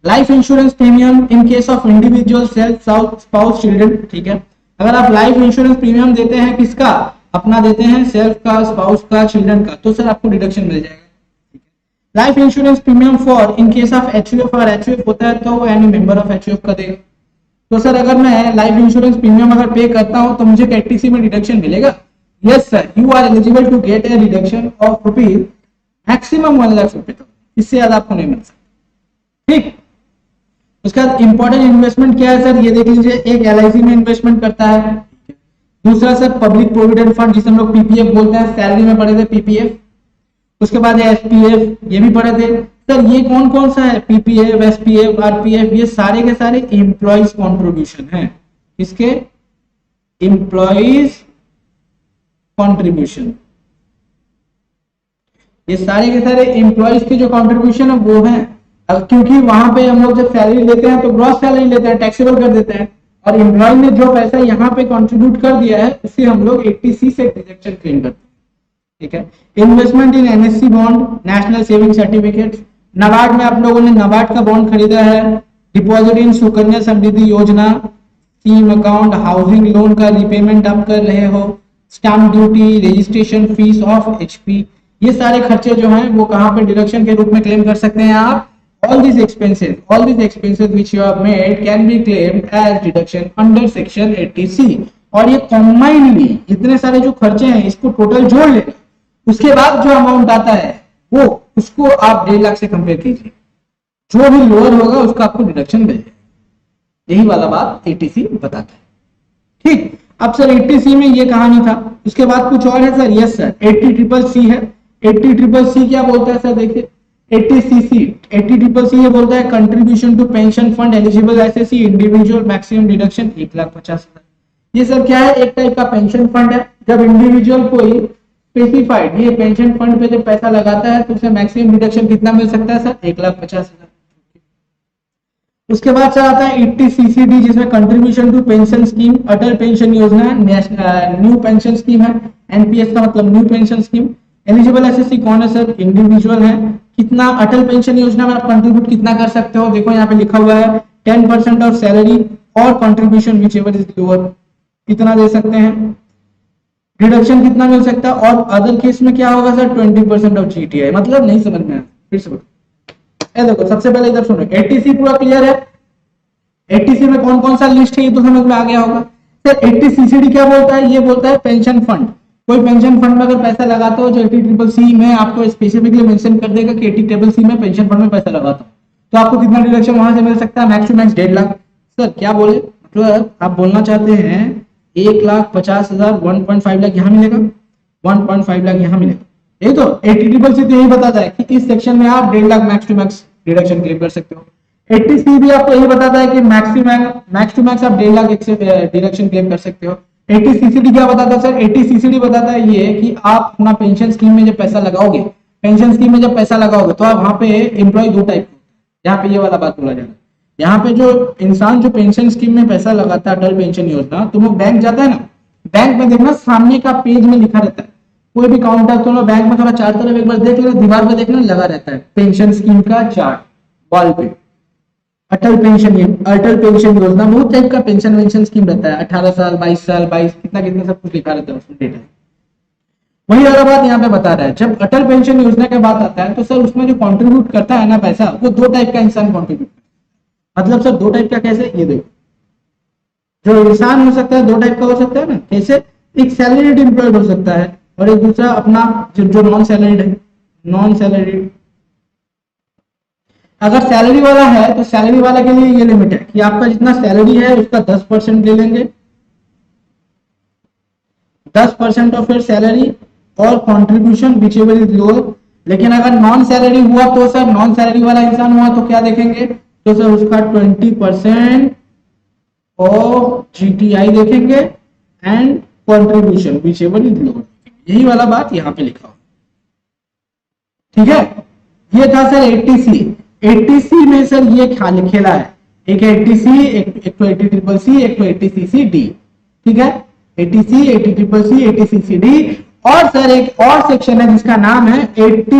Life insurance premium in case of individual self spouse children. ठीक है, अगर आप लाइफ इंश्योरेंस प्रीमियम देते हैं, किसका? अपना देते हैं, सेल्फ का, स्पाउस का, चिल्ड्रन का, तो सर आपको डिडक्शन मिल जाएगा। Life insurance premium for in case of HUF, और एचयूएफ होता है तो एनी मेंबर ऑफ एचयूएफ का देगा। तो सर अगर मैं लाइफ इंश्योरेंस प्रीमियम अगर पे करता हूं तो मुझे 80C में डिडक्शन मिलेगा? Yes sir, you are eligible to get a deduction of rupees maximum 1 lakh रुपए तक, इससे ज्यादा आपको नहीं मिल सकता। ठीक, उसका इंपॉर्टेंट इन्वेस्टमेंट क्या है सर? ये देख लीजिए, एक एलआईसी में इन्वेस्टमेंट करता है, दूसरा सर पब्लिक प्रोविडेंट फंड जिसे हम लोग पीपीएफ बोलते हैं, सैलरी में पढ़े थे पीपीएफ। उसके बाद एसपीएफ, ये भी पढ़े थे सर। ये कौन कौन सा है? पीपीएफ, एसपीएफ, आरपीएफ, ये सारे के सारे एम्प्लॉइज कॉन्ट्रीब्यूशन है। किसके? Employees contribution. ये सारे के सारे एम्प्लॉइज के जो कॉन्ट्रीब्यूशन है वो है, क्योंकि वहां पे हम लोग जब सैलरी लेते हैं तो ग्रॉस सैलरी लेते हैं, टैक्सेबल कर देते हैं, और एम्प्लॉय ने जो पैसा यहाँ पे कंट्रीब्यूट कर दिया है उसे हम लोग 80C से डिडक्शन क्लेम करते हैं। ठीक है, इन्वेस्टमेंट इन NSC bond, national saving certificate. NABARD में आप लोगों ने नाबार्ड का बॉन्ड खरीदा है। डिपॉजिट इन सुकन्या समृद्धि योजना, स्कीम अकाउंट, हाउसिंग लोन का रिपेमेंट आप कर रहे हो, stamp duty, registration fees of HP, ये सारे खर्चे जो हैं वो कहाँ पे डिडक्शन के रूप में क्लेम कर सकते हैं आप? all these expenses which you have made can be claimed as deduction under section 80C। और ये कॉम्बाइनली इतने सारे जो खर्चे हैं इसको टोटल जोड़ लेना, उसके बाद जो अमाउंट आता है वो उसको आप 1.5 लाख से कंपेयर कीजिए, जो भी लोअर होगा उसका आपको डिडक्शन मिलेगा। यही वाला बात 80C बताता है। ठीक, अब सर 80C में ये कहानी था। उसके बाद कुछ और है सर? यस सर, 80CCC है। 80CCC क्या बोलता है सर? देखिए 80CCC ये बोलता है contribution to pension fund eligible assessee individual maximum deduction 1,50,000। ये सब क्या है, एक टाइप का पेंशन फंड है। जब इंडिविजुअल कोई स्पेसिफाइड ये पेंशन फंड पे जब पैसा लगाता है तो उसे मैक्सिमम डिडक्शन कितना मिल सकता है सर, 1,50,000। उसके बाद सर आता है 80 CCD, जिसमें contribution to pension scheme, Atal pension Yojana, new pension scheme है। एनपीएस का मतलब new pension scheme. Eligible assessee कौन है सर, इंडिविजुअल है। कितना अटल पेंशन योजना में आप कंट्रीब्यूट कितना कर सकते हो, देखो यहाँ पे लिखा हुआ है 10% ऑफ सैलरी और contribution which ever is lower, कितना दे सकते हैं, डिडक्शन कितना मिल सकता है। और अदर केस में क्या होगा सर, 20% ऑफ जीटीआई। मतलब नहीं समझ में आया, फिर से बताओ। देखो सबसे पहले इधर सुनो, एटीसी पूरा क्लियर है। एटीसी में कौन कौन सा लिस्ट है ये तो समझ में आ गया होगा। सर 80 CCD क्या बोलता है, ये बोलता है पेंशन फंड। कोई पेंशन फंड में अगर पैसा लगाते हो जो 80CCC में आपको स्पेसिफिकली मेंशन कर देगा कि 80CCC में पेंशन फंड में पैसा लगाता हो, तो आपको कितना डिडक्शन वहां से मिल सकता है, max to max 1.5 lakh. Sir क्या बोले, मतलब आप बोलना चाहते हैं 1,50,000, 1.5 लाख यहाँ मिलेगा, 1.5 लाख यहाँ मिलेगा। यही तो 80CCC तो यही बताता है कि इस सेक्शन में आप 1.5 lakh max to max deduction claim कर सकते हो। 80C भी आपको यही बताता है कि मैक्सिमम मैक्स टू मैक्स आप 1.5 लाख डिडक्शन क्लेम कर सकते हो। 80CCD क्या बताता है सर, 80CCD बताता है ये कि आप अपना पेंशन स्कीम में जब पैसा लगाओगे, पेंशन स्कीम में जब पैसा लगाओगे तो आप वहां पे एम्प्लॉय दो टाइप, यहाँ पे ये वाला बात बोला जा रहा है। यहाँ पे जो इंसान जो पेंशन स्कीम में पैसा लगाता है अटल पेंशन योजना, तो वो बैंक जाता है ना, बैंक में देखना सामने का पेज में लिखा रहता है, कोई भी काउंटर तो बैंक में थोड़ा चार तरफ एक बार देख लेना, दीवार पे देखना लगा रहता है पेंशन स्कीम का चार्ट वॉल पे। अटल पेंशन योजना बहुत टाइप का पेंशन वेंशन स्कीम रहता है, 18 साल, 22 साल, 22 कितना कितना सब कुछ लिखा रहता है उसमें डेटा। वही वाला बात यहाँ पे बता रहा है, जब अटल पेंशन योजना की बात आता है तो सर उसमें जो कंट्रीब्यूट करता है ना पैसा, वो दो टाइप का इंसान कंट्रीब्यूट करता है। मतलब सर दो टाइप का कैसे, ये देखो, जो इंसान हो सकता है दो टाइप का हो सकता है ना, कैसे, एक सैलरीड एम्प्लॉयड हो सकता है और एक दूसरा अपना जो नॉन सैलरीड है, नॉन सैलरीड। अगर सैलरी वाला है तो सैलरी वाले के लिए ये लिमिट है कि आपका जितना सैलरी है उसका 10% ले लेंगे, 10% ऑफ योर सैलरी और contribution which ever is lower. लेकिन अगर नॉन सैलरी हुआ तो सर, नॉन सैलरी वाला इंसान हुआ तो क्या देखेंगे, तो सर उसका 20% ऑफ जीटीआई देखेंगे and contribution which ever is lower. यही वाला बात यहाँ पे लिखा हो, ठीक है। ये था सर 80C। 80C में सर ये खेला है, एक है 80C, एक तो 80CCC, एक तो 80CCD, ठीक है। 80C, 80CCC, 80CCD। और सर एक और सेक्शन है जिसका नाम है 80CCE।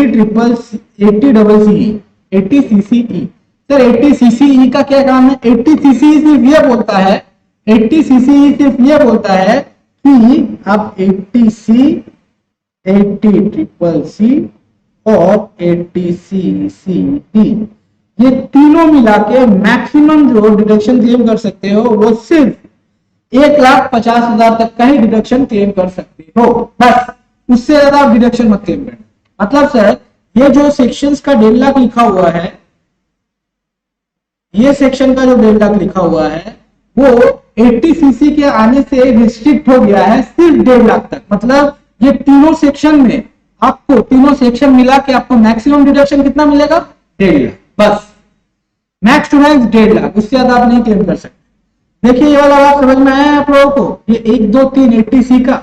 सर 80CCE का क्या काम है, 80CCE सिर्फ ये बोलता है, 80CCE सिर्फ ये बोलता है कि आप 80C, 80CCC और 80CCD ये तीनों मिला के मैक्सिमम जो डिडक्शन क्लेम कर सकते हो वो सिर्फ 1,50,000 तक का ही डिडक्शन क्लेम कर सकते हो, बस। उससे ज्यादा आप डिडक्शन मत क्लेम करना। मतलब सर ये जो सेक्शंस का 1.5 लाख लिखा हुआ है, ये सेक्शन का जो 1.5 लाख लिखा हुआ है वो 80CC के आने से रिस्ट्रिक्ट हो गया है सिर्फ 1.5 लाख तक। मतलब ये तीनों सेक्शन में आपको, तीनों सेक्शन मिला के आपको मैक्सिमम डिडक्शन कितना मिलेगा, 1.5 लाख, बस। मैक्स टू मैक्स 1.5 लाख, उससे ज्यादा आप नहीं क्लेम कर सकते। देखिए ये वाला बात समझ में आया आप लोगों को, ये 1 2 3 80C का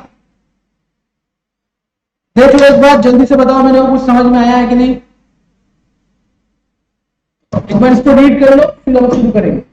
देख लो एक बार, जल्दी से बताओ मेरे को कुछ समझ में आया है कि नहीं। एक बार इसको रीड कर लो फिर हम शुरू करेंगे।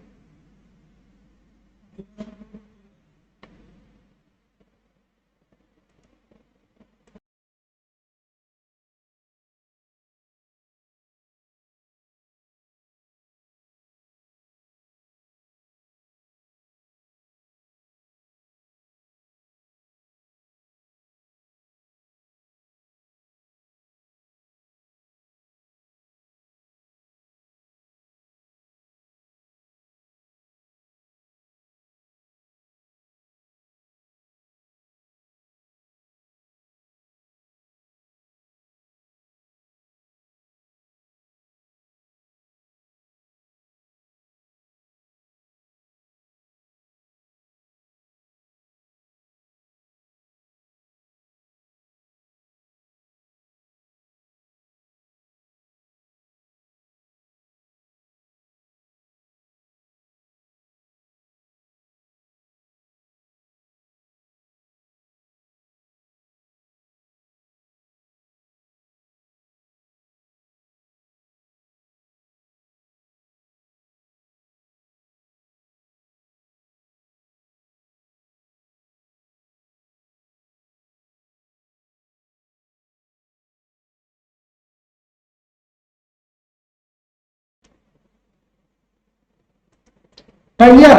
कर लिया।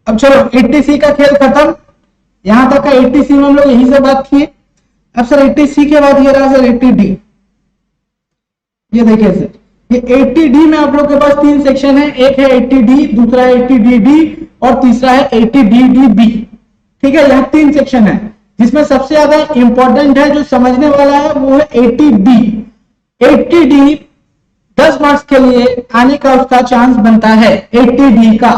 अब चलो 80C का खेल खत्म, यहां तक का 80C में हम लोग यही से बात किए। अब सर 80C के बाद ये रहा सर 80D। ये देखिए सर, ये 80D में आप लोग के पास तीन सेक्शन है, एक है 80D, दूसरा है 80DD और तीसरा है 80DDB। ठीक है, यहाँ तीन सेक्शन है, जिसमें सबसे ज्यादा इंपॉर्टेंट है जो समझने वाला है वो है 80D। 80D 10 मार्क्स के लिए आने का उसका चांस बनता है 80D का,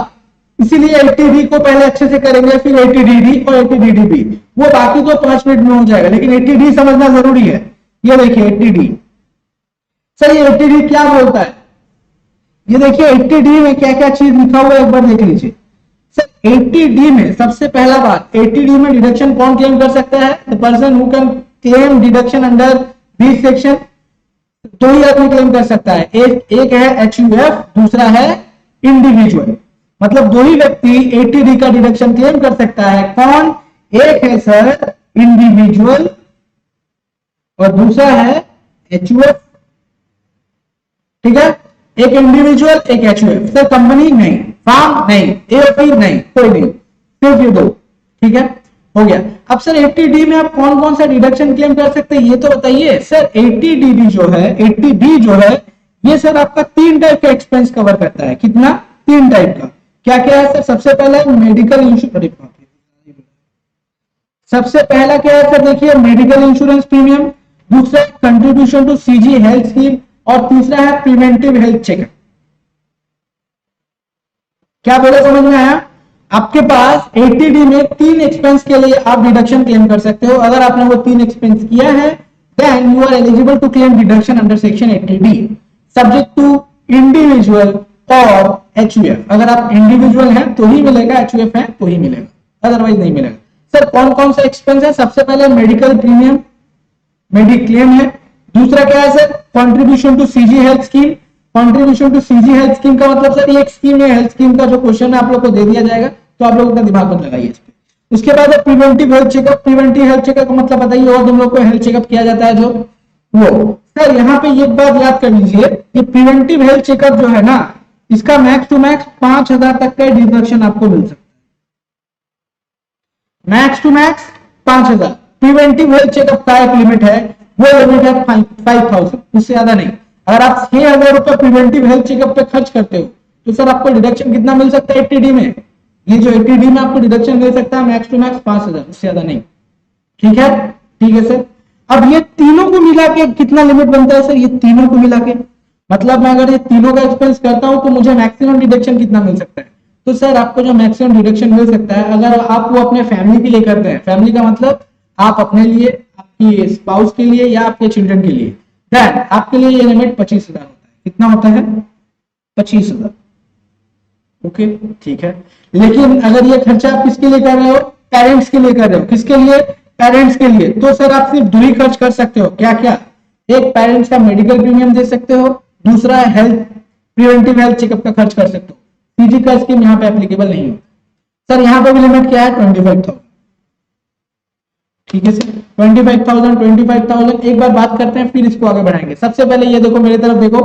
इसीलिए 80D को पहले अच्छे से करेंगे, फिर 80DD और 80DDB। वो बाकी तो 5 मिनट में हो जाएगा, लेकिन 80D समझना जरूरी है। ये देखिए 80D। सर ये 80D क्या बोलता है, ये देखिए 80D में क्या क्या चीज लिखा हुआ है एक बार देख लीजिए। सर 80D में सबसे पहला बात, 80D में डिडक्शन कौन क्लेम कर सकता है? The person who can claim deduction under this section. दो ही आदमी क्लेम कर सकता है, एक है HUF, दूसरा है इंडिविजुअल। मतलब दो ही व्यक्ति 80D का डिडक्शन क्लेम कर सकता है। कौन? एक है सर इंडिविजुअल और दूसरा है HUF। ठीक है, एक इंडिविजुअल एक HUF। सर कंपनी नहीं, फार्म नहीं, AOP नहीं, कोई नहीं, सिर्फ ये दो। ठीक है, हो गया। अब सर 80D में आप कौन कौन सा डिडक्शन क्लेम कर सकते हैं ये तो बताइए। सर 80DD जो है, 80D जो है, ये सर आपका 3 टाइप का एक्सपेंस कवर करता है। कितना? 3 टाइप का। क्या क्या है सर? सबसे पहला मेडिकल इंश्योरेंस। सबसे पहला क्या है सर? देखिए मेडिकल इंश्योरेंस प्रीमियम, दूसरा contribution to CG health scheme और तीसरा है प्रिवेंटिव हेल्थ चेकअप। क्या बोला, समझ में आया? आपके पास 80D में 3 एक्सपेंस के लिए आप डिडक्शन क्लेम कर सकते हो। अगर आपने वो 3 एक्सपेंस किया है then you are eligible to claim deduction under section 80D, subject to individual और HUF। अगर आप इंडिविजुअल हैं तो ही मिलेगा, HUF है तो ही मिलेगा, अदरवाइज नहीं मिलेगा। सर कौन कौन सा एक्सपेंस है? सबसे पहले मेडिकल प्रीमियम, मेडिक्लेम है। दूसरा क्या है sir? Contribution to CG health scheme. Contribution to CG health scheme का मतलब सर ये एक स्कीम है, हेल्थ स्कीम का जो क्वेश्चन है आप लोग को दे दिया जाएगा, तो आप लोगों का दिमाग मत लगाइए इस पे। उसके बाद है preventive health checkup. Preventive health checkup का मतलब बताइए, और तुम लोग को हेल्थ चेकअप किया जाता है जो वो। सर यहाँ पे एक बात याद कर लीजिए, ये प्रिवेंटिव हेल्थ चेकअप जो है ना, इसका मैक्स टू मैक्स 5000 तक का डिडक्शन आपको मिल सकता है। Max to max 5000। Preventive health checkup का एक लिमिट है, वो लिमिट है 5000, उससे ज्यादा नहीं। अगर आप 6000 रुपए प्रिवेंटिव हेल्थ चेकअप पे खर्च करते हो तो सर आपको डिडक्शन कितना मिल सकता है 80D में? ये जो 80D में आपको डिडक्शन मिल सकता है मैक्स टू मैक्स 5000, उससे ज्यादा नहीं। ठीक है, ठीक है सर। अब ये तीनों को मिला के कितना लिमिट बनता है सर? ये तीनों को मिला के मतलब मैं अगर ये तीनों का एक्सपेंस करता हूं तो मुझे मैक्सिमम डिडक्शन कितना मिल सकता है? तो सर आपको जो मैक्सिमम डिडक्शन मिल सकता है, अगर आप वो अपने फैमिली के लिए करते हैं, फैमिली का मतलब आप अपने लिए, आपकी स्पाउस के लिए या आपके चिल्ड्रन के लिए, देन आपके लिए ये लिमिट 25,000 होता है। कितना होता है? 25,000। ओके, ठीक है। लेकिन अगर ये खर्चा आप किसके लिए कर रहे हो? पेरेंट्स के लिए कर रहे हो। किसके लिए? पेरेंट्स के लिए। तो सर आप सिर्फ 2 ही खर्च कर सकते हो। क्या क्या? एक पेरेंट्स का मेडिकल प्रीमियम दे सकते हो, दूसरा हेल्थ प्रिवेंटिव हेल्थ चेकअप का खर्च कर सकते हो। CG का स्कीम यहाँ पे एप्लीकेबल नहीं होता। सर यहाँ पे भी लिमिट क्या है? 25,000। ठीक है सर, 25,000। एक बार बात करते हैं फिर इसको आगे बढ़ाएंगे। सबसे पहले ये देखो, मेरी तरफ देखो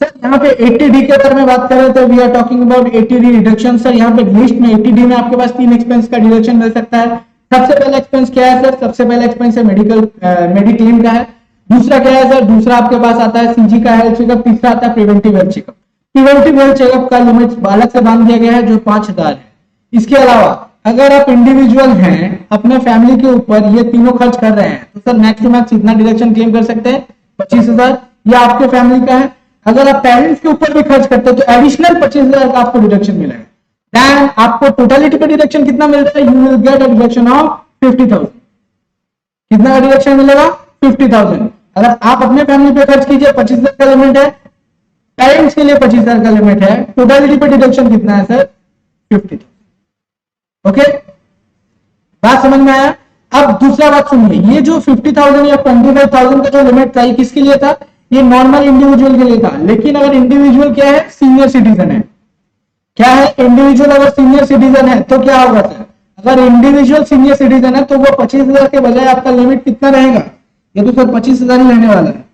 सर, यहाँ पे 80D के बारे में बात कर रहे थे। We are talking about 80D deduction. Sir यहाँ पे लिस्ट में 80D में आपके पास 3 एक्सपेंस का डिडक्शन मिल सकता है। सबसे पहला एक्सपेंस क्या है सर? सबसे पहला एक्सपेंस है मेडिक्लेम का है। दूसरा क्या है सर? दूसरा आपके पास आता है CG का हेल्थ चेकअप। तीसरा आता है preventive health checkup. Preventive health checkup का लिमिट अलग से बांध दिया गया है जो 5000 है। इसके अलावा अगर आप इंडिविजुअल हैं, अपने फैमिली के ऊपर ये तीनों खर्च कर रहे हैं, तो सर मैक्स टू मैक्स इतना डिडक्शन क्लेम कर सकते हैं 25,000। या आपके फैमिली का है, अगर आप पेरेंट्स के ऊपर भी खर्च करते हैं तो एडिशनल 25,000 का आपको डिडक्शन मिलेगा। देन आपको टोटलिटी पे डिडक्शन कितना मिल रहा है? You will get a deduction of 50,000। कितना का डिडक्शन मिलेगा? 50,000। अगर आप अपने फैमिली पे खर्च कीजिए 25,000 का लिमिट है, पेरेंट्स के लिए 25,000 का लिमिट है, टोटलिटी पे डिडक्शन कितना है सर? 50,000। ओके, बात समझ में आया? अब दूसरा बात सुनिए, ये जो 50,000 या 25,000 का जो लिमिट था ये किसके लिए था? ये नॉर्मल इंडिविजुअल के लिए था। लेकिन अगर इंडिविजुअल क्या है? सीनियर सिटीजन है। क्या है? इंडिविजुअल अगर सीनियर सिटीजन है तो क्या होगा सर? अगर इंडिविजुअल सीनियर सिटीजन है तो वो 25,000 के बजाय आपका लिमिट कितना रहेगा? ये तो सर 25,000 ही रहने वाला है।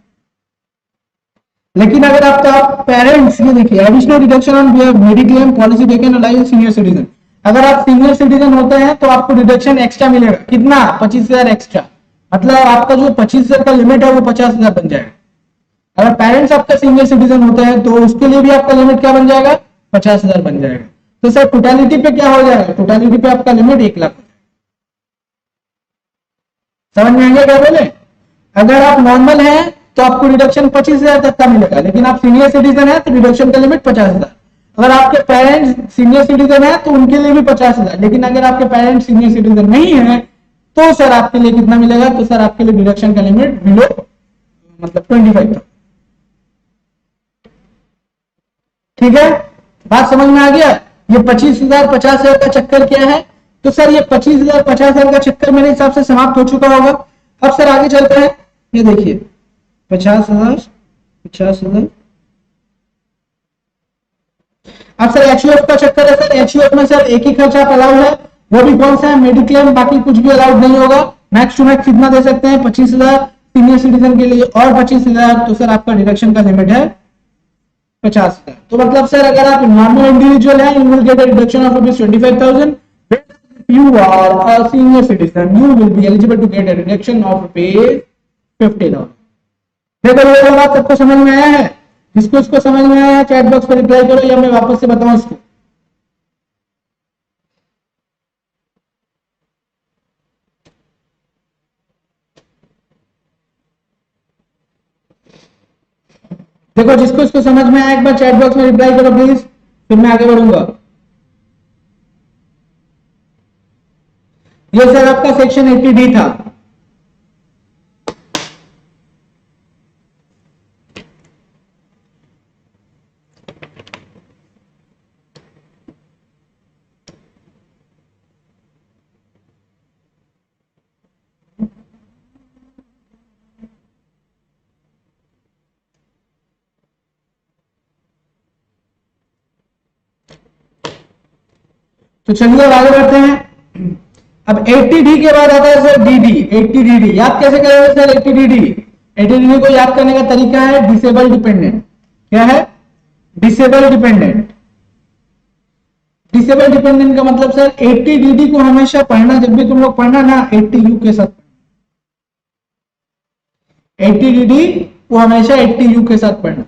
लेकिन अगर आपका पेरेंट्स, ये देखिए additional deduction on mediclaim policy taken like senior citizen, अगर आप सीनियर सिटीजन होते हैं तो आपको डिडक्शन एक्स्ट्रा मिलेगा, कितना 25,000 एक्स्ट्रा, मतलब आपका जो 25,000 का लिमिट है वो 50,000 बन जाएगा। अगर पेरेंट्स आपका सीनियर सिटीजन होते हैं तो उसके लिए भी आपका लिमिट क्या बन जाएगा, 50,000 बन जाएगा। तो सर टोटलिटी पे क्या हो जाएगा, टोटलिटी पे आपका लिमिट 1,00,000। समझ में आ गया क्या बोले? अगर आप नॉर्मल हैं तो आपको डिडक्शन 25,000 तक का मिलेगा, लेकिन आप सीनियर सिटीजन है तो डिडक्शन का लिमिट 50,000। अगर आपके पेरेंट्स सीनियर सिटीजन है तो उनके लिए भी 50,000, लेकिन अगर आपके पेरेंट्स सीनियर सिटीजन नहीं है तो सर आपके लिए कितना मिलेगा, तो सर आपके लिए डिडक्शन का लिमिट बिलो मतलब 25,000। ठीक है, बात समझ में आ गया? ये 25,000 50,000 का चक्कर क्या है, तो सर ये 25,000 50,000 का चक्कर मेरे हिसाब से समाप्त हो चुका होगा। अब सर आगे चलते हैं, ये देखिए 50,000 50,000। अब सर एचयूएफ का चक्कर है। सर एचयूएफ में सर एक ही खर्चा आप अलाउड है, वो भी कौन सा है, मेडिक्लेम, बाकी कुछ भी अलाउड नहीं होगा। मैक्स टू मैक्स कितना दे सकते हैं, 25,000 सीनियर सिटीजन के लिए और 25,000, तो सर आपका डिडक्शन का लिमिट है 50,000। तो मतलब सर अगर आप नॉर्मल इंडिविजुअल है, you will get a deduction of ₹25,000। You are a senior citizen, you will be eligible to get a reduction of ₹50,000। देखो ये बात सबको समझ में आया है? जिसको इसको समझ में आया है चैट बॉक्स पर रिप्लाई करो या मैं वापस से बताऊं इसको। देखो जिसको इसको समझ में आया एक बार चैट बॉक्स में रिप्लाई करो प्लीज, फिर मैं आगे बढ़ूंगा। ये सर आपका सेक्शन 80D था। तो चलिए अब आगे बढ़ते हैं। अब 80D के बाद आता है सर DD, 80DD। याद कैसे करेंगे सर 80DD? 80DD को याद करने का तरीका है डिसेबल डिपेंडेंट। क्या है? Disable dependent. डिसेबल डिपेंडेंट का मतलब सर 80DD को हमेशा पढ़ना, जब भी तुम लोग पढ़ना ना 80U के साथ, 80DD को हमेशा 80U के साथ पढ़ना।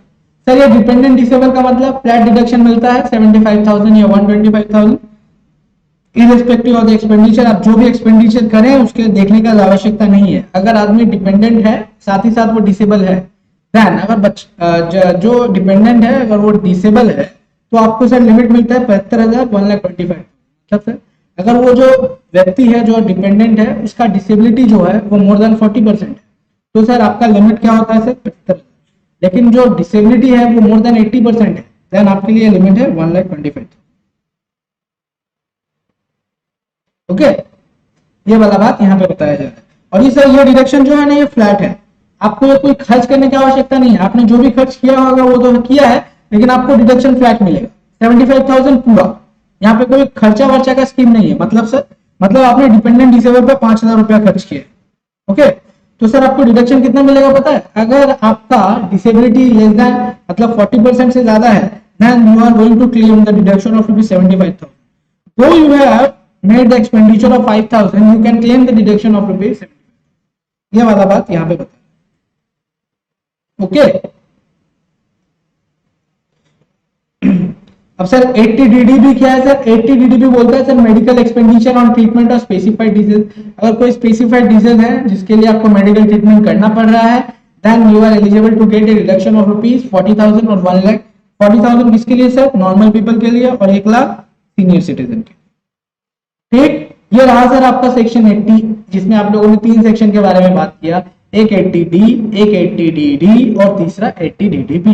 सर ये डिपेंडेंट डिसेबल का मतलब फ्लैट डिडक्शन मिलता है 75,000 या 125,000 इरेस्पेक्टिव ऑफ द एक्सपेंडिचर। आप जो भी एक्सपेंडिचर करें उसके देखने का आवश्यकता नहीं है। अगर आदमी डिपेंडेंट है साथ ही साथ वो डिसेबल है, देन अगर जो डिपेंडेंट है अगर वो डिसेबल है तो आपको सर लिमिट मिलता है 75,000 1,25,000। मतलब सर अगर वो जो व्यक्ति है जो डिपेंडेंट है उसका डिसेबिलिटी जो है वो मोर देन 40% है, तो सर आपका लिमिट क्या होता है सर 75,000। लेकिन जो डिसेबिलिटी है वो मोर देन 80% है, देन आपके लिए लिमिट है 1,25,000। ओके, ये वाला बात यहाँ पे बताया जा रहा है। और ये सर ये डिडक्शन जो है ना ये फ्लैट है, आपको कोई खर्च करने की आवश्यकता नहीं है। आपने जो भी खर्च किया होगा वो तो किया है, लेकिन आपको डिडक्शन फ्लैट मिलेगा 75,000 पूरा। यहाँ पे कोई खर्चा वर्चा का स्कीम नहीं है। मतलब सर मतलब आपने डिपेंडेंट डिसेबल पे 5,000 रुपया खर्च किया, ओके, तो सर आपको डिडक्शन कितना मिलेगा पता है? अगर आपका डिसेबिलिटी लेस देन मतलब 40% से ज्यादा है, then you are going to claim the deduction of ₹75,000। Though you have made the expenditure of 5,000, you can claim the deduction of ₹75,000। ये वाला बात यहाँ पे बता। ओके, अब सर 80DD भी क्या है सर? 80DD भी बोलता है sir medical expenditure on treatment of specified disease. अगर कोई स्पेसिफाइड डिजीज है जिसके लिए आपको मेडिकल ट्रीटमेंट करना पड़ रहा है, then you are eligible to get a reduction of ₹40,000 और 1,00,000। 40,000 किसके लिए सर? नॉर्मल पीपल के लिए, और 1,00,000 सीनियर सिटीजन के। ठीक, ये रहा सर आपका सेक्शन 80, जिसमें आप लोगों ने 3 सेक्शन के बारे में बात किया, एक 80D, एक 80DD और तीसरा 80DDB।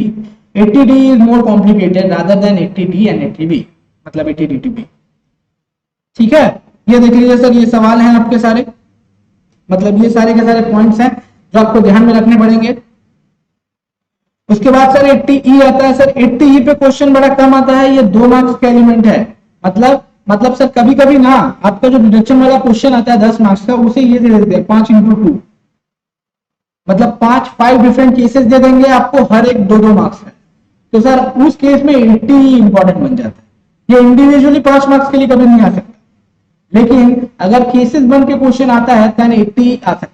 80D is more complicated rather than 80D and 80B, मतलब 80DDB। ठीक है, ये देख लीजिए सर, ये सवाल हैं आपके सारे, मतलब ये सारे के सारे पॉइंट्स हैं जो आपको ध्यान में रखने पड़ेंगे। उसके बाद सर 80E आता है। सर 80E पे क्वेश्चन बड़ा कम आता है, ये 2 मार्क्स का एलिमेंट है। मतलब सर कभी कभी ना आपका जो डिडक्शन वाला क्वेश्चन आता है 10 मार्क्स का, उसे ये दे देते हैं 5 × 2। मतलब 5 डिफरेंट केसेस दे देंगे आपको, हर एक 2-2 मार्क्स है, तो सर उस केस में 80 इंपॉर्टेंट बन जाता है। ये इंडिविजुअली 5 मार्क्स के लिए कभी नहीं आ सकता, लेकिन अगर केसेस बन के क्वेश्चन आता है तो 80 आ सकता है,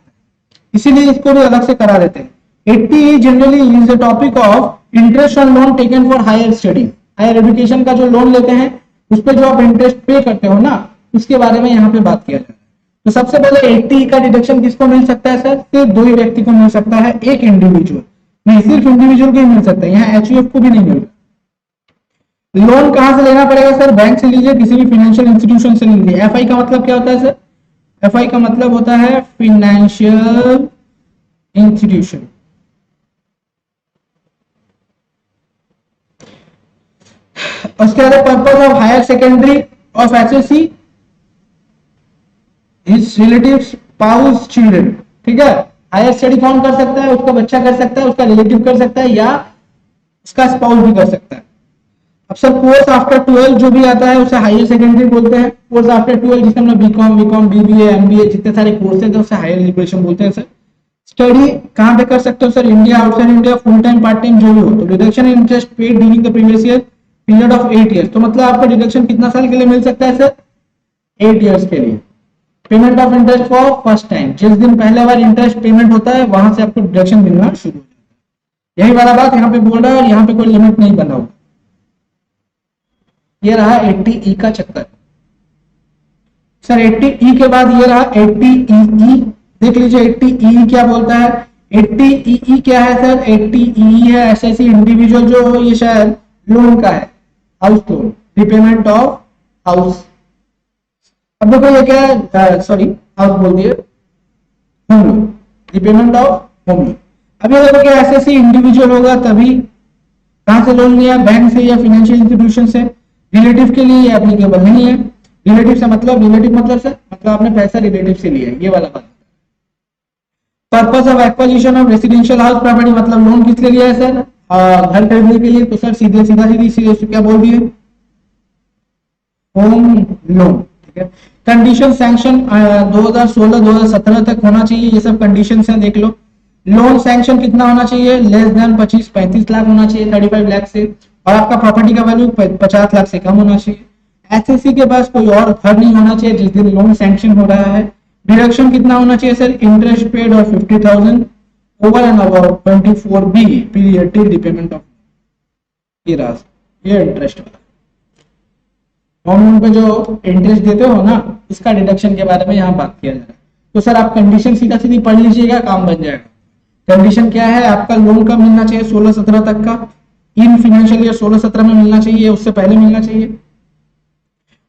इसीलिए इसको भी अलग से करा देते हैं। 80 generally is the topic of interest on loan taken for higher study. Higher education का जो लोन लेते हैं उस पर जो आप इंटरेस्ट पे करते हो ना, उसके बारे में यहाँ पे बात किया जाए। तो सबसे पहले 80 का डिडक्शन किसको मिल सकता है सर? सिर्फ 2 ही व्यक्ति को मिल सकता है, एक इंडिविजुअल नहीं, सिर्फ इंडिविजुअल को ही मिल सकता है, यहाँ एचयूएफ को भी नहीं मिलता। लोन कहां से लेना पड़ेगा सर? बैंक से लीजिए, किसी भी फाइनेंशियल इंस्टीट्यूशन से लीजिए। एफआई का मतलब क्या होता है सर? एफआई का मतलब होता है फाइनेंशियल इंस्टीट्यूशन। उसके बाद purpose of higher secondary of assessee is relative spouse children. ठीक है, हायर स्टडी कौन कर सकता है? उसका बच्चा कर सकता है, उसका रिलेटिव कर सकता है, या उसका स्पाउस भी कर सकता है। अब सर कोर्स आफ्टर 12 जो भी आता है उसे हायर सेकेंडरी बोलते हैं। कोर्स आफ्टर 12 जिसमें हम बीकॉम, बीबीए, एमबीए जितने सारे कोर्सेज है उसे हायर एजुकेशन बोलते हैं सर। स्टडी कहां पे कर सकते हो sir? India, outside India, full time, part time जो भी हो। तो deduction in interest paid during the previous year period of 8 years. तो मतलब आपका डिडक्शन कितना साल के लिए मिल सकता है सर? 8 ईयर्स के लिए। Payment of interest for first time, जिस दिन पहले बार इंटरेस्ट पेमेंट होता है वहां से आपको डिडक्शन मिलना शुरू हो जाता है। यही वाला बात यहाँ पे बोल रहा है, और यहाँ पे कोई लिमिट नहीं बना हुआ। ये रहा 80E का चक्कर सर। 80E के बाद ये रहा 80EE। देख लीजिए 80EE क्या बोलता है। 80EE क्या है सर? 80EE है एसएससी इंडिविजुअल जो हो, ये शायद लोन का है, house loan, repayment of house. अब देखो ये क्या है, सॉरी हाउस बोल दिए, home loan, repayment of home loan. अब ये देखो कि एसएससी इंडिविजुअल होगा तभी। कहां से लोन लिया? बैंक से या फाइनेंशियल इंस्टीट्यूशन से। रिलेटिव के लिए एप्लीकेबल नहीं है। रिलेटिव से मतलब, रिलेटिव मतलब सर मतलब आपने पैसा रिलेटिव से लिया है, ये वाला बात। Purpose of acquisition of residential house property, मतलब लोन किस लिए लिया है सर? घर खरीदने के लिए। तो सर सीधी क्या बोल दिए? Home loan. ठीक है। कंडीशन सैंक्शन 2016-2017 तक होना चाहिए, ये सब कंडीशन है, देख लो। लोन सैंक्शन कितना होना चाहिए? लेस देन 25-35 लाख होना चाहिए, 35 लाख से, और आपका प्रॉपर्टी का वैल्यू 50 लाख से कम होना चाहिए। एसएससी के पास कोई और घर नहीं होना चाहिए जिस दिन लोन सैंक्शन हो रहा है। डिडक्शन कितना होना चाहिए सर? इंटरेस्ट पेड और 50,000 over and about 24B period till repayment of. ये इंटरेस्ट वाला होम लोन पे जो इंटरेस्ट देते हो ना, इसका डिडक्शन के बारे में यहाँ बात किया जा रहा है। तो सर आप कंडीशन सीधा सीधी पढ़ लीजिएगा, काम बन जाएगा। कंडीशन क्या है? आपका लोन कब मिलना चाहिए? 16-17 तक का। इन फाइनेंशियल ईयर 16-17 में मिलना चाहिए, उससे पहले मिलना चाहिए।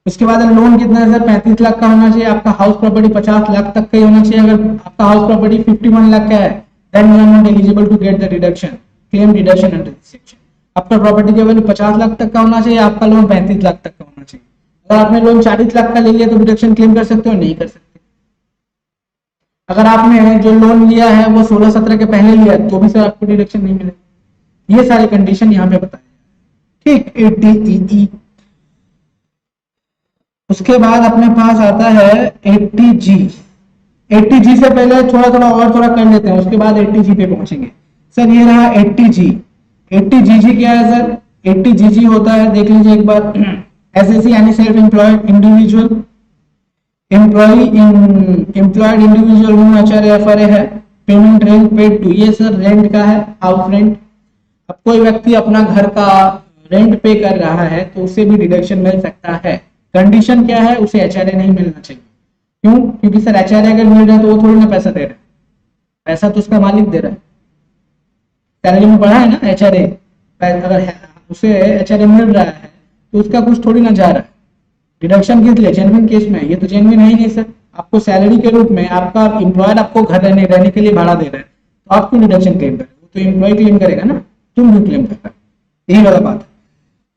उसके बाद लोन कितना है सर? 35 लाख का होना चाहिए। आपका हाउस प्रॉपर्टी 50 लाख तक का ही होना चाहिए। अगर आपका हाउस प्रॉपर्टी 51 लाख का है, then you are not eligible to get the deduction, claim deduction under this section. आपका प्रॉपर्टी का वैल्यू 50 लाख तक का होना चाहिए, आपका लोन 35 लाख तक का होना चाहिए। अगर आपने लोन 40 लाख का ले लिया तो डिडक्शन क्लेम कर सकते हो? नहीं कर सकते। अगर आपने जो लोन लिया है वो 16-17 के पहले लिया तो भी सर आपको डिडक्शन नहीं मिलेगा। ये सारी कंडीशन यहाँ पे बताए। ठीक, 80EE। उसके बाद अपने पास आता है 80G। 80G से पहले थोड़ा कर लेते हैं, उसके बाद 80G पे पहुंचेंगे। सर ये रहा 80G। 80GG क्या है सर? 80GG होता है, देख लीजिए एक बार। एसएससी यानी self employed individual, employed individual room HRA है। पेमेंट रेंट पेड टू, ये सर रेंट का है, हाउस रेंट। अब कोई व्यक्ति अपना घर का रेंट पे कर रहा है तो उसे भी डिडक्शन मिल सकता है। कंडीशन क्या है? उसे HRA नहीं मिलना चाहिए। क्यों? क्योंकि सर HRA अगर मिल रहा है तो वो थोड़ी ना पैसा दे रहा है, पैसा तो उसका मालिक दे रहा है। सैलरी में पढ़ा है ना HRA, अगर उसे HRA मिल रहा है तो उसका कुछ थोड़ी ना जा रहा है। डिडक्शन किस लिए? जेन्युइन केस में। ये तो जेन्युइन है ही नहीं सर। आपको सैलरी के रूप में आपका एम्प्लॉयर आपको घर रहने के लिए भाड़ा दे रहा है, तो आप क्यों डिडक्शन क्लेम कर रहे हो? तो एम्प्लॉय क्लेम करेगा ना, तुम भी क्लेम कर रहे हो। यही वाला बात है।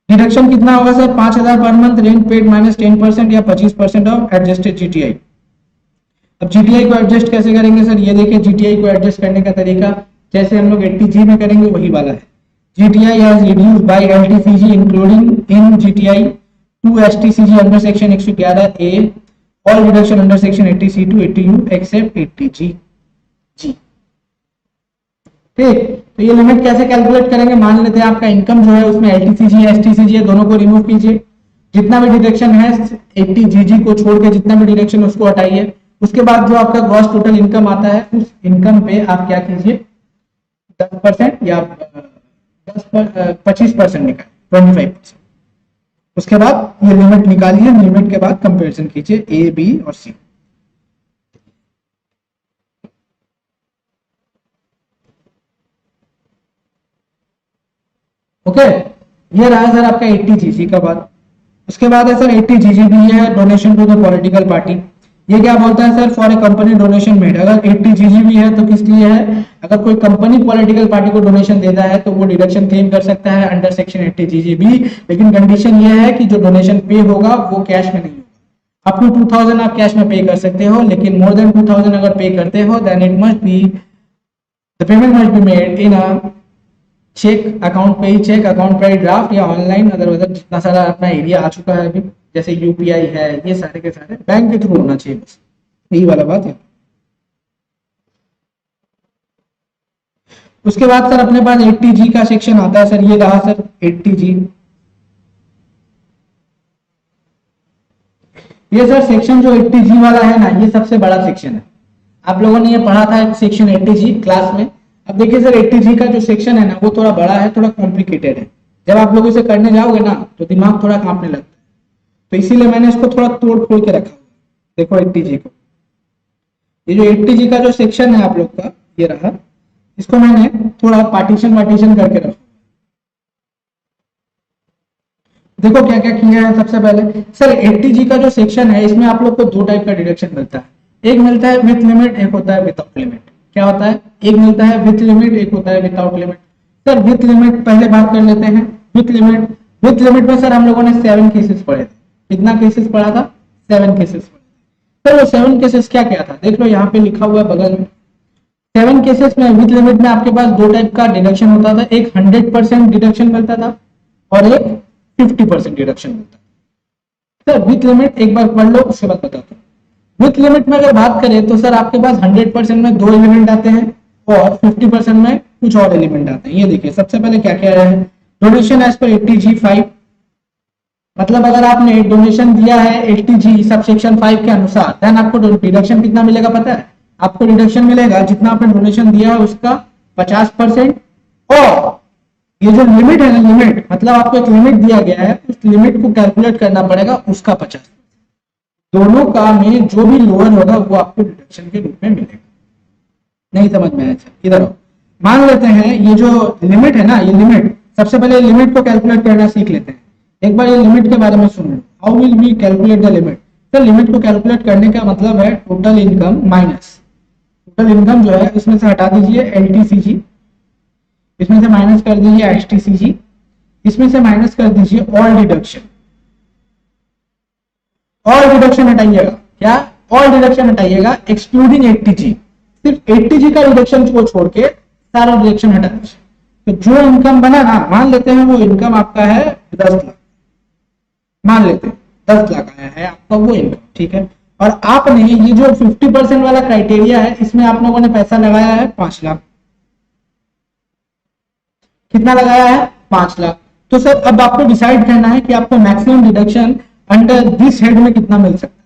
डिडक्शन कितना होगा sir? 5,000 per month rent paid minus 10% या 25% ऑफ एडजस्टेड GTI। अब GTI को एडजस्ट कैसे करेंगे सर? ये देखिए GTI को एडजस्ट करने का तरीका जैसे हम लोग 80G में करेंगे वही वाला है। GTI has reduced by LTCG including in GTI to STCG under section 111A, all reduction under section 80C to 80U except 80G। ठीक, तो ये लिमिट कैसे कैलकुलेट करेंगे, मान लेते हैं आपका इनकम जो है उसमें एलटीसीजी एसटीसीजी है, दोनों को रिमूव कीजिए, जितना भी डिडक्शन है 80 को छोड़ के जितना भी डिडक्शन उसको हटाइए, उसके बाद जो आपका ग्रॉस टोटल इनकम आता है उस इनकम पे आप क्या कीजिए 10% या 25% निकालिए, 25%। उसके बाद ये लिमिट निकालिए, लिमिट के बाद कंपैरिजन कीजिए ए बी और सी। ओके, ये रहा सर आपका 80 जीसी का बात। उसके बाद है सर 80 जीजीबी है donation to the political party. ये क्या बोलता है sir, for a company donation made, अगर 80 जीजीबी है तो किस लिए है, अगर कोई कंपनी पॉलिटिकल पार्टी को डोनेशन देता है तो वो डिडक्शन क्लेम कर सकता है अंडर सेक्शन 80 जीजीबी, लेकिन कंडीशन ये है कि जो डोनेशन पे होगा वो कैश में नहीं होगा। अप टू 2000 आप कैश में पे कर सकते हो, लेकिन मोर देन 2000 अगर पे करते हो then it must be the payment must be made in a cheque account payee ही, चेक अकाउंट पे ड्राफ्ट या ऑनलाइन, अदरवाइज जितना सारा अपना एरिया आ चुका है अभी जैसे यूपीआई है, ये सारे के सारे बैंक के थ्रू होना चाहिए, बस यही वाला बात है। उसके बाद सर अपने पास 80G का सेक्शन आता है सर, ये रहा सर 80G। ये सर सेक्शन जो 80G वाला है ना, ये सबसे बड़ा सेक्शन है। आप लोगों ने ये पढ़ा था सेक्शन 80G क्लास में। अब देखिए सर 80G का जो सेक्शन है ना वो थोड़ा बड़ा है, थोड़ा कॉम्प्लिकेटेड है। जब आप लोग इसे करने जाओगे ना तो दिमाग थोड़ा कांपने लगता है, तो इसीलिए मैंने इसको थोड़ा तोड़ फोड़ के रखा। देखो 80G को, ये जो 80G का जो सेक्शन है आप लोग का ये रहा, इसको मैंने थोड़ा पार्टीशन करके रखा। देखो क्या क्या किया है। सबसे पहले सर 80G का जो सेक्शन है इसमें आप लोग को दो टाइप का डिडक्शन मिलता है, एक मिलता है विथ लिमिट, एक होता है विदाउट लिमिट। क्या होता है, एक मिलता है विथ लिमिट, एक होता है without limit. Sir with limit पहले बात कर लेते हैं। विथ लिमिट में सर हम लोगों ने 7 केसेस पढ़े थे। कितना केसेस पढ़ा था, 7 केसेस पढ़े। सर वो 7 केसेस क्या क्या था, देख लो यहाँ पे लिखा हुआ है बगल में। 7 केसेस में विथ लिमिट में आपके पास दो टाइप का डिडक्शन होता था, एक 100% डिडक्शन मिलता था और एक 50% डिडक्शन मिलता था। सर विथ लिमिट एक बार पढ़ लो, उसके बाद बताता हूँ। विथ लिमिट में अगर बात करें तो सर आपके पास 100% में 2 एलिमेंट आते हैं और 50% में कुछ और एलिमेंट आते हैं। ये देखिए सबसे पहले क्या क्या है, डोनेशन एज पर 80G 5, मतलब अगर आपने डोनेशन दिया है 80G सब सेक्शन 5 के अनुसार, देन आपको डिडक्शन कितना मिलेगा पता है, आपको डिडक्शन मिलेगा जितना आपने डोनेशन दिया है उसका 50%, और ये जो लिमिट है ना, लिमिट मतलब आपको एक लिमिट दिया गया है, उस लिमिट को कैलकुलेट करना पड़ेगा उसका 50%। दोनों का में जो भी लोअर होगा वो आपको डिडक्शन के रूप में मिलेगा। नहीं समझ में आया, इधर आओ। मान लेते हैं ये जो लिमिट है ना, ये लिमिट, सबसे पहले लिमिट को कैलकुलेट करना सीख लेते हैं। एक बार ये लिमिट के बारे में सुन लो, how will we calculate the limit. तो लिमिट को कैलकुलेट करने का मतलब है total income minus, total income जो है इसमें से हटा दीजिए एलटीसीजी, इसमें से माइनस कर दीजिए एसटीसीजी, इसमें से माइनस कर दीजिए ऑल डिडक्शन। ऑल डिडक्शन हटाइएगा, क्या ऑल डिडक्शन हटाइएगा एक्सक्लूडिंग 80G, सिर्फ 80G का डिडक्शन को छोड़ के सारा डिडक्शन हटा दीजिए। तो जो इनकम बना ना, मान लेते हैं वो इनकम आपका है 10 लाख, मान लेते हैं 10 लाख आया है आपका वो इनकम, ठीक है। और आपने ये जो 50% वाला क्राइटेरिया है इसमें आप लोगों ने पैसा लगाया है 5 लाख। कितना लगाया है, 5 लाख। तो सर अब आपको डिसाइड करना है कि आपको maximum deduction under this head में कितना मिल सकता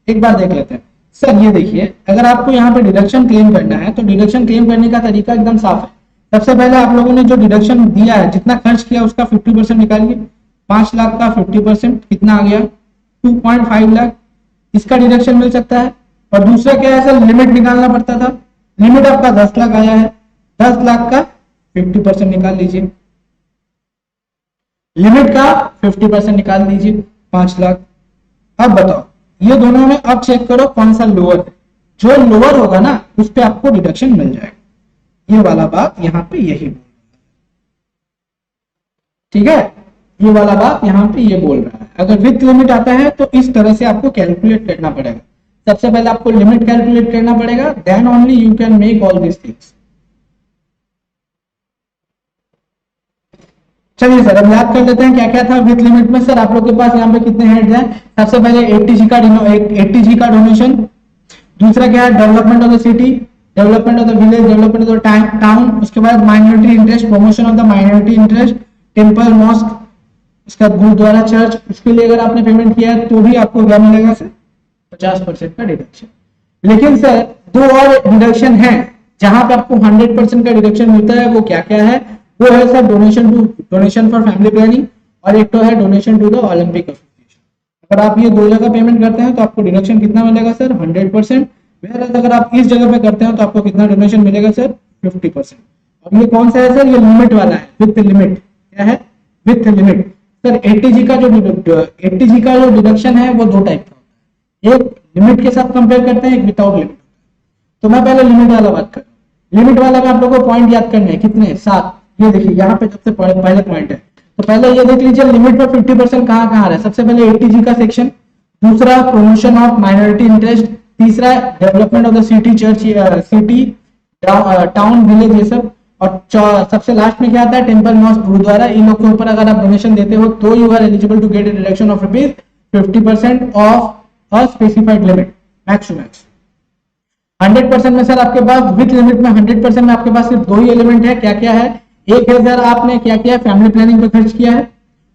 है। एक बार देख लेते हैं। सर ये देखिए, अगर आपको यहाँ पे डिडक्शन क्लेम करना है तो डिडक्शन क्लेम करने का तरीका एकदम साफ है। सबसे पहले आप लोगों ने जो डिडक्शन दिया है, जितना खर्च किया उसका 50% निकालिए। 5 लाख का 50% कितना आ गया, 2.5 लाख, इसका डिडक्शन मिल सकता है। और दूसरा क्या है सर, लिमिट निकालना पड़ता था। लिमिट आपका 10 लाख आया है, 10 लाख का 50% निकाल लीजिए, लिमिट का 50% निकाल दीजिए, 5 लाख। अब बताओ ये दोनों में अब चेक करो कौन सा लोअर है। जो लोअर होगा ना उस पे आपको डिडक्शन मिल जाएगा। ये वाला बात यहाँ पे यही, ठीक है, ये वाला बात यहाँ पे ये बोल रहा है। अगर विथ लिमिट आता है तो इस तरह से आपको कैलकुलेट करना पड़ेगा। सबसे पहले आपको लिमिट कैलकुलेट करना पड़ेगा, then only you can make all this things. चलिए सर अब याद कर लेते हैं क्या क्या था विथ लिमिट में। सर आप लोग के पास यहाँ पे कितने हेड्स हैं, सबसे पहले 80G का डोनेशन, दूसरा क्या है development of the city, development of the village, development of the town, उसके बाद minority interest, promotion of the minority interest, temple, mosque, उसका गुरुद्वारा, चर्च, उसके लिए अगर आपने पेमेंट किया है तो भी आपको क्या मिलेगा सर? 50% का डिडक्शन। लेकिन सर दो और डिडक्शन है जहां पे आपको 100% का डिडक्शन मिलता है, वो क्या क्या है? वो है sir donation for family planning, और एक तो है donation to the Olympic association. अगर आप ये दो जगह पेमेंट करते हैं तो आपको डिडक्शन कितना मिलेगा सर? 100%। अगर आप इस जगह पे करते हैं तो आपको कितना डोनेशन मिलेगा सर? 50%। और ये कौन सा है सर? ये लिमिट वाला है, विथ लिमिट। क्या है? With limit. सर 80G का जो डिडक्शन है वो दो टाइप का होता है, एक लिमिट के साथ कंपेयर करते हैं, एक विदाउट लिमिट। तो मैं पहले लिमिट वाला बात कर, लिमिट वाला में आप लोगों को पॉइंट याद करने हैं, कितने? 7। ये देखिए यहाँ पे सबसे पहले पॉइंट है, तो पहले ये देख लीजिए लिमिट पर 50% कहाँ कहाँ रहा है। सबसे पहले 80G का सेक्शन, दूसरा प्रमोशन ऑफ माइनॉरिटी इंटरेस्ट, तीसरा development of the city, church, city, town, village, ये सब, और सबसे लास्ट में क्या आता है? Temple, mask, gurdwara. इन लोग के ऊपर अगर आप डोनेशन देते हो तो you are eligible to get a deduction of ₹50% of a specified limit, max to max. 100% में सर आपके पास, विथ लिमिट में 100% में आपके पास सिर्फ दो ही एलिमेंट है। क्या क्या है? एक है सर आपने क्या किया? फैमिली प्लानिंग पे खर्च किया है,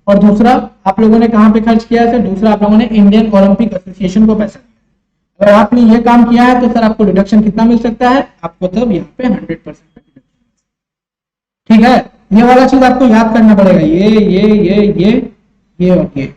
और दूसरा आप लोगों ने कहां पे खर्च किया है सर? दूसरा आप लोगों ने इंडियन ओलंपिक एसोसिएशन को पैसा दिया। अगर आपने ये काम किया है तो सर आपको डिडक्शन कितना मिल सकता है? आपको तब यहाँ पे 100%। ठीक है, ये वाला चीज आपको याद करना पड़ेगा, ये और ये।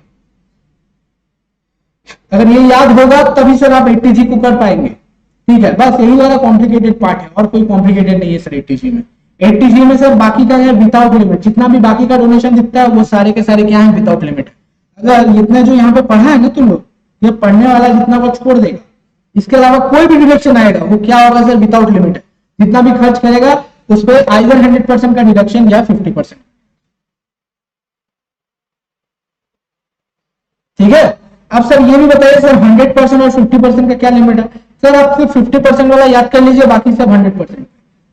अगर ये याद होगा तभी सर आप 80G को कर पाएंगे। ठीक है, बस यही वाला कॉम्प्लिकेटेड पार्ट है, और कोई कॉम्प्लिकेटेड नहीं है सर 80G में। 80G में सर बाकी का है विदाउट लिमिट, जितना भी बाकी का डोनेशन दिखता है वो सारे के सारे क्या है? विदाउट लिमिट है। अगर इतना जो यहाँ पे पढ़ा है ना तुम लोग, ये पढ़ने वाला जितना वो छोड़ देगा, इसके अलावा कोई भी डिडक्शन आएगा वो क्या होगा सर? विदाउट लिमिट है। जितना भी खर्च करेगा उस पर आइदर 100% का डिडक्शन या 50%। ठीक है, अब सर ये भी बताइए सर 100% और 50% का क्या लिमिट है? सर आप सिर्फ 50% वाला याद कर लीजिए, बाकी सब 100%।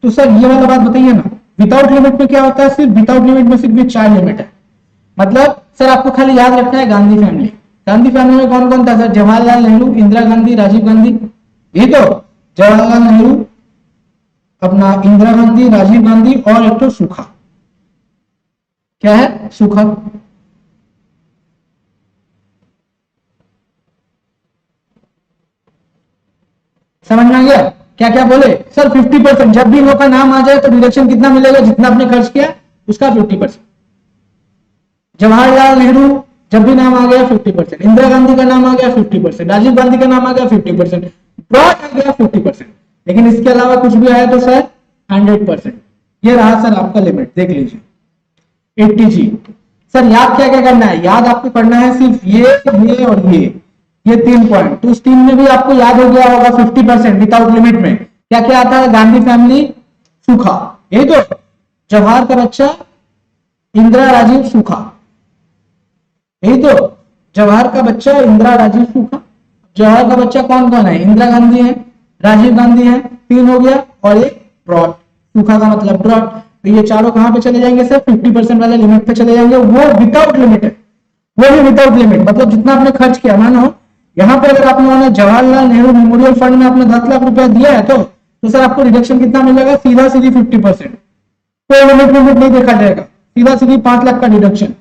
तो सर ये वाला बात बताइए ना, विदाउट लिमिट में क्या होता है? सिर्फ विदाउट लिमिट में सिर्फ 4 लिमिट है। मतलब सर आपको खाली याद रखना है गांधी फैमिली। गांधी फैमिली में कौन कौन था सर? जवाहरलाल नेहरू, इंदिरा गांधी, राजीव गांधी। ये तो जवाहरलाल नेहरू, अपना इंदिरा गांधी, राजीव गांधी, और एक तो सूखा। क्या है? सूखा। समझ में आ गया? क्या क्या बोले सर? 50%। जब भी इन लोग का नाम आ जाए तो डिडक्शन कितना मिलेगा? जितना आपने खर्च किया उसका 50%। जवाहरलाल नेहरू जब भी नाम आ गया 50%, इंदिरा गांधी का नाम आ गया 50%, राजीव गांधी का नाम आ गया 50%, ब्रॉड आ गया 50%। लेकिन इसके अलावा कुछ भी आया तो सर 100%। ये रहा सर आपका लिमिट, देख लीजिए 80G। सर याद क्या क्या करना है? याद आपको करना है सिर्फ ये और ये 3 पॉइंट। तो उस 3 में भी आपको याद हो गया होगा 50% विदाउट लिमिट में क्या क्या आता है? गांधी फैमिली, सूखा, यही तो, जवाहर का बच्चा, इंदिरा, राजीव, सूखा, यही तो, जवाहर का बच्चा, इंदिरा, राजीव, सूखा। जवाहर का बच्चा कौन कौन है? इंदिरा गांधी है, राजीव गांधी है, 3 हो गया, और एक ब्रॉड, सूखा का मतलब ब्रॉड। तो ये चारों कहां पे चले जाएंगे सर? 50% वाले लिमिट पे चले जाएंगे, वो विदाउट लिमिट है, वो भी विदाउट लिमिट। मतलब जितना आपने खर्च किया, मानो यहाँ पर अगर आप लोगों ने जवाहरलाल नेहरू मेमोरियल फंड में आपने 10 लाख रुपया दिया है तो सर आपको रिडक्शन कितना मिलेगा? सीधा सीधी 50%। कोई लिमिट नहीं देखा जाएगा, सीधा सीधी 5 लाख का डिडक्शन।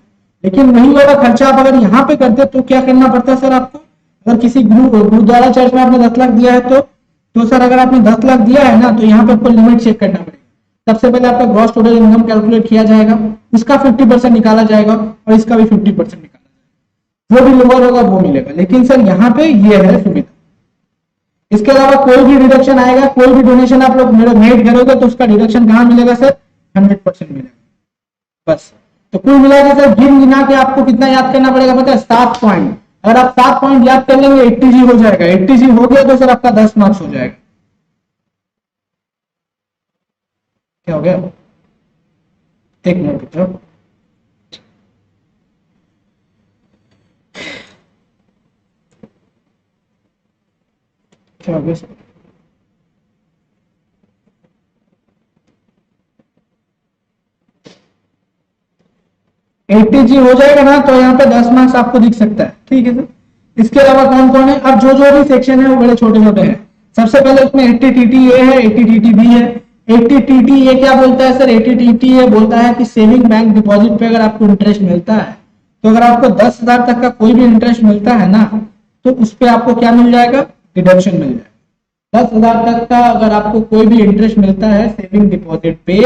लेकिन वही वाला खर्चा आप अगर यहाँ पे करते तो क्या करना पड़ता है सर आपको? अगर किसी गुरुद्वारा चर्च में आपने 10 लाख दिया है तो सर अगर आपने 10 लाख दिया है ना, तो यहाँ पे आपको लिमिट चेक करना पड़ेगा। सबसे पहले आपका ग्रॉस टोटल इनकम कैलकुलेट किया जाएगा, उसका 50% निकाला जाएगा, और इसका भी 50% निकाला जाएगा। जो भी लोअर होगा वो मिलेगा। लेकिन सर यहाँ पे ये है सुविधा। इसके अलावा कोई भी डिडक्शन आएगा, कोई भी डोनेशन आप लोग मेड करोगे तो उसका डिडक्शन कहाँ मिलेगा सर? 100% मिलेगा। बस, तो कुल मिला के सर गिन गिना के आपको कितना याद करना पड़ेगा पता है? 7 पॉइंट। अगर आप 7 पॉइंट याद कर लेंगे 80G हो जाएगा। 80G हो गया तो सर आपका 10 मार्क्स हो जाएगा। क्या हो गया? एक मिनट रुक जाओ। क्या हो गया सर? एट्टी जी हो जाएगा ना, तो यहाँ पे 10 मार्क्स आपको दिख सकता है। ठीक है सर। इसके अलावा कौन कौन है? अब जो भी सेक्शन है वो बड़े छोटे छोटे हैं। सबसे पहले उसमें 80TTA है, 80TTB है। 80TTA क्या बोलता है सर? 80TTA बोलता है कि सेविंग बैंक डिपॉजिट पे अगर आपको इंटरेस्ट मिलता है, तो अगर आपको 10,000 तक का कोई भी इंटरेस्ट मिलता है ना, तो उस पर आपको क्या मिल जाएगा? डिडक्शन मिल जाएगा। 10,000 तक का अगर आपको कोई भी इंटरेस्ट मिलता है सेविंग डिपॉजिट पे,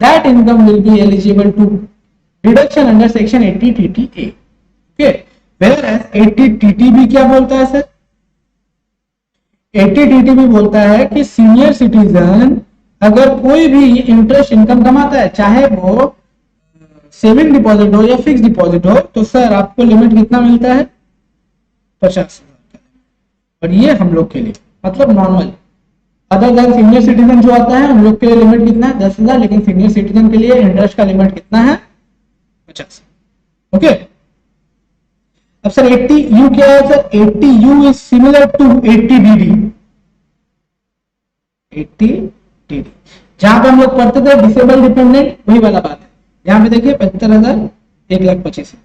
that income will be eligible to deduction under section 80TTA। Okay, whereas 80TTB क्या बोलता है सर? 80TTB बोलता है कि सीनियर सिटीजन अगर कोई भी इंटरेस्ट इनकम कमाता है, चाहे वो सेविंग डिपॉजिट हो या फिक्स डिपॉजिट हो, तो सर आपको लिमिट कितना मिलता है? 50,000। और ये हम लोग के लिए मतलब normal, other than senior citizen जो आता है, हम लोग के लिए लिमिट कितना है? 10,000। लेकिन सीनियर सिटीजन के लिए इंटरेस्ट का लिमिट कितना है? 50। ओके, अब सर 80U क्या है sir? 80U is similar to 80DD। 80DD जहां पे हम लोग पढ़ते थे डिसेबल डिपेंडेंट, वही वाला बात है। यहां पे देखिए 75,000, 1,25,000,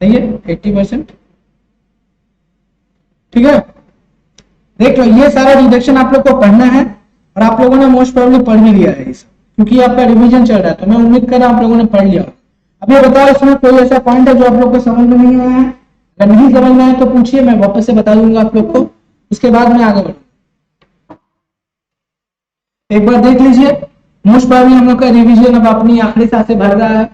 सही है, 80%। ठीक है, देख लो ये सारा डिडक्शन आप लोग को पढ़ना है, और आप लोगों ने मोस्ट प्रोबेबली पढ़ भी लिया है इस, क्योंकि आपका रिवीजन चल रहा है, तो मैं उम्मीद कर रहा हूं आप लोगों ने पढ़ लिया। अब ये बताओ इसमें कोई ऐसा पॉइंट है जो आप लोग को समझ में नहीं आया है? अगर नहीं समझ में आया तो पूछिए, मैं वापस से बता दूंगा आप लोग को, उसके बाद मैं आगे बढ़ूंगा। एक बार देख लीजिए, मोस्ट प्रोबेबली हम लोग का रिवीजन अब अपनी आखिरी साल से भर रहा है।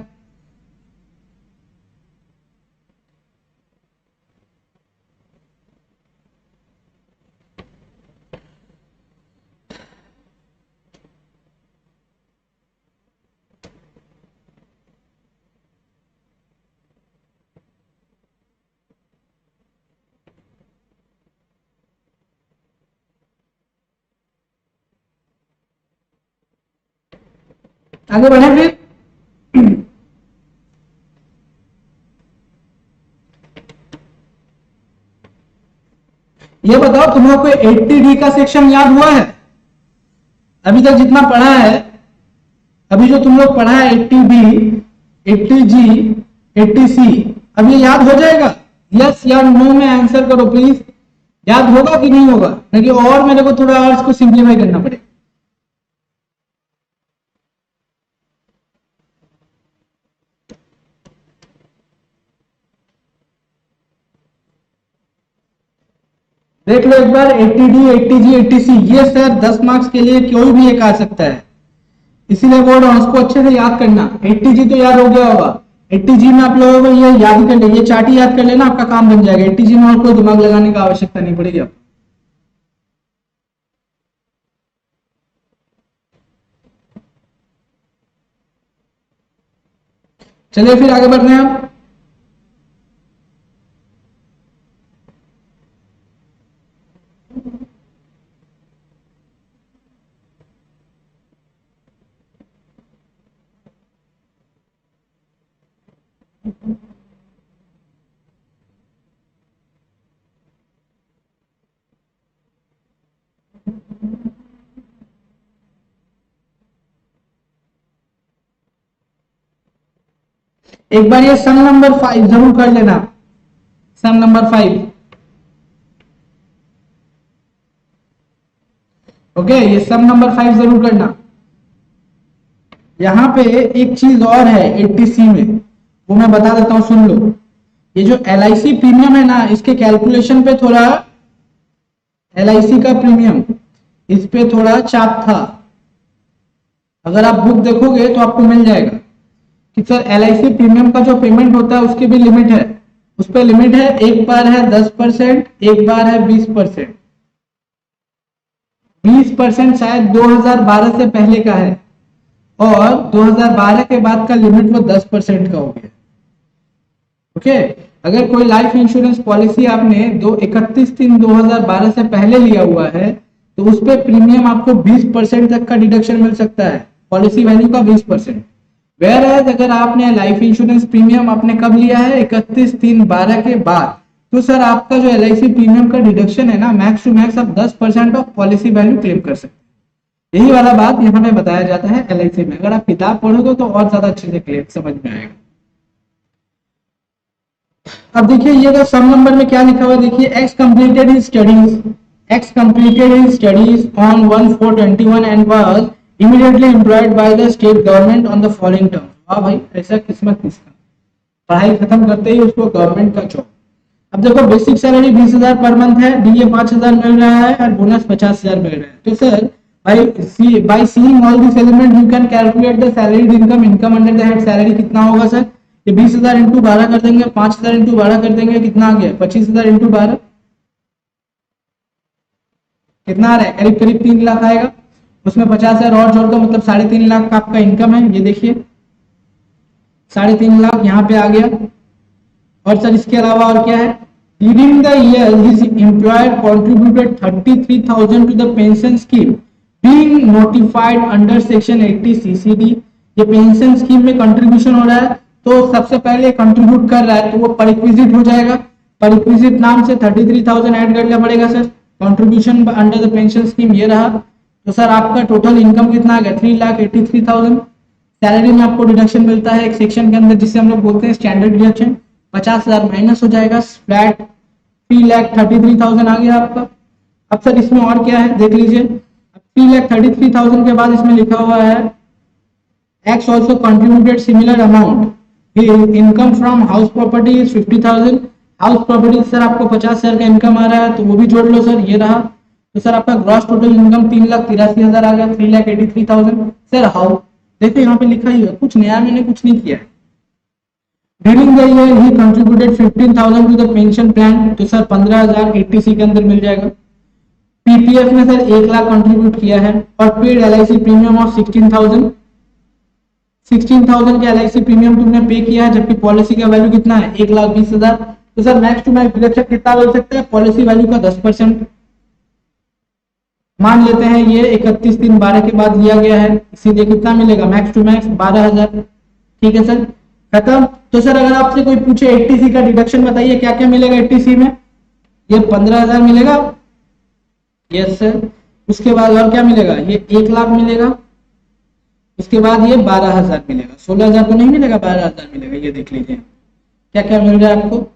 आगे बढ़े फिर। ये बताओ तुम लोग को 80D का सेक्शन याद हुआ है? अभी तक जितना पढ़ा है, अभी जो तुम लोग पढ़ा है 80B, 80G, 80C, अब ये याद हो जाएगा? यस या नो में आंसर करो प्लीज। याद होगा कि नहीं होगा? क्योंकि और मेरे को थोड़ा और इसको सिंप्लीफाई करना पड़ेगा। देख लो एक बार, 80D, 80G, 80C, ये सर 10 मार्क्स के लिए कोई भी एक आ सकता है, इसीलिए बोल रहा हूं उसको अच्छे से याद करना। 80G तो याद हो गया होगा, 80G में आप लोगों को ये याद कर ले, ये चार्ट ही याद कर लेना, आपका काम बन जाएगा। 80G में और कोई दिमाग लगाने की आवश्यकता नहीं पड़ेगी आपको। चलिए फिर आगे बढ़ते हैं हम। एक बार ये सम नंबर 5 जरूर कर लेना, सम नंबर 5। ओके, ये सम नंबर 5 जरूर करना। यहां पे एक चीज और है 80C में, वो मैं बता देता हूं, सुन लो। ये जो LIC प्रीमियम है ना, इसके कैलकुलेशन पे थोड़ा, LIC का प्रीमियम इस पे थोड़ा चाप था। अगर आप बुक देखोगे तो आपको मिल जाएगा कि सर LIC प्रीमियम का जो पेमेंट होता है उसकी भी लिमिट है, उस पर लिमिट है, एक बार है 10%, एक बार है 20%। 20% शायद 2012 से पहले का है, और 2012 के बाद का लिमिट वो 10% का हो गया। ओके, अगर कोई लाइफ इंश्योरेंस पॉलिसी आपने 31/3/2012 से पहले लिया हुआ है, तो उस पर प्रीमियम आपको 20% तक का डिडक्शन मिल सकता है, पॉलिसी वैल्यू का 20%। वेयर एज अगर आपने लाइफ इंश्योरेंस प्रीमियम आपने कब लिया है? 31/3/12 के बाद, तो सर आपका जो LIC प्रीमियम का डिडक्शन है ना, मैक्स टू मैक्स आप 10% ऑफ पॉलिसी वैल्यू क्लेम कर सकते हैं। यही वाला बात यहाँ पे बताया जाता है LIC में। अगर आप किताब पढ़ोगे तो और ज्यादा अच्छे से क्लियर समझ में आएगा। अब देखिए ये तो सम नंबर में क्या लिखा हुआ है, देखिए x completed his studies on 1/4/21 and was immediately employed by the state government on the following term. वाह भाई, ऐसा किस्मत किसका, पढ़ाई खत्म करते ही उसको गवर्नमेंट का जॉब। अब देखो बेसिक सैलरी 20,000 पर मंथ है, डीए 5,000 मिल रहा है और बोनस 50,000 मिल रहा है। तो sir by seeing all this element you can calculate the salary income. Income under the head salary कितना होगा सर, ये 20,000 इंटू 12 कर देंगे, 5,000 इंटू 12 कर देंगे, कितना आ गया 25,000 इंटू 12, कितना आ रहा है करीब करीब 3 लाख आएगा। उसमें 50,000 और जोड़ दो, मतलब 3.5 लाख का आपका इनकम है। ये देखिए 3.5 लाख यहाँ पे आ गया। और सर इसके अलावा और क्या है, during the year his employer contributed 33,000 to the pension scheme being notified under section 80 CCD. ये पेंशन स्कीम में कंट्रीब्यूशन हो रहा है, तो सबसे पहले कंट्रीब्यूट कर रहा है तो वो परिक्विजिट हो जाएगा। परिक्विजिट नाम से 33,000 ऐड करना पड़ेगा sir. Contribution under the pension scheme ये रहा। तो सर आपका टोटल इनकम कितना आ गया 3,83,000। सैलरी में आपको डिडक्शन मिलता है एक सेक्शन के अंदर जिसे हम लोग बोलते हैं स्टैंडर्ड डिडक्शन, 50,000 माइनस हो जाएगा, फ्लैट 3,33,000 आ गया आपका। अब सर इसमें और क्या है देख लीजिए, 3,33,000 के बाद इसमें लिखा हुआ है x also contributed similar amount, income from house property is 50,000। House property sir आपको 50,000 का इनकम आ रहा है तो वो भी जोड़ लो सर, ये रहा। तो सर आपका ग्रॉस टोटल इनकम 3,83,000 आ गया, 3,83,000। सर हाउ, देखो यहाँ पे लिखा ही है, कुछ नया मैंने कुछ नहीं किया है। During the year he contributed 15,000 to the pension plan, तो सर 15,000 एटीसी के अंदर मिल जाएगा। पीपीएफ में सर 1 लाख कंट्रीब्यूट किया है और पेड एलआईसी प्रीमियम ऑफ 16,000। 16,000 के एलआईसी प्रीमियम तुमने पे किया है, जबकि पॉलिसी का वैल्यू कितना है 1,20,000। तो sir max to max deduction कितना मिल सकता है, पॉलिसी वैल्यू का 10% मान लेते हैं। ये 31/3/12 के बाद लिया गया है, इसीलिए कितना मिलेगा मैक्स टू मैक्स 12,000। ठीक है सर, खत्म। तो सर अगर आपसे कोई पूछे 80सी का डिडक्शन बताइए क्या क्या मिलेगा 80सी में, ये 15,000 मिलेगा, यस सर। उसके बाद और क्या मिलेगा, ये 1 लाख मिलेगा। इसके बाद ये 12,000 मिलेगा, 16,000 तो नहीं मिलेगा, 12,000 मिलेगा। ये देख लीजिए क्या क्या मिल रहा है आपको,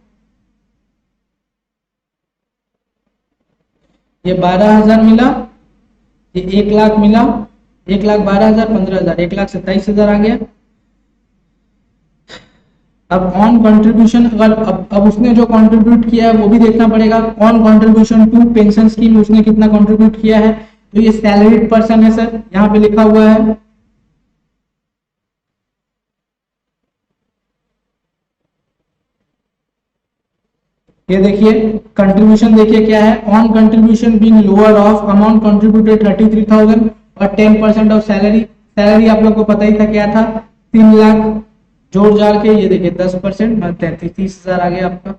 ये 12,000 मिला, ये 1 लाख मिला, 1,12,000, 15,000, 1,27,000 आ गया। अब ऑन कंट्रीब्यूशन अगर अब उसने जो कंट्रीब्यूट किया है वो भी देखना पड़ेगा। On contribution to pension scheme उसने कितना कंट्रीब्यूट किया है, तो ये सैलरीड पर्सन है सर, यहाँ पे लिखा हुआ है। ये देखिए कंट्रीब्यूशन देखिए क्या है, on contribution being lower of amount contributed 33,000 और 10% ऑफ सैलरी। सैलरी आप लोग को पता ही था क्या था 3 लाख, जोड़ जाड़ के ये देखिए 10% 30,000 आ गया आपका।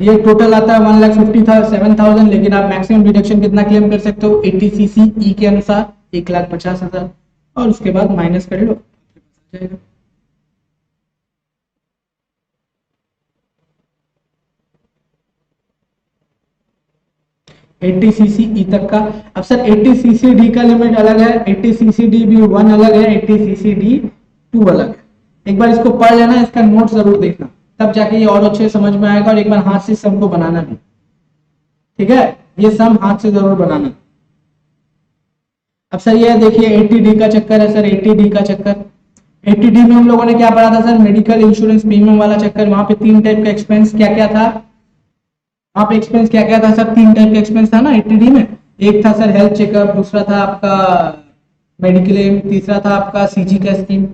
ये टोटल आता है 1,57,000, लेकिन आप मैक्सिमम डिडक्शन कितना क्लेम कर सकते हो 80 सीसी के अनुसार 1,50,000, और उसके बाद माइनस कर लो जाएगा। एट्टी सीसी ई तक का। अब सर 80 सीसी डी का लिमिट अलग है, 80 सीसी डी भी 1 अलग है, 80 सीसी डी 2 अलग है। एक बार इसको पढ़ लेना, इसका नोट जरूर देखना, तब जाके ये और अच्छे समझ में आएगा। और एक बार हाथ से सम को बनाना भी, ठीक है, ये सम हाथ से जरूर बनाना। अब सर ये देखिए 80D का चक्कर है सर, 80D का चक्कर। 80D में हम लोगों ने क्या पढ़ा था सर, मेडिकल इंश्योरेंस प्रीमियम वाला चक्कर। वहां पे 3 टाइप का एक्सपेंस क्या क्या था, वहां पे एक्सपेंस क्या क्या था सर, 3 टाइप का एक्सपेंस था ना 80D में। एक था सर हेल्थ चेकअप, दूसरा था आपका मेडिकल एम, तीसरा था आपका सीजी का स्कीम।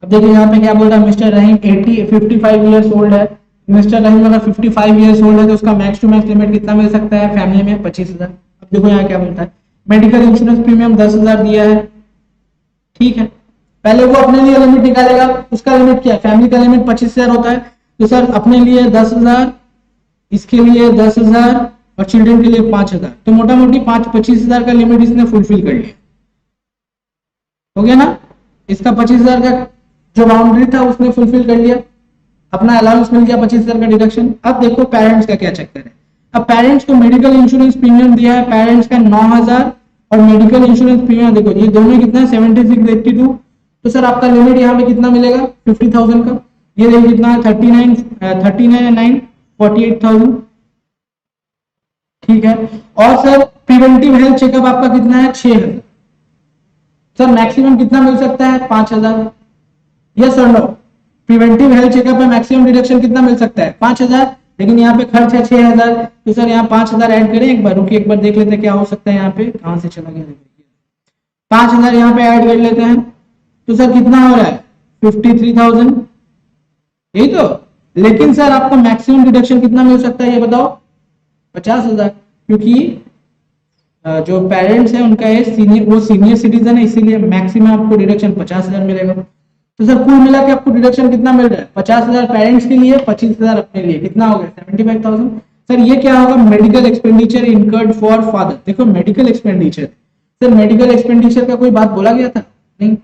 अब देखिए यहाँ पे क्या बोल रहा है, मिस्टर रहीम 55 ईयर्स ओल्ड है। मिस्टर रहीम अगर 55 ईयर्स ओल्ड है तो उसका मैक्स टू मैक्स लिमिट कितना मिल सकता है फैमिली में 25,000। अब देखो यहाँ क्या बोलता है, मेडिकल इंश्योरेंस प्रीमियम 10,000 दिया है, ठीक है। पहले वो अपने लिए लिमिट निकालेगा, उसका लिमिट क्या है, फैमिली का लिमिट 25,000 होता है। तो सर अपने लिए 10,000, इसके लिए 10,000 और चिल्ड्रन के लिए 5,000, तो मोटा मोटी 25,000 का लिमिट इसने फुलफिल कर लिया, हो गया ना। इसका 25,000 का जो बाउंड्री था उसने फुलफिल कर लिया, अपना अलाउंस मिल गया 25,000 का डिडक्शन। अब देखो पेरेंट्स का क्या चक्कर है। अब पेरेंट्स को मेडिकल इंश्योरेंस प्रीमियम दिया है पेरेंट्स का 9,000 और मेडिकल इंश्योरेंस प्रीमियम देखो ये दोनों कितना है 7682। तो सर आपका लिमिट यहाँ पे कितना मिलेगा 50,000 का। ये देखिए कितना है 39 48,000। ठीक है। और सर प्रिवेंटिव हेल्थ चेकअप आपका कितना है 6,000। सर मैक्सिमम कितना मिल सकता है 5,000। यस और नो, प्रिवेंटिव हेल्थ चेकअप में मैक्सिमम डिडक्शन कितना मिल सकता है 5,000, लेकिन यहाँ पे खर्च है 6,000। तो सर यहाँ 5,000 ऐड करें, एक बार रुकिए, एक बार देख लेते हैं क्या हो सकता है। यहाँ पे कहां से चला गया, 5,000 यहाँ पे ऐड कर लेते हैं, तो सर कितना हो रहा है 53,000, यही तो। लेकिन सर आपको मैक्सिमम डिडक्शन कितना मिल सकता है ये बताओ, 50,000, क्योंकि जो पेरेंट्स है उनका एज सीनियर, वो सीनियर सिटीजन है, इसीलिए मैक्सिमम आपको डिडक्शन 50,000 मिलेगा। तो सर कुल मिला के आपको डिडक्शन कितना मिल रहा है 50,000 पेरेंट्स के लिए, 25,000 अपने लिए, कितना हो गया 75,000। सर ये क्या होगा, medical expenditure incurred for father. देखो medical expenditure, sir medical expenditure का कोई बात बोला गया था नहीं।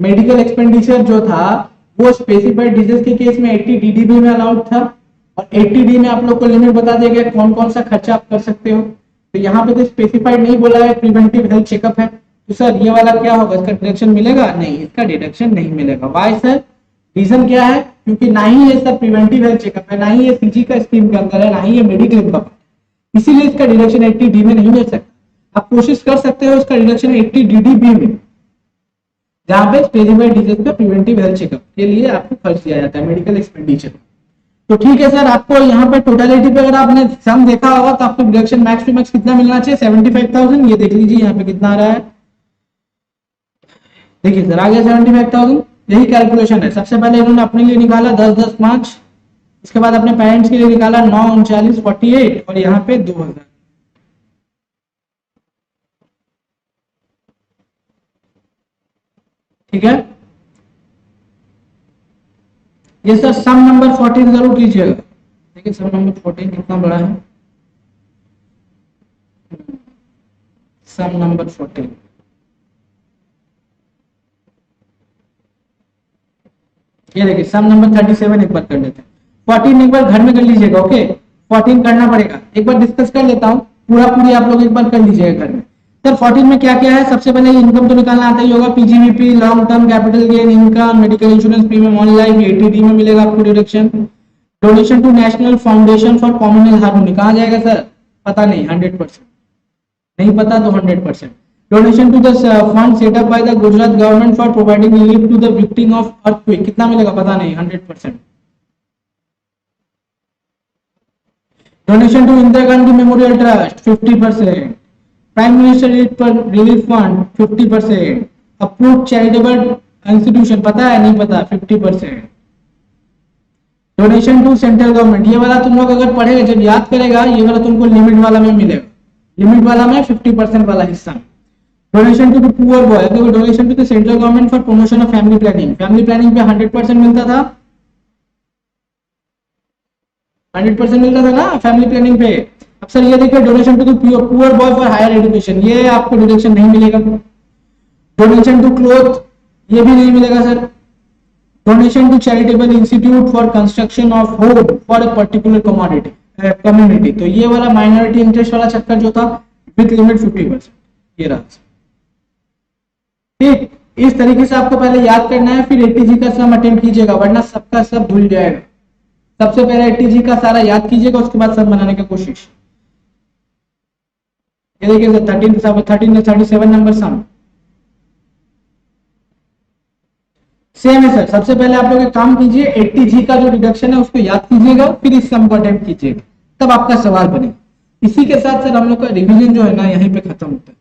मेडिकल एक्सपेंडिचर जो था वो स्पेसिफाइड डिजीज के केस में 80 DDB में अलाउड था, और 80D में आप लोग को लिमिट बता दिया गया कौन कौन सा खर्चा आप कर सकते हो। तो यहाँ पे तो स्पेसिफाइड नहीं बोला है, प्रिवेंटिव हेल्थ चेकअप है। तो सर ये वाला क्या होगा, इसका डिडक्शन मिलेगा नहीं, इसका डिडक्शन नहीं मिलेगा। वाई सर, रीजन क्या है, क्योंकि ना ही ये सर प्रिवेंटिव हेल्थ चेकअप है, ना ही ये सीजी का स्कीम के अंदर है, ना ही ये मेडिक्लेम का, इसीलिए इसका डिडक्शन 80D में नहीं मिल सकता। आप कोशिश कर सकते हो इसका डिडक्शन 80 DDB में, जहां पे स्पेसिफाइड डिजीज का प्रिवेंटिव हेल्थ चेकअप के लिए आपको खर्च किया जाता है, मेडिकल एक्सपेंडिचर। तो ठीक है सर, आपको यहाँ पे टोटलिटी पे अगर आपने सम देखा होगा तो आपको डिडक्शन मैक्स टू मैक्स कितना मिलना चाहिए 75,000। ये देख लीजिए यहाँ पे कितना आ रहा है, देखिए सर आ गया 75,000। यही कैलकुलेशन है। सबसे पहले इन्होंने अपने लिए निकाला 10-10 5, इसके बाद अपने पेरेंट्स के लिए निकाला 9 39 48, और यहाँ पे 2,000। ठीक है, ये सर सम नंबर 14 जरूर कीजिएगा। देखिए सम नंबर 14 कितना बड़ा है, सम नंबर 14, ये देखिए सम नंबर 37 एक बार कर लेते हैं। 14 एक बार घर में कर लीजिएगा, ओके 14 करना पड़ेगा, एक बार डिस्कस कर लेता हूँ, पूरी आप लोग एक बार कर लीजिएगा घर में। सर 14 में क्या क्या है, सबसे पहले इनकम तो निकालना आता ही होगा, PGBP, long term capital gain income, medical insurance premium on life, 80D में मिलेगा आपको deduction. Donation to national foundation for common health harmony, कहाँ जाएगा सर पता नहीं, 100%, नहीं पता तो 100%। Donation to the fund set up by the Gujarat government for providing relief to the victim of earthquake, कितना मिलेगा पता नहीं, 100%। Donation to Indira Gandhi memorial trust 50%, prime minister relief fund 50%, approved charitable institution पता है नहीं पता 50%। डोनेशन टू सेंट्रल गवर्नमेंट, ये वाला तुम लोग अगर पढ़ेगा जब याद करेगा, ये वाला तुमको लिमिट वाला में मिलेगा, लिमिट वाला में 50% वाला हिस्सा। Donation to the poor boy, देखो donation to the central government for promotion of family planning, family planning पे 100% मिलता था, 100% मिलता था ना फैमिली प्लानिंग पे। अब सर ये देखिए donation to the poor boy for higher education, ये आपको डिडक्शन नहीं मिलेगा। डोनेशन टू क्लोथ, ये भी नहीं मिलेगा sir. Donation to charitable institute for construction of home for a particular community, तो ये वाला माइनॉरिटी इंटरेस्ट वाला चक्कर जो था विथ लिमिट 50%, ये रहा। ठीक, इस तरीके से आपको पहले याद करना है, फिर 80G का सम अटेम्प्ट कीजिएगा, वरना सबका सब भूल जाएगा। सबसे पहले 80G का सारा याद कीजिएगा, उसके बाद सम बनाने की कोशिश। ये देखिए सर 37 नंबर सम सेम है सर। सबसे पहले आप लोग एक काम कीजिए, 80G का जो डिडक्शन है उसको याद कीजिएगा, फिर इस सम को अटेम्प्ट कीजिएगा, तब आपका सवाल बनेगा। इसी के साथ सर हम लोग का रिवीजन जो है ना यहीं पे खत्म होता है।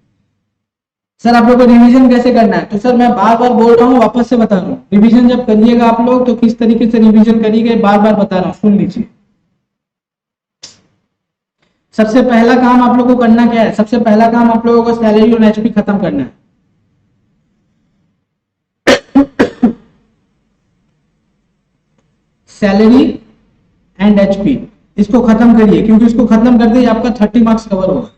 सर आप लोग को रिवीजन कैसे करना है, तो सर मैं बार बार बोल रहा हूँ, वापस से बता रहा हूँ, रिवीजन जब करिएगा आप लोग तो किस तरीके से रिवीजन करिएगा, बार बार बता रहा हूँ, सुन लीजिए। सबसे पहला काम आप लोगों को करना क्या है, सबसे पहला काम आप लोगों को सैलरी और एचपी खत्म करना है। सैलरी एंड एचपी, इसको खत्म करिए, क्योंकि इसको खत्म कर दिए आपका 30 मार्क्स कवर होगा।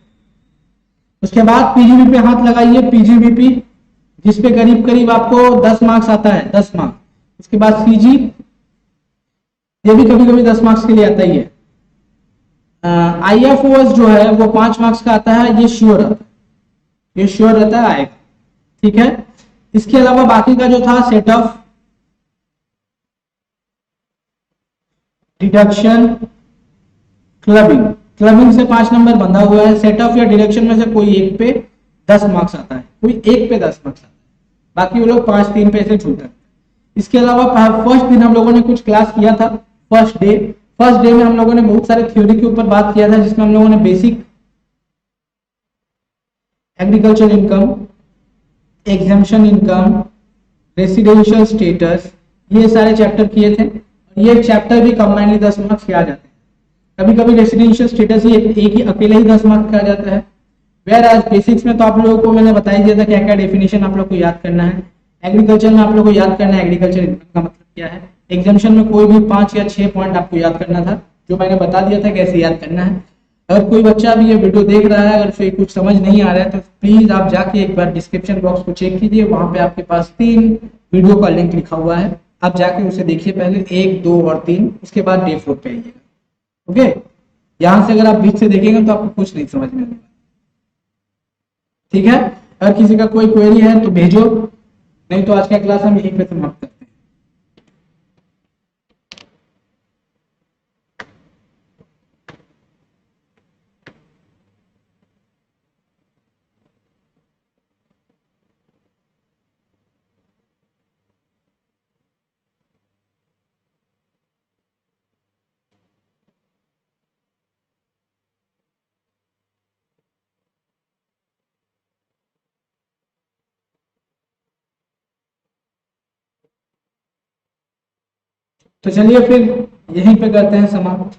उसके बाद पीजीबी पे हाथ लगाइए, पीजीबीपी जिसपे करीब करीब आपको 10 मार्क्स आता है, 10 मार्क्स। उसके बाद सीजी, ये भी कभी कभी 10 मार्क्स के लिए आता ही है। आईएफओएस जो है वो 5 मार्क्स का आता है, ये श्योर आता है, ये श्योर रहता है आएगा। ठीक है, इसके अलावा बाकी का जो था set of deduction, clubbing. Clubbing से 5 नंबर बंधा हुआ है। सेट ऑफ या डिडक्शन में से कोई एक पे 10 मार्क्स आता है, कोई एक पे 10 मार्क्स आता है, बाकी वो लोग 5-3 पे से छूट है। इसके अलावा फर्स्ट दिन हम लोगों ने कुछ क्लास किया था। फर्स्ट डे में हम लोगों ने बहुत सारे थ्योरी के ऊपर बात किया था, जिसमें हम लोगों ने basic agriculture income, exemption income, residential status, ये सारे चैप्टर किए थे। ये चैप्टर भी कंबाइनली 10 मार्क्स के आ जाते हैं। कभी कभी रेसिडेंशियल स्टेटस ही एक ही अकेले ही 10 मार्क्स का आ जाता है। वेर आज बेसिक्स में तो आप लोगों को मैंने बता ही दिया था क्या क्या डेफिनेशन आप लोग को याद करना है। एग्रीकल्चर में आप लोग को याद करना है एग्रीकल्चर इनकम का मतलब क्या है। एग्जाम्पशन में कोई भी 5 या 6 पॉइंट आपको याद करना था, जो मैंने बता दिया था कैसे याद करना है। अगर कोई बच्चा भी ये वीडियो देख रहा है, अगर उसे कुछ समझ नहीं आ रहा है, तो प्लीज आप जाके एक बार डिस्क्रिप्शन बॉक्स को चेक कीजिए, वहां पे आपके पास 3 वीडियो का लिंक लिखा हुआ है। आप जाके उसे देखिए पहले, 1, 2 और 3, उसके बाद डे 4 पे आइएगा। ओके, यहां से अगर आप बीच से देखेंगे तो आपको कुछ नहीं समझ में आएगा। ठीक है, अगर किसी का कोई क्वेरी है तो भेजो, नहीं तो आज का क्लास हम यहीं पे समाप्त करते हैं। तो चलिए फिर यहीं पे करते हैं समाप्त।